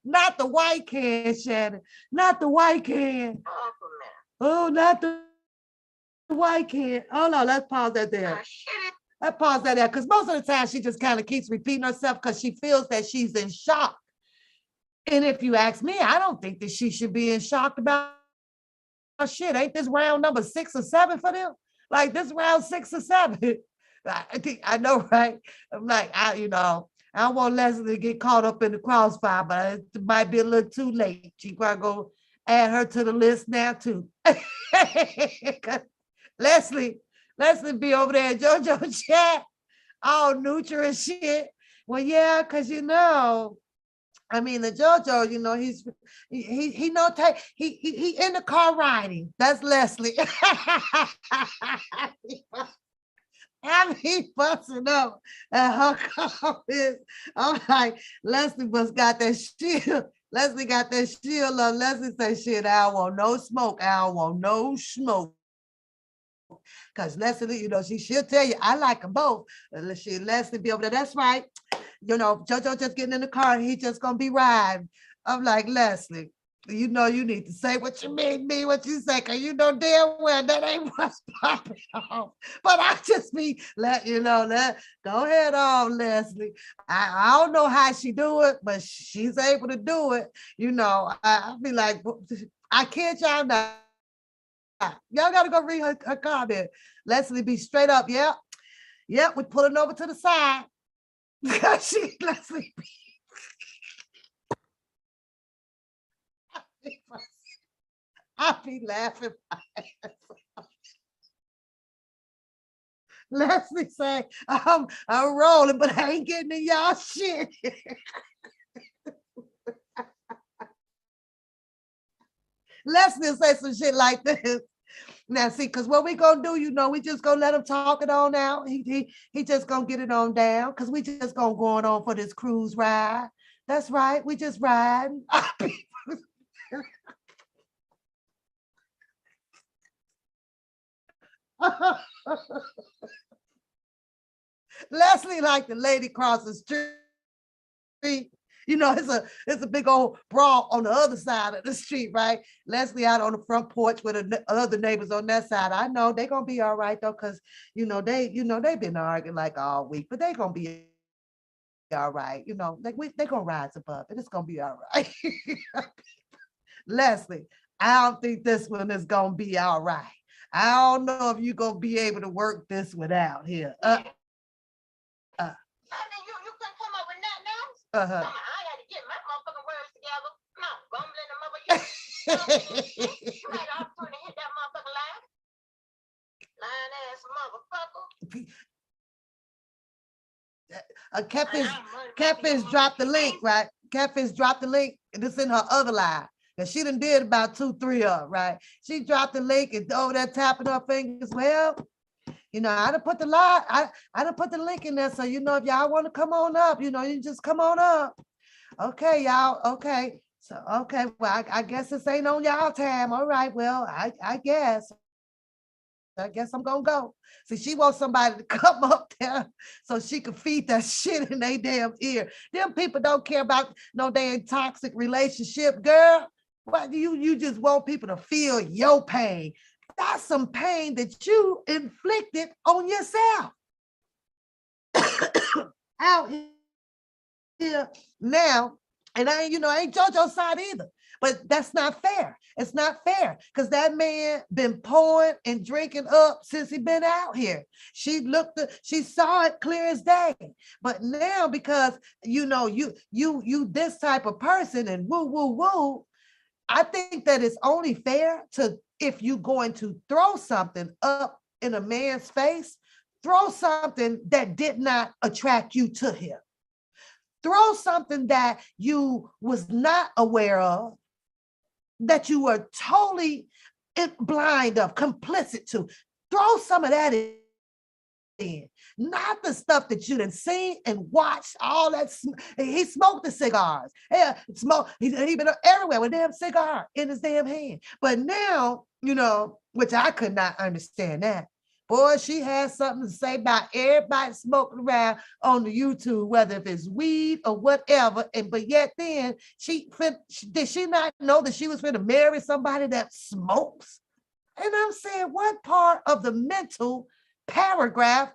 Not the white can, Shannon. Not the white can. Oh, not the white can. Oh no, let's pause that there. Let's pause that there, because most of the time she just kind of keeps repeating herself because she feels that she's in shock. And if you ask me, I don't think that she should be in shock about shit. Ain't this round number 6 or 7 for them? Like this round 6 or 7. I know, right? I'm like, I don't want Leslie to get caught up in the crossfire, but it might be a little too late. She probably go add her to the list now too. Leslie be over there in JoJo chat, all neutral and shit. Well, yeah, because I mean, the JoJo, he no take, he in the car riding. That's Leslie. I'm busting up at her comments. I'm like, Leslie must got that shield. Leslie got that shield on. Leslie say, shit, I don't want no smoke. I don't want no smoke. Because Leslie, she'll tell you, I like them both. Leslie be over there, that's right. JoJo just getting in the car and he just gonna be riding. I'm like, Leslie, you need to say what you mean what you say, because damn well that ain't what's popping off. But I just be let you know that. Go ahead on, Leslie. I don't know how she do it, but she's able to do it. I be like, I can't y'all not. Y'all gotta go read her comment. Leslie be straight up, yep, we pulling over to the side. Leslie be I be laughing. Leslie say, I'm rolling, but I ain't getting in y'all shit. Leslie say some shit like this. Now, see, because what we gonna do, we just gonna let him talk it on out. He just gonna get it on down, because we just gonna go on for this cruise ride. That's right, we just riding. Leslie like the lady across the street. You know, it's a big old brawl on the other side of the street, right? Leslie out on the front porch with the other neighbors on that side. I know they're gonna be all right though, because they've been arguing like all week, but they're gonna be all right. They're gonna rise above it. It's gonna be all right. Leslie, I don't think this one is gonna be all right. I don't know if you're gonna be able to work this one out here. You couldn't come up with nothing else? I had to get my motherfucking words together. No, bumbling the mother. You had the opportunity to hit that motherfucking line. Lying ass motherfucker. Catfish dropped the link, right? Catfish dropped the link, and it's in her other line. And she done did about 2, 3 of them, right? She dropped the link and over there tapping her fingers. Well, I done put the line, I done put the link in there. So, if y'all want to come on up, you just come on up. Okay, y'all. Okay. So, okay. Well, I guess this ain't on y'all time. All right. Well, I guess I'm gonna go. See, she wants somebody to come up there so she can feed that shit in their damn ear. Them people don't care about no damn toxic relationship, girl. What do you just want people to feel your pain? That's some pain that you inflicted on yourself. Out here now, and I ain't JoJo's side either. But that's not fair. It's not fair because that man been pouring and drinking up since he been out here. She saw it clear as day. But now because you this type of person and woo, I think that it's only fair to, if you're going to throw something up in a man's face, throw something that did not attract you to him. Throw something that you was not aware of, that you were totally blind of, complicit to. Throw some of that in. Not the stuff that you done seen and watched, all that. He smoked the cigars. Yeah, he been everywhere with a damn cigar in his damn hand. But now, which I could not understand that. Boy, she has something to say about everybody smoking around on the YouTube, whether if it's weed or whatever. But yet then, did she not know that she was going to marry somebody that smokes? And I'm saying, what part of the mental paragraph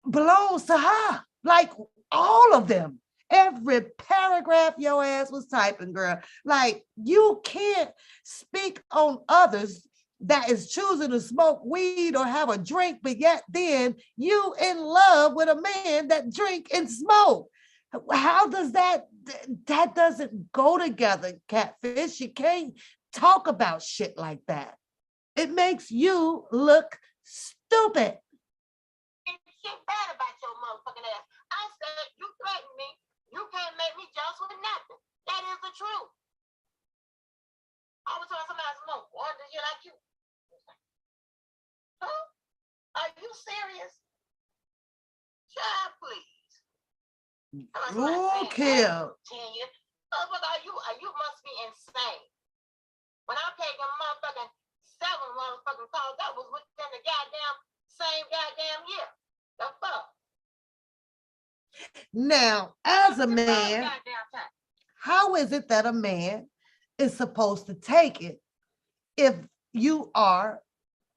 belongs to her? Like all of them. Every paragraph your ass was typing, girl. Like, you can't speak on others that is choosing to smoke weed or have a drink, but yet then you in love with a man that drink and smoke. How does that doesn't go together, Catfish? You can't talk about shit like that. It makes you look stupid. Shit bad about your motherfucking ass. I said, you threatened me. You can't make me just with nothing. That is the truth. I was telling somebody I smoke. One to you like you. Huh? Are you serious? Child, please. Okay. You must be insane. When I paid them motherfucking 7 motherfucking calls, that was within the same goddamn year. The fuck? Now, as a man, how is it that a man is supposed to take it if you are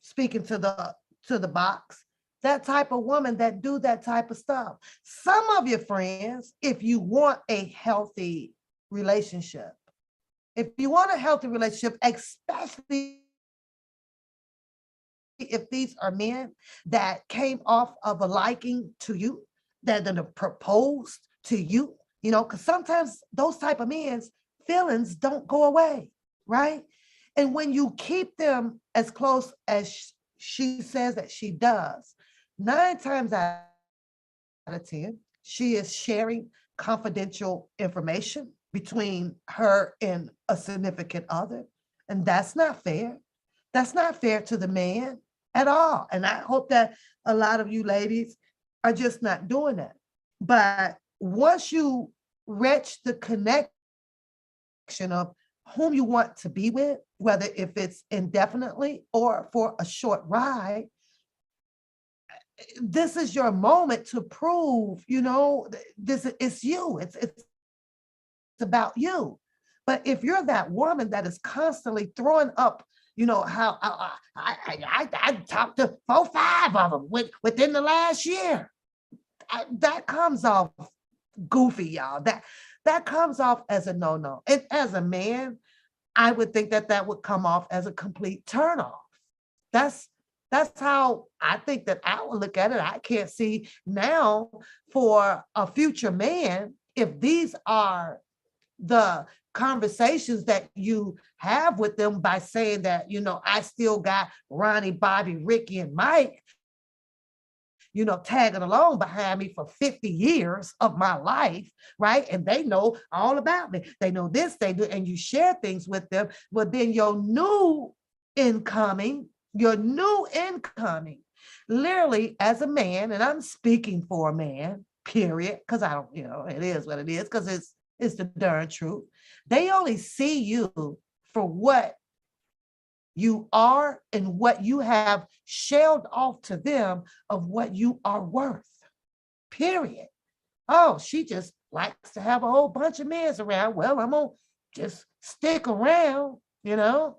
speaking to the box, that type of woman that do that type of stuff? Some of your friends, if you want a healthy relationship, especially if these are men that came off of a liking to you, that then proposed to you, because sometimes those type of men's feelings don't go away, right? And when you keep them as close as she says that she does, 9 times out of 10, she is sharing confidential information between her and a significant other. And that's not fair. That's not fair to the man at all. And I hope that a lot of you ladies are just not doing that. But once you reach the connection of whom you want to be with, whether if it's indefinitely or for a short ride, this is your moment to prove, this it's you. It's about you. But if you're that woman that is constantly throwing up, how I talked to 4, 5 of them within the last year, that comes off goofy, y'all. That comes off as a no-no. And as a man, I would think that would come off as a complete turnoff. That's how I think that I would look at it. I can't see now for a future man, if these are the conversations that you have with them by saying that, I still got Ronnie, Bobby, Ricky, and Mike, tagging along behind me for 50 years of my life, right? And they know all about me. They know this, they do, and you share things with them. But then your new incoming, literally as a man, and I'm speaking for a man, period, because I don't, it is what it is, because it's the darn truth. They only see you for what you are and what you have shelled off to them of what you are worth, period. Oh, she just likes to have a whole bunch of men around. Well, I'm going to just stick around, and I'm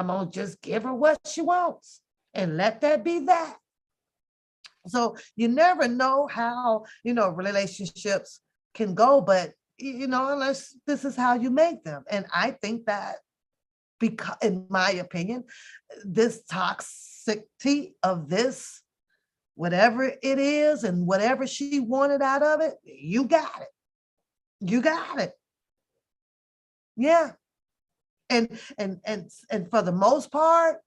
going to just give her what she wants and let that be that. So you never know how, relationships can go, but, unless this is how you make them. And I think that, because, in my opinion, this toxicity of this, whatever it is and whatever she wanted out of it, you got it. You got it. Yeah. And for the most part,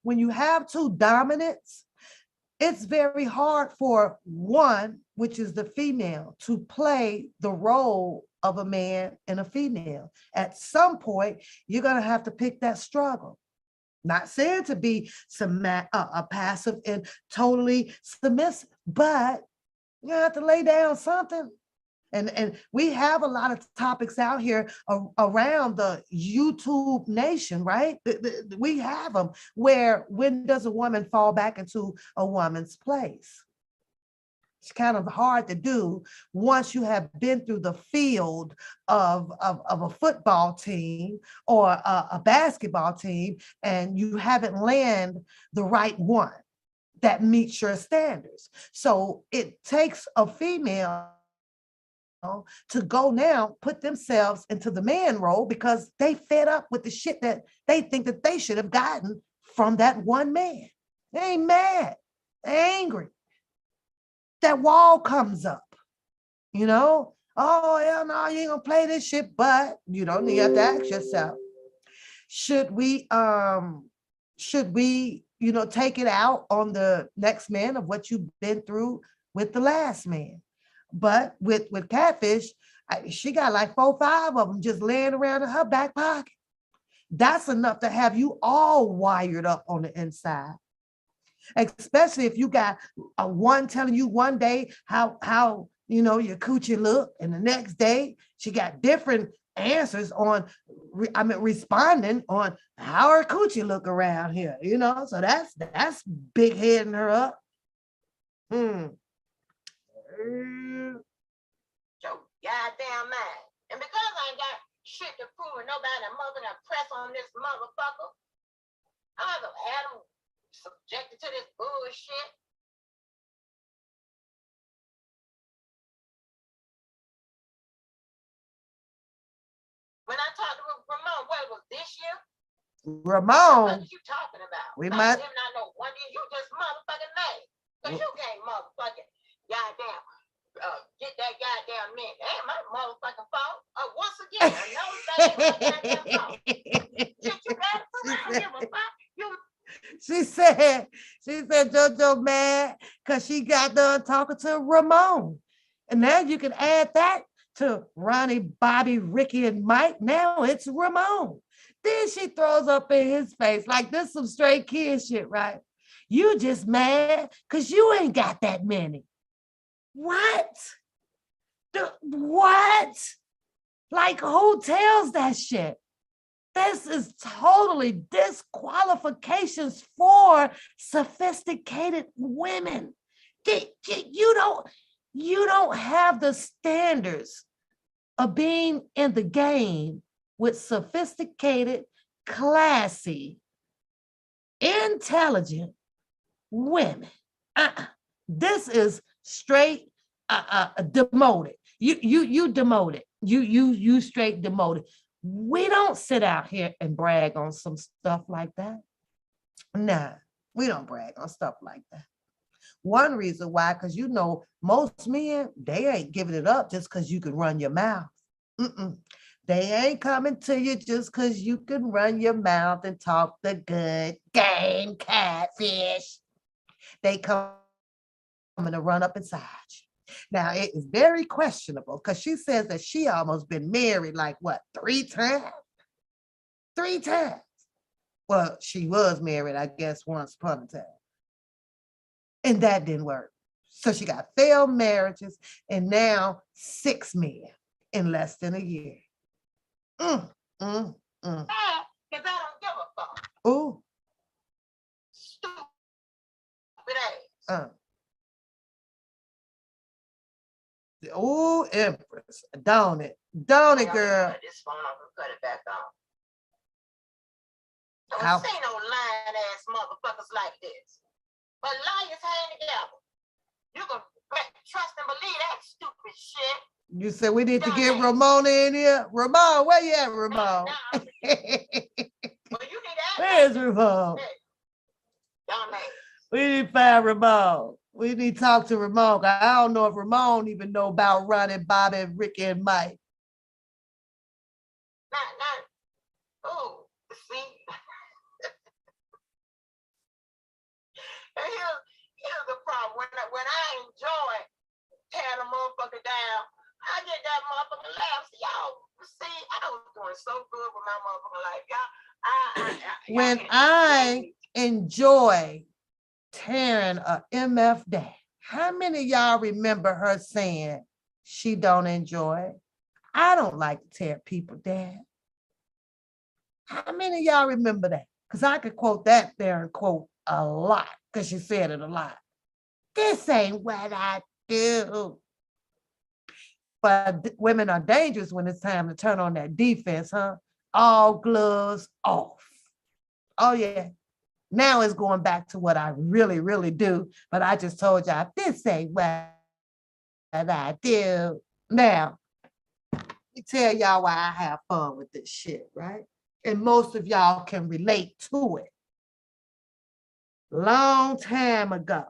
when you have two dominants, it's very hard for one, which is the female, to play the role of a man and a female. At some point, you're going to have to pick that struggle. Not saying to be a passive and totally submissive, but you have to lay down something. And we have a lot of topics out here around the YouTube nation, right? We have them where, when does a woman fall back into a woman's place? It's kind of hard to do once you have been through the field of a football team or a basketball team, and you haven't landed the right one that meets your standards. So it takes a female to go now, put themselves into the man role because they fed up with the shit that they think that they should have gotten from that one man. They ain't mad, they angry. That wall comes up, oh, hell no, you ain't gonna play this shit, but you have to ask yourself, should we, take it out on the next man of what you've been through with the last man? But with Catfish, she got like 4, 5 of them just laying around in her back pocket. That's enough to have you all wired up on the inside. Especially if you got a one telling you one day how your coochie look, and the next day she got different answers on, responding on how her coochie look around here, so that's big heading her up. Your goddamn mind. And because I ain't got shit to prove and nobody motherfucking press on this motherfucker, I'm gonna have them subjected to this bullshit. When I talked to Ramon, what was this year? Ramon. What are you talking about? We might. Him not know one year. You just motherfucking mad. Because you can't motherfucking goddamn get that goddamn man. That ain't my motherfucking fault. Once again, another thing ain't my goddamn fault. Shit, you got it. I don't give a fuck. She said JoJo mad because she got done talking to Ramon. And now you can add that to Ronnie, Bobby, Ricky, and Mike. Now it's Ramon. Then she throws up in his face like this some straight kid shit, right? You just mad because you ain't got that many. What? What? Like, who tells that shit? This is totally disqualifications for sophisticated women. You don't have the standards of being in the game with sophisticated, classy, intelligent women. This is straight demoted. You demoted. You straight demoted. We don't sit out here and brag on some stuff like that. Nah, we don't brag on stuff like that. One reason why, because you know, most men, they ain't giving it up just because you can run your mouth. They ain't coming to you just because you can run your mouth and talk the good game, catfish. They come to run up inside you. Now, it is very questionable because she says that she almost been married like, what, 3 times? 3 times. Well, she was married, I guess, once upon a time. And that didn't work. So she got failed marriages and now 6 men in less than a year. Because I don't give a fuck. Ooh. Stupid ass. Oh, Empress. Don't it, girl. This phone, I'm gonna cut it back on. Don't How? say no lying ass motherfuckers like this. But liars hang together. You can trust and believe that stupid shit. You said we need to get Ramona in here. Ramon, where you at, Ramon? Well, you need that. Where's Ramon? We need to find Ramon. We need to talk to Ramon. I don't know if Ramon even know about Ronnie, Bobby, Ricky, and Mike. Oh, see? And here's the problem. When I enjoy tearing a motherfucker down, I get that motherfucker laugh. See, y'all, I was doing so good with my motherfucker life. Y'all, When I enjoy tearing a MF down, how many of y'all remember her saying she don't enjoy it? I don't like to tear people down. How many of y'all remember that? Because I could quote that there and quote a lot because she said it a lot. This ain't what I do. But women are dangerous when it's time to turn on that defense, huh? All gloves off. Oh, yeah. Now it's going back to what I really, really do. But I just told y'all, this ain't what I do. Now, let me tell y'all why I have fun with this shit, right? And most of y'all can relate to it. Long time ago,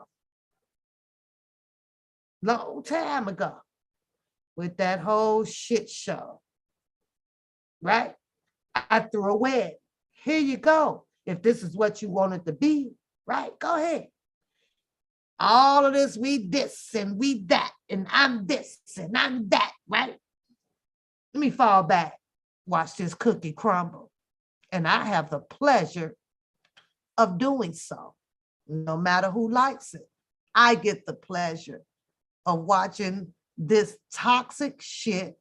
with that whole shit show, right? I threw a wedding. Here you go. If this is what you wanted to be, right? Go ahead. All of this, we this and we that, and I'm this and I'm that, right? Let me fall back, watch this cookie crumble. And I have the pleasure of doing so. No matter who likes it, I get the pleasure of watching this toxic shit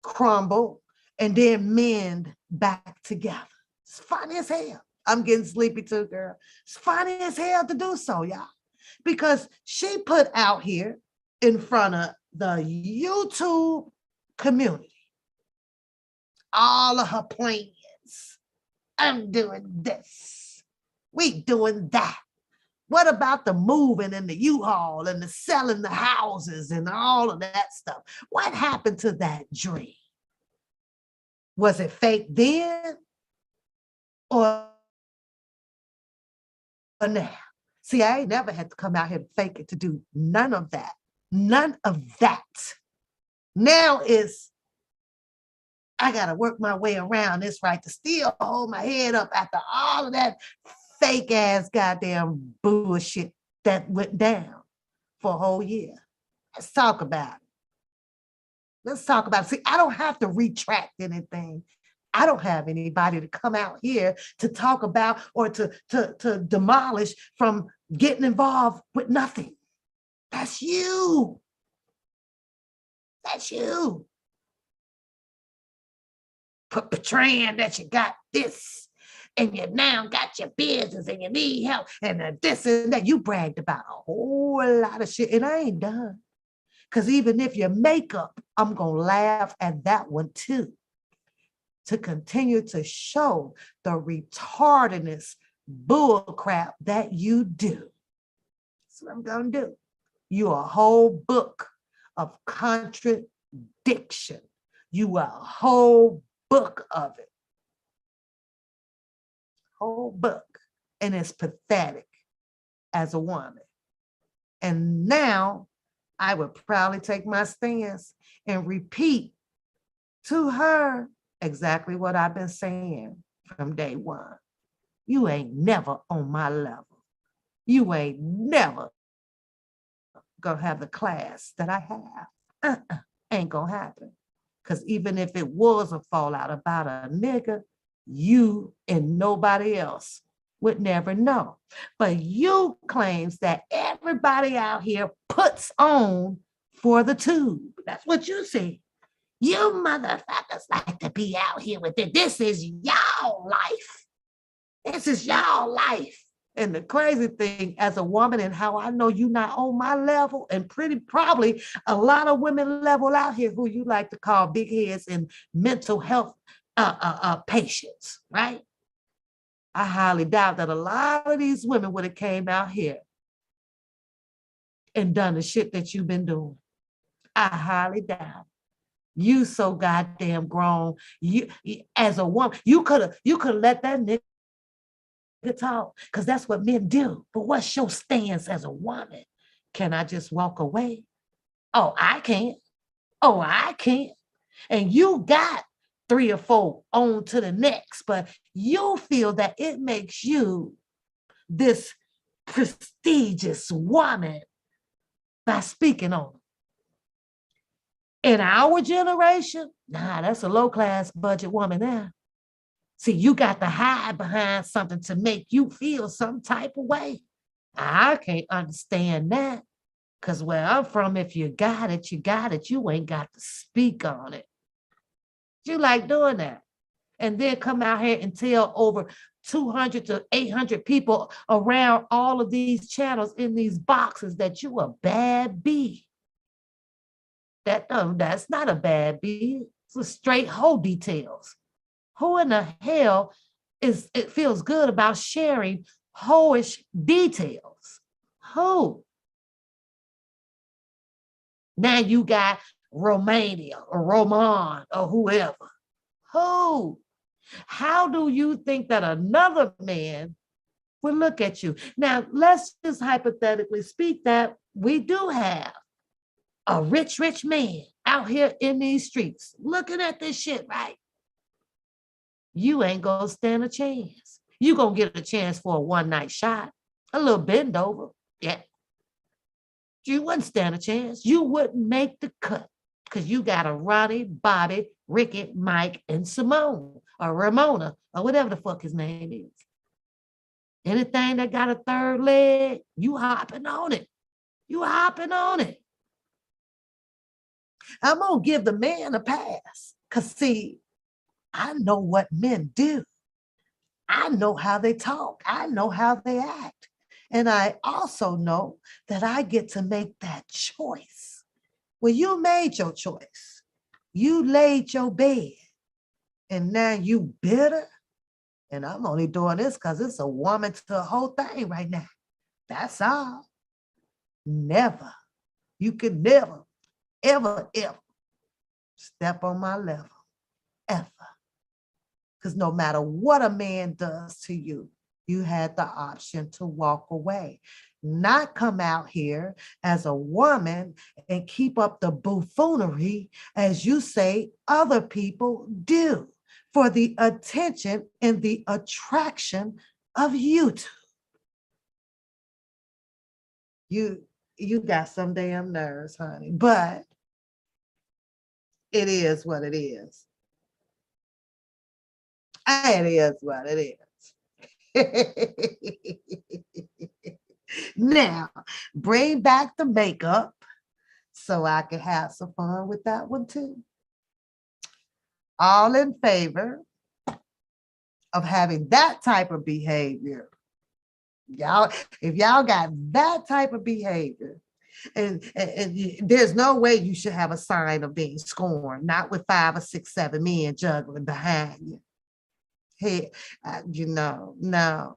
crumble and then mend back together. It's funny as hell. I'm getting sleepy too, girl. It's funny as hell to do so, y'all. Because she put out here in front of the YouTube community all of her plans. I'm doing this. We doing that. What about the moving and the U-Haul and the selling the houses and all of that stuff? What happened to that dream? Was it fake then or now? See, I ain't never had to come out here and fake it to do none of that. None of that. Now I got to work my way around this, right, to still hold my head up after all of that fake ass goddamn bullshit that went down for a whole year. Let's talk about it. See, I don't have to retract anything. I don't have anybody to come out here to talk about or to demolish from getting involved with nothing. That's you. That's you. Portraying that you got this and you now got your business and you need help and this and that. You bragged about a whole lot of shit and I ain't done. Because even if your makeup, I'm going to laugh at that one too. To continue to show the retardedness bull crap that you do. That's what I'm going to do. You a whole book of contradiction. You a whole book of it. Whole book. And it's pathetic as a woman. And now I would proudly take my stance and repeat to her exactly what I've been saying from day one. You ain't never on my level. You ain't never gonna have the class that I have. Ain't gonna happen. Because even if it was a fallout about a nigga, you and nobody else would never know. But you claims that everybody out here puts on for the tube. That's what you see. You motherfuckers like to be out here with it. This is y'all life. This is y'all life. And the crazy thing, as a woman, and how I know you're not on my level, and pretty probably a lot of women level out here who you like to call big heads and mental health patients, right? I highly doubt that a lot of these women would have came out here and done the shit that you've been doing. I highly doubt. You so goddamn grown. You as a woman, you could have let that nigga talk, because that's what men do. But what's your stance as a woman? Can I just walk away? Oh, I can't. Oh, I can't. And you got 3 or 4 on to the next, but you feel that it makes you this prestigious woman by speaking on it. In our generation, nah, that's a low-class budget woman there. See, you got to hide behind something to make you feel some type of way. I can't understand that. Because where I'm from, if you got it, you got it. You ain't got to speak on it. You like doing that. And then come out here and tell over 200 to 800 people around all of these channels in these boxes that you a bad bee. That's not a bad bee. It's a straight hoe details. Who in the hell it feels good about sharing hoish details? Who? Now you got Romania or Roman or whoever. Who? How do you think that another man would look at you? Now, let's just hypothetically speak that we do have a rich man out here in these streets looking at this shit, right? You ain't gonna stand a chance. You gonna get a chance for a one-night shot, a little bend over, yeah. You wouldn't stand a chance. You wouldn't make the cut because you got a Ronnie, Bobby, Ricky, Mike, and Simone, or Ramona, or whatever the fuck his name is. Anything that got a third leg, you hopping on it. You hopping on it. I'm gonna give the man a pass. Because see, I know what men do. I know how they talk. I know how they act. And I also know that I get to make that choice. Well, you made your choice. You laid your bed. And now you bitter. And I'm only doing this because it's a woman to the whole thing right now. That's all. Never. You could never, ever step on my level. Ever. Because no matter what a man does to you, you had the option to walk away, not come out here as a woman and keep up the buffoonery, as you say other people do, for the attention and the attraction of YouTube. You got some damn nerves, honey, but it is what it is. It is what it is. Now, bring back the makeup so I can have some fun with that one too. All in favor of having that type of behavior. Y'all, if y'all got that type of behavior there's no way you should have a sign of being scorned, not with 5 or 6, 7 men juggling behind you. Hey, no.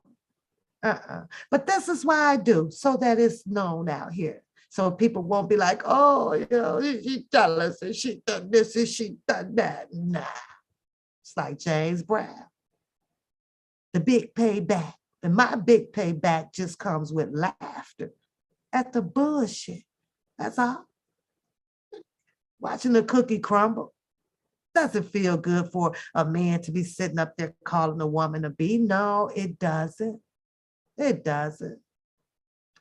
But this is why I do, so that it's known out here. So people won't be like, oh, she jealous and she done this and she done that. Nah. It's like James Brown. The big payback. And my big payback just comes with laughter at the bullshit. That's all. Watching the cookie crumble doesn't feel good for a man to be sitting up there calling a woman a bee. No, it doesn't. It doesn't.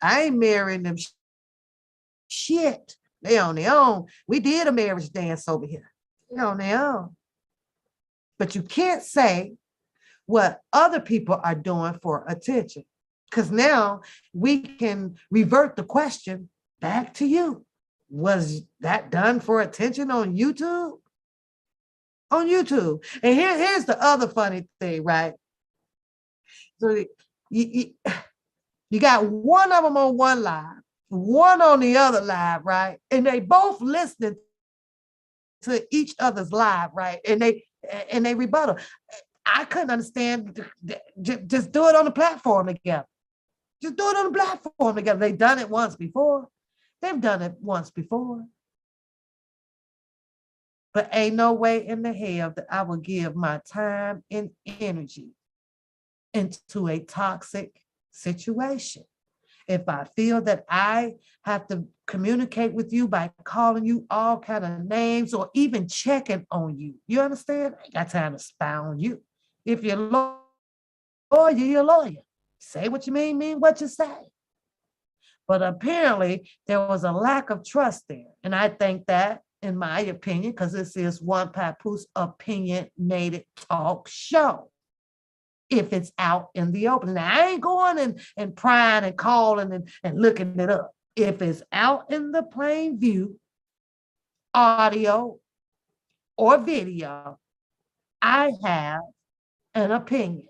I ain't marrying them shit. They on their own. We did a marriage dance over here. They on their own. But you can't say what other people are doing for attention, because now we can revert the question back to you. Was that done for attention on YouTube? On YouTube. And here's the other funny thing, right? So you got one of them on one live, one on the other live, right? And they both listening to each other's live, right? And they rebuttal. I couldn't understand. Just do it on the platform together. Just do it on the platform together. They've done it once before. They've done it once before. But ain't no way in the hell that I will give my time and energy into a toxic situation. If I feel that I have to communicate with you by calling you all kind of names or even checking on you, you understand? I ain't got time to spy on you. If you're lawyer, you're a lawyer. Say what you mean what you say. But apparently there was a lack of trust there. And I think that, in my opinion, because this is one papoose opinionated talk show, if it's out in the open. Now, I ain't going and prying and calling and looking it up. If it's out in the plain view, audio or video, I have an opinion.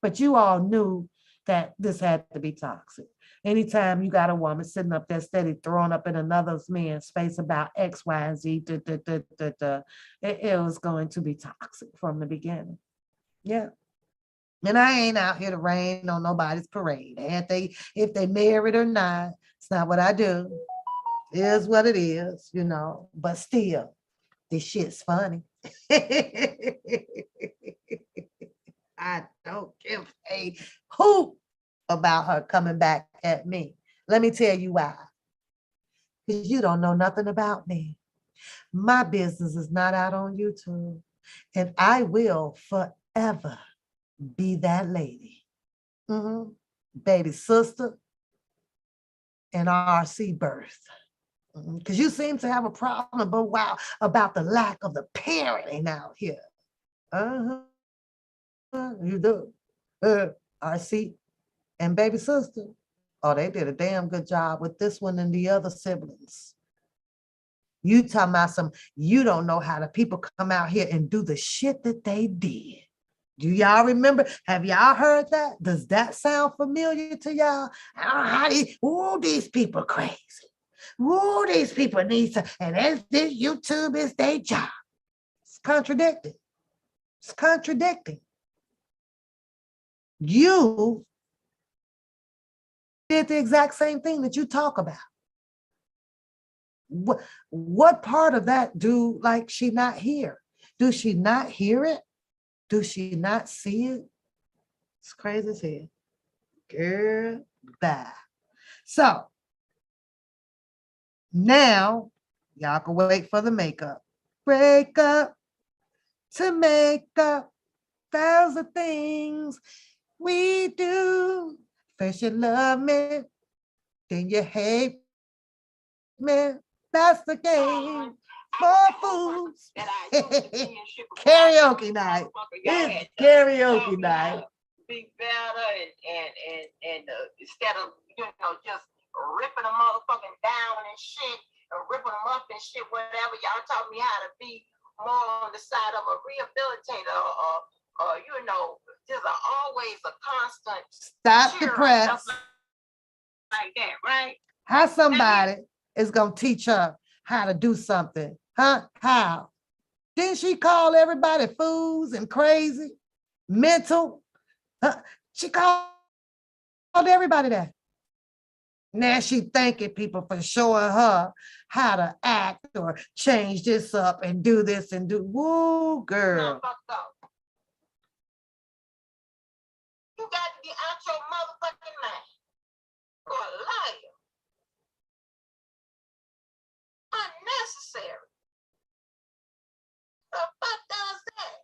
But you all knew that this had to be toxic. Anytime you got a woman sitting up there steady throwing up in another man's face about X, Y, and Z, it was going to be toxic from the beginning. Yeah. And I ain't out here to rain on nobody's parade. If they married or not, it's not what I do. It is what it is, but still, this shit's funny. I don't give a hoot about her coming back at me. Let me tell you why. Because you don't know nothing about me. My business is not out on YouTube, and I will forever be that lady. Baby sister and RC birth. Because you seem to have a problem, but wow, about the lack of the parenting out here. You do. RC and baby sister. Oh, they did a damn good job with this one and the other siblings. You talking about you don't know how the people come out here and do the shit that they did. Do y'all remember? Have y'all heard that? Does that sound familiar to y'all? These people crazy. These people need to, and this YouTube is their job. It's contradicting. It's contradicting. You did the exact same thing that you talk about. What part of that she not hear? Do she not hear it? Do she not see it? It's crazy as hell. Girl, bye. So now y'all can wait for the makeup. Break up to make up. 1,000 things we do. First you love me, then you hate me. That's the game for fools. Karaoke night. It's karaoke night. Be better and instead of just ripping a motherfucking down and shit, or ripping them up and shit, whatever. Y'all taught me how to be more on the side of a rehabilitator or there's always a constant stop the press. Like that, right? How somebody is going to teach her how to do something? Huh? How? Didn't she call everybody fools and crazy, mental? She called everybody that. Now she thanking people for showing her how to act or change this up and do this and do. Woo, girl. You got to be out your motherfucking mind. You're a liar. Unnecessary. The fuck does that?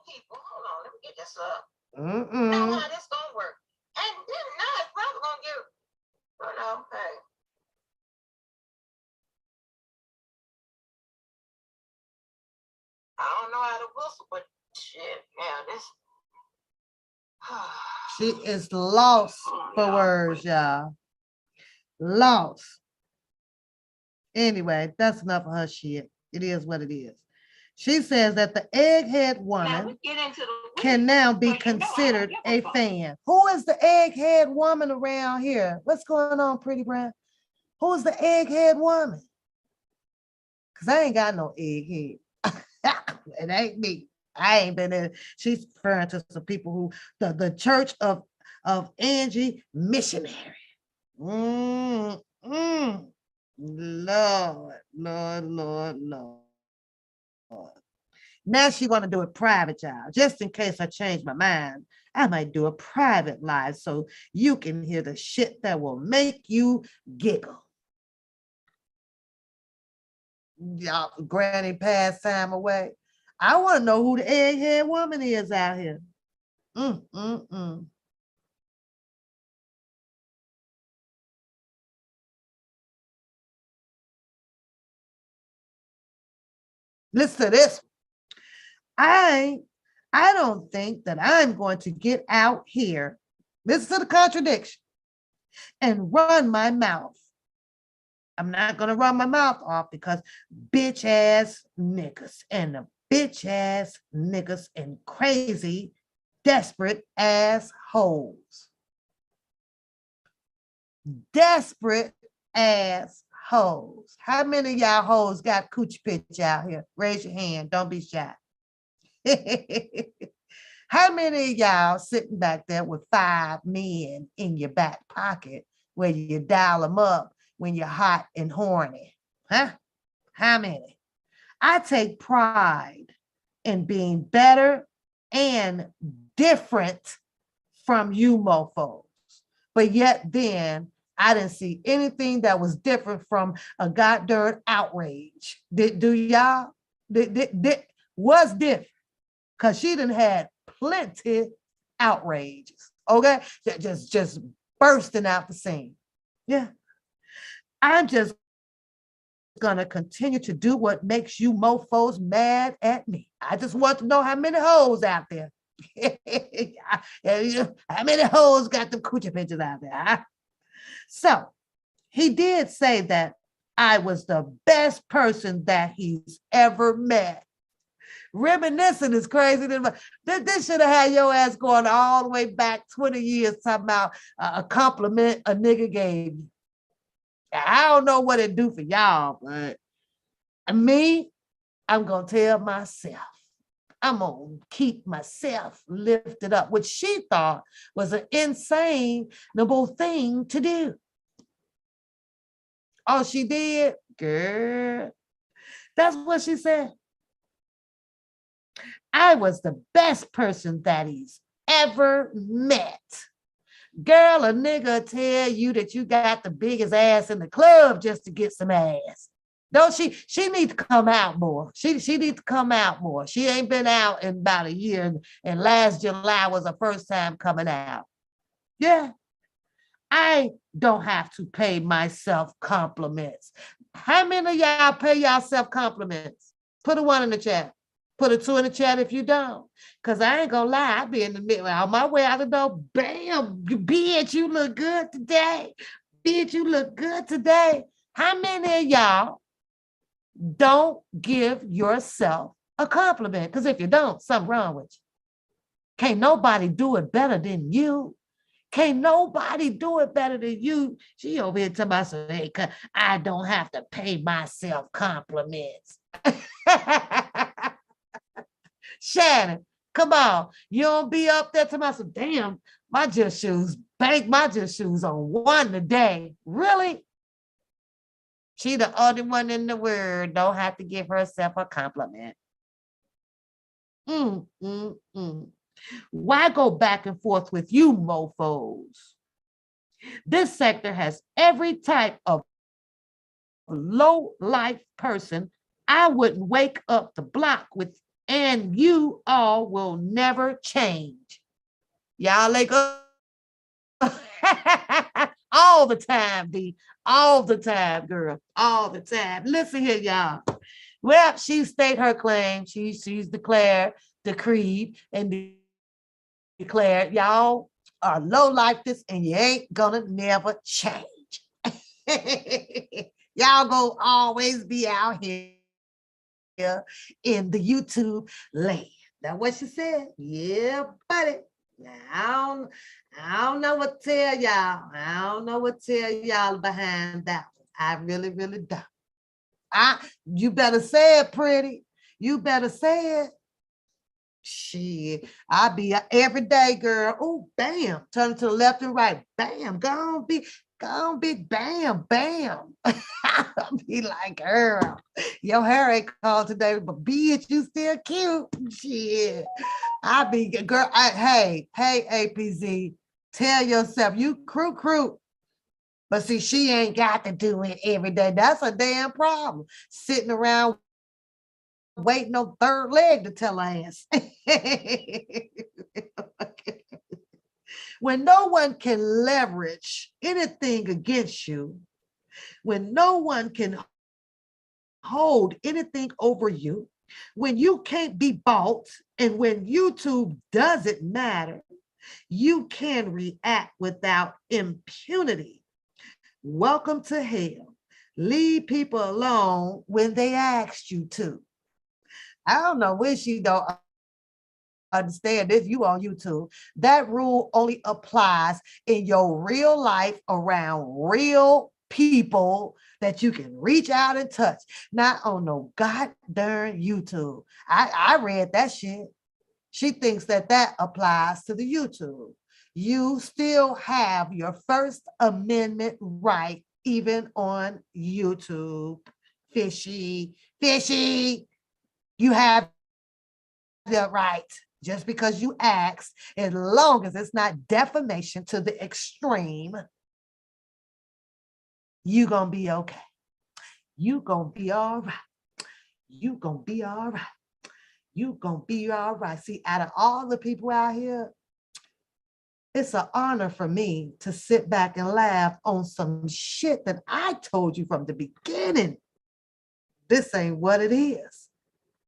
People, hold on, let me get this up. Know how this gonna work. And then now it's probably gonna get, but okay. I don't know how to whistle, but shit, yeah, this. She is lost for words, y'all. Lost. Anyway, that's enough of her shit. It is what it is. She says that the egghead woman can now be considered a fan. Who is the egghead woman around here? What's going on, Pretty Brown? Who is the egghead woman? Because I ain't got no egghead. It ain't me. I ain't been in. She's referring to some people who, the church of Angie missionary. Lord. Now she want to do it private, y'all. Just in case I change my mind, I might do a private live so you can hear the shit that will make you giggle. Y'all, granny passed time away. I want to know who the egghead woman is out here. Listen to this. I don't think that I'm going to get out here, listen to the contradiction, and run my mouth. I'm not going to run my mouth off because bitch ass niggas and the bitch ass niggas and crazy, desperate ass hoes. Desperate ass hoes. How many of y'all hoes got coochie pitch out here? Raise your hand. Don't be shy. How many of y'all sitting back there with 5 men in your back pocket where you dial them up when you're hot and horny? Huh? How many? I take pride in being better and different from you mofos. But yet then, I didn't see anything that was different from a goddamn outrage. Do y'all? Was different. Because she done had plenty outrages. Okay? Just bursting out the scene. Yeah. I'm just gonna continue to do what makes you mofos mad at me. I just want to know how many hoes out there. How many hoes got them coochie pictures out there? Huh? So he did say that I was the best person that he's ever met. Reminiscing is crazy. This should have had your ass going all the way back 20 years talking about a compliment a nigga gave you. I don't know what it do for y'all, but me, I'm going to tell myself. I'm going to keep myself lifted up, which she thought was an insane thing to do. Oh, she did? Girl. That's what she said. I was the best person that he's ever met. Girl, a nigga tell you that you got the biggest ass in the club just to get some ass. Don't she? She needs to come out more. She needs to come out more. She ain't been out in about a year, and last July was her first time coming out. Yeah. I don't have to pay myself compliments. How many of y'all pay yourself compliments? Put a 1 in the chat. Put a 2 in the chat if you don't. Because I ain't gonna lie, I be in the middle, on my way out the door, bam, bitch, you look good today. Bitch, you look good today. How many of y'all don't give yourself a compliment? Because if you don't, something wrong with you. Can't nobody do it better than you. Can't nobody do it better than you. She over here talking about, hey, I don't have to pay myself compliments. Shannon, come on. You don't be up there talking about, damn, my just shoes, bank my just shoes on one today. Really? She the only one in the world don't have to give herself a compliment. Why go back and forth with you mofos? This sector has every type of low life person I wouldn't wake up the block with, and you all will never change. Y'all like all the time, D. All the time, girl. All the time. Listen here, y'all. Well, she state her claim. She's declared, decreed, and declared, y'all are low like this, and you ain't gonna never change. Y'all gonna always be out here in the YouTube land. That's what she said. Yeah, buddy. Now, I don't know what to tell y'all. I don't know what to tell y'all behind that one. I really, really don't. You better say it, pretty. You better say it. Shit, I be every day, girl. Oh, bam. Turn to the left and right. Bam. Go on, big bam, bam. I'll be like, girl, your hair ain't called today, but bitch, you still cute. Shit. I be, girl, hey, APZ, tell yourself, you crew. But see, she ain't got to do it every day. That's a damn problem. Sitting around waiting on third leg to tell her ass. When no one can leverage anything against you, when no one can hold anything over you, when you can't be bought, and when YouTube doesn't matter, you can react without impunity. Welcome to hell. Leave people alone when they asked you to. I don't know when she don't understand this. You on YouTube. That rule only applies in your real life around real people that you can reach out and touch. Not on no goddamn YouTube. I read that shit. She thinks that applies to the YouTube. You still have your First Amendment right, even on YouTube. Fishy. You have the right, just because you ask, as long as it's not defamation to the extreme, you gonna be okay. You gonna be all right. You gonna be all right. You gonna be all right. See, out of all the people out here, it's an honor for me to sit back and laugh on some shit that I told you from the beginning. This ain't what it is.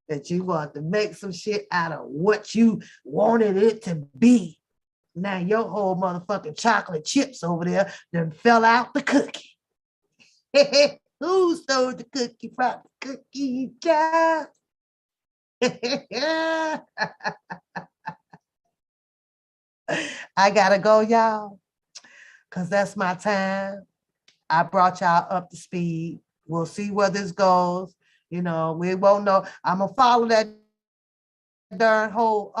That you want to make some shit out of what you wanted it to be. Now your whole motherfucking chocolate chips over there done fell out the cookie. Who stole the cookie from the cookie jar? I gotta go, y'all, because that's my time. I brought y'all up to speed. We'll see where this goes. You know, we won't know. I'm gonna follow that darn whole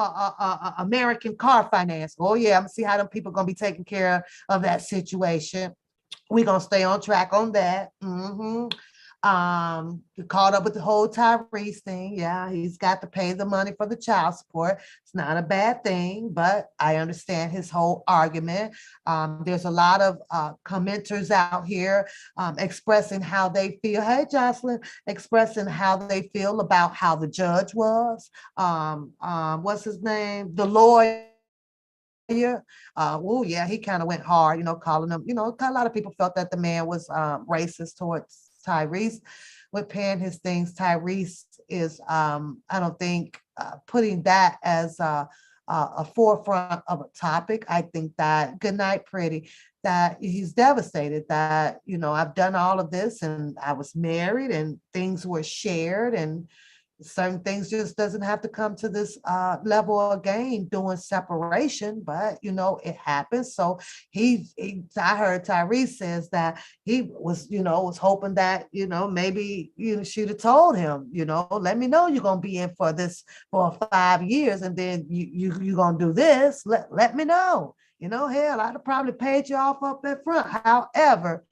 American car finance. Oh yeah, I'm gonna see how them people gonna be taking care of that situation. We're gonna stay on track on that. Caught up with the whole Tyrese thing. Yeah, he's got to pay the money for the child support. It's not a bad thing, but I understand his whole argument. There's a lot of commenters out here expressing how they feel. Hey, Jocelyn, expressing how they feel about how the judge was. What's his name? The lawyer. Oh yeah, he kind of went hard, calling him, a lot of people felt that the man was racist towards Tyrese with paying his things. Tyrese is, I don't think, putting that as a forefront of a topic. I think that, good night, pretty, that he's devastated that, I've done all of this and I was married and things were shared and certain things just doesn't have to come to this level again doing separation, but you know, it happens. So I heard Tyrese says that he was, you know, was hoping that, you know, maybe she'd have told him, you know, let me know you're gonna be in for this for 5 years, and then you're gonna do this. Let me know. You know, hell, I'd have probably paid you off up in front. However,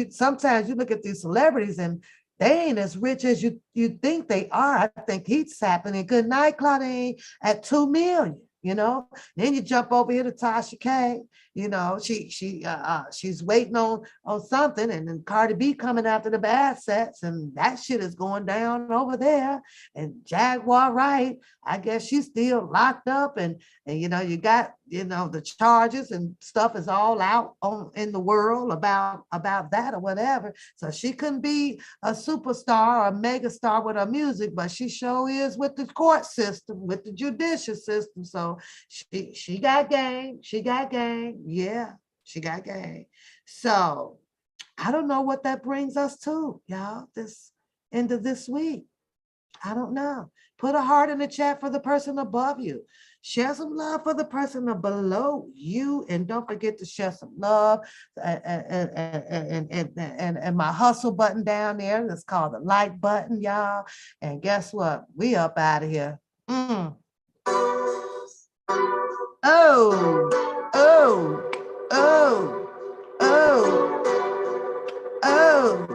sometimes you look at these celebrities and they ain't as rich as you think they are. I think he's happening. Good night, Claudine, at 2 million. You know, then you jump over here to Tasha K. You know, she's waiting on something, and then Cardi B coming after the assets, and that shit is going down over there. And Jaguar Wright, I guess she's still locked up, and you know, you got, you know, the charges and stuff is all out in the world about that or whatever. So she couldn't be a superstar or a mega star with her music, but she sure is with the court system, with the judicial system. So she got game. She got game. Yeah, she got game. So I don't know what that brings us to, y'all, this end of this week. I don't know. Put a heart in the chat for the person above you. Share some love for the person below you, and don't forget to share some love and my hustle button down there. That's called the like button, y'all. And guess what? We up out of here. Oh, oh, oh, oh, oh.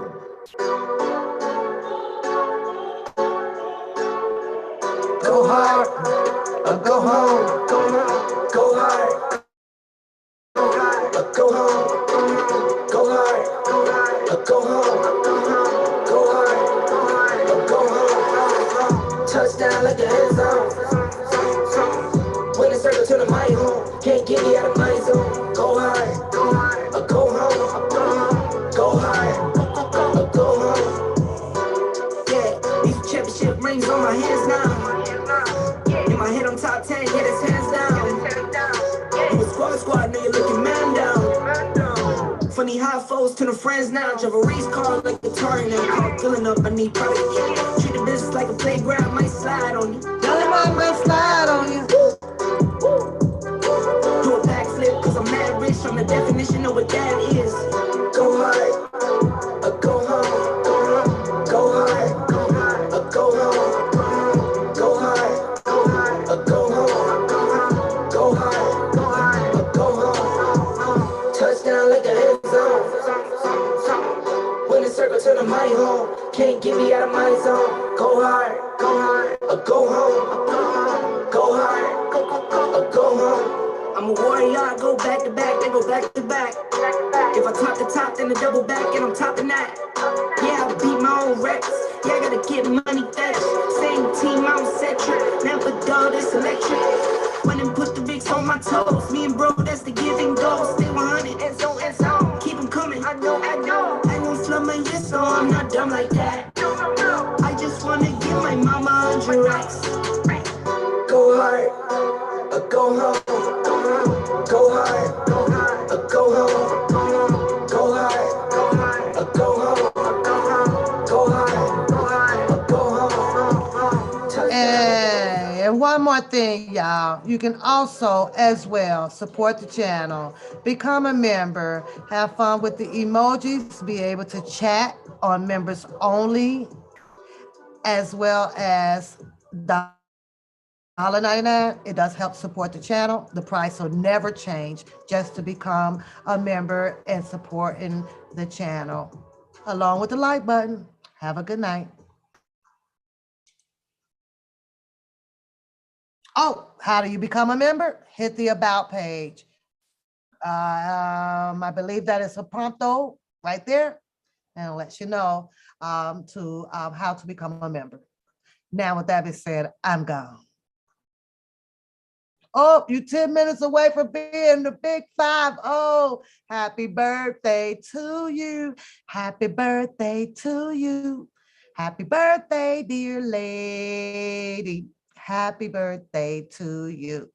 Go hard, or go home, go hard, or go home, go hard, or go home, go hard, or go home. Touchdown like a end zone. When it's circle to the my home, can't get me out of my zone. Go hard, or go home, go hard, or go home. Yeah, these championship rings on my hands now. In my head, I'm top 10, get his hands down. You a squad, know you're looking man down. Funny how foes to the friends now. Drive a race car like a tar and I'm filling up, I need private. Treat the business like a playground, might slide on you. Might slide on you. Do a backflip, cause I'm mad rich. I'm the definition of what that is. Go hard, or go home. Go hard, or go home. Go hard, or go home. Go hard, or go home. Touchdown like a end zone. When it's circle to the my home, can't get me out of my zone. Go hard, or go home. Go hard, or go home. I'm a warrior, I go back to back, then go back to back. If I top the top, then the double back, and I'm topping that. Yeah, I beat my own records. Yeah, I gotta get money fast. Same team, I'm centric. Never dull, this electric. When and put the bigs on my toes. Me and bro, that's the give and go. Stay 100 and so. Keep them coming. I know. I won't flood my list, so I'm not dumb like that. I just wanna give my mama 100 racks. Go hard, or go home. Go hard, or go home. Go hard, or go home. Go hard, or go home. And one more thing, y'all. You can also, as well, support the channel, become a member, have fun with the emojis, be able to chat on members only, as well as $1.99. It does help support the channel. The price will never change just to become a member and supporting the channel. Along with the like button. Have a good night. Oh, how do you become a member? Hit the About page. I believe that is a prompto right there, and it lets you know how to become a member. Now, with that being said, I'm gone. Oh, you're 10 minutes away from being the big 5-0. Happy birthday to you. Happy birthday to you. Happy birthday, dear lady. Happy birthday to you.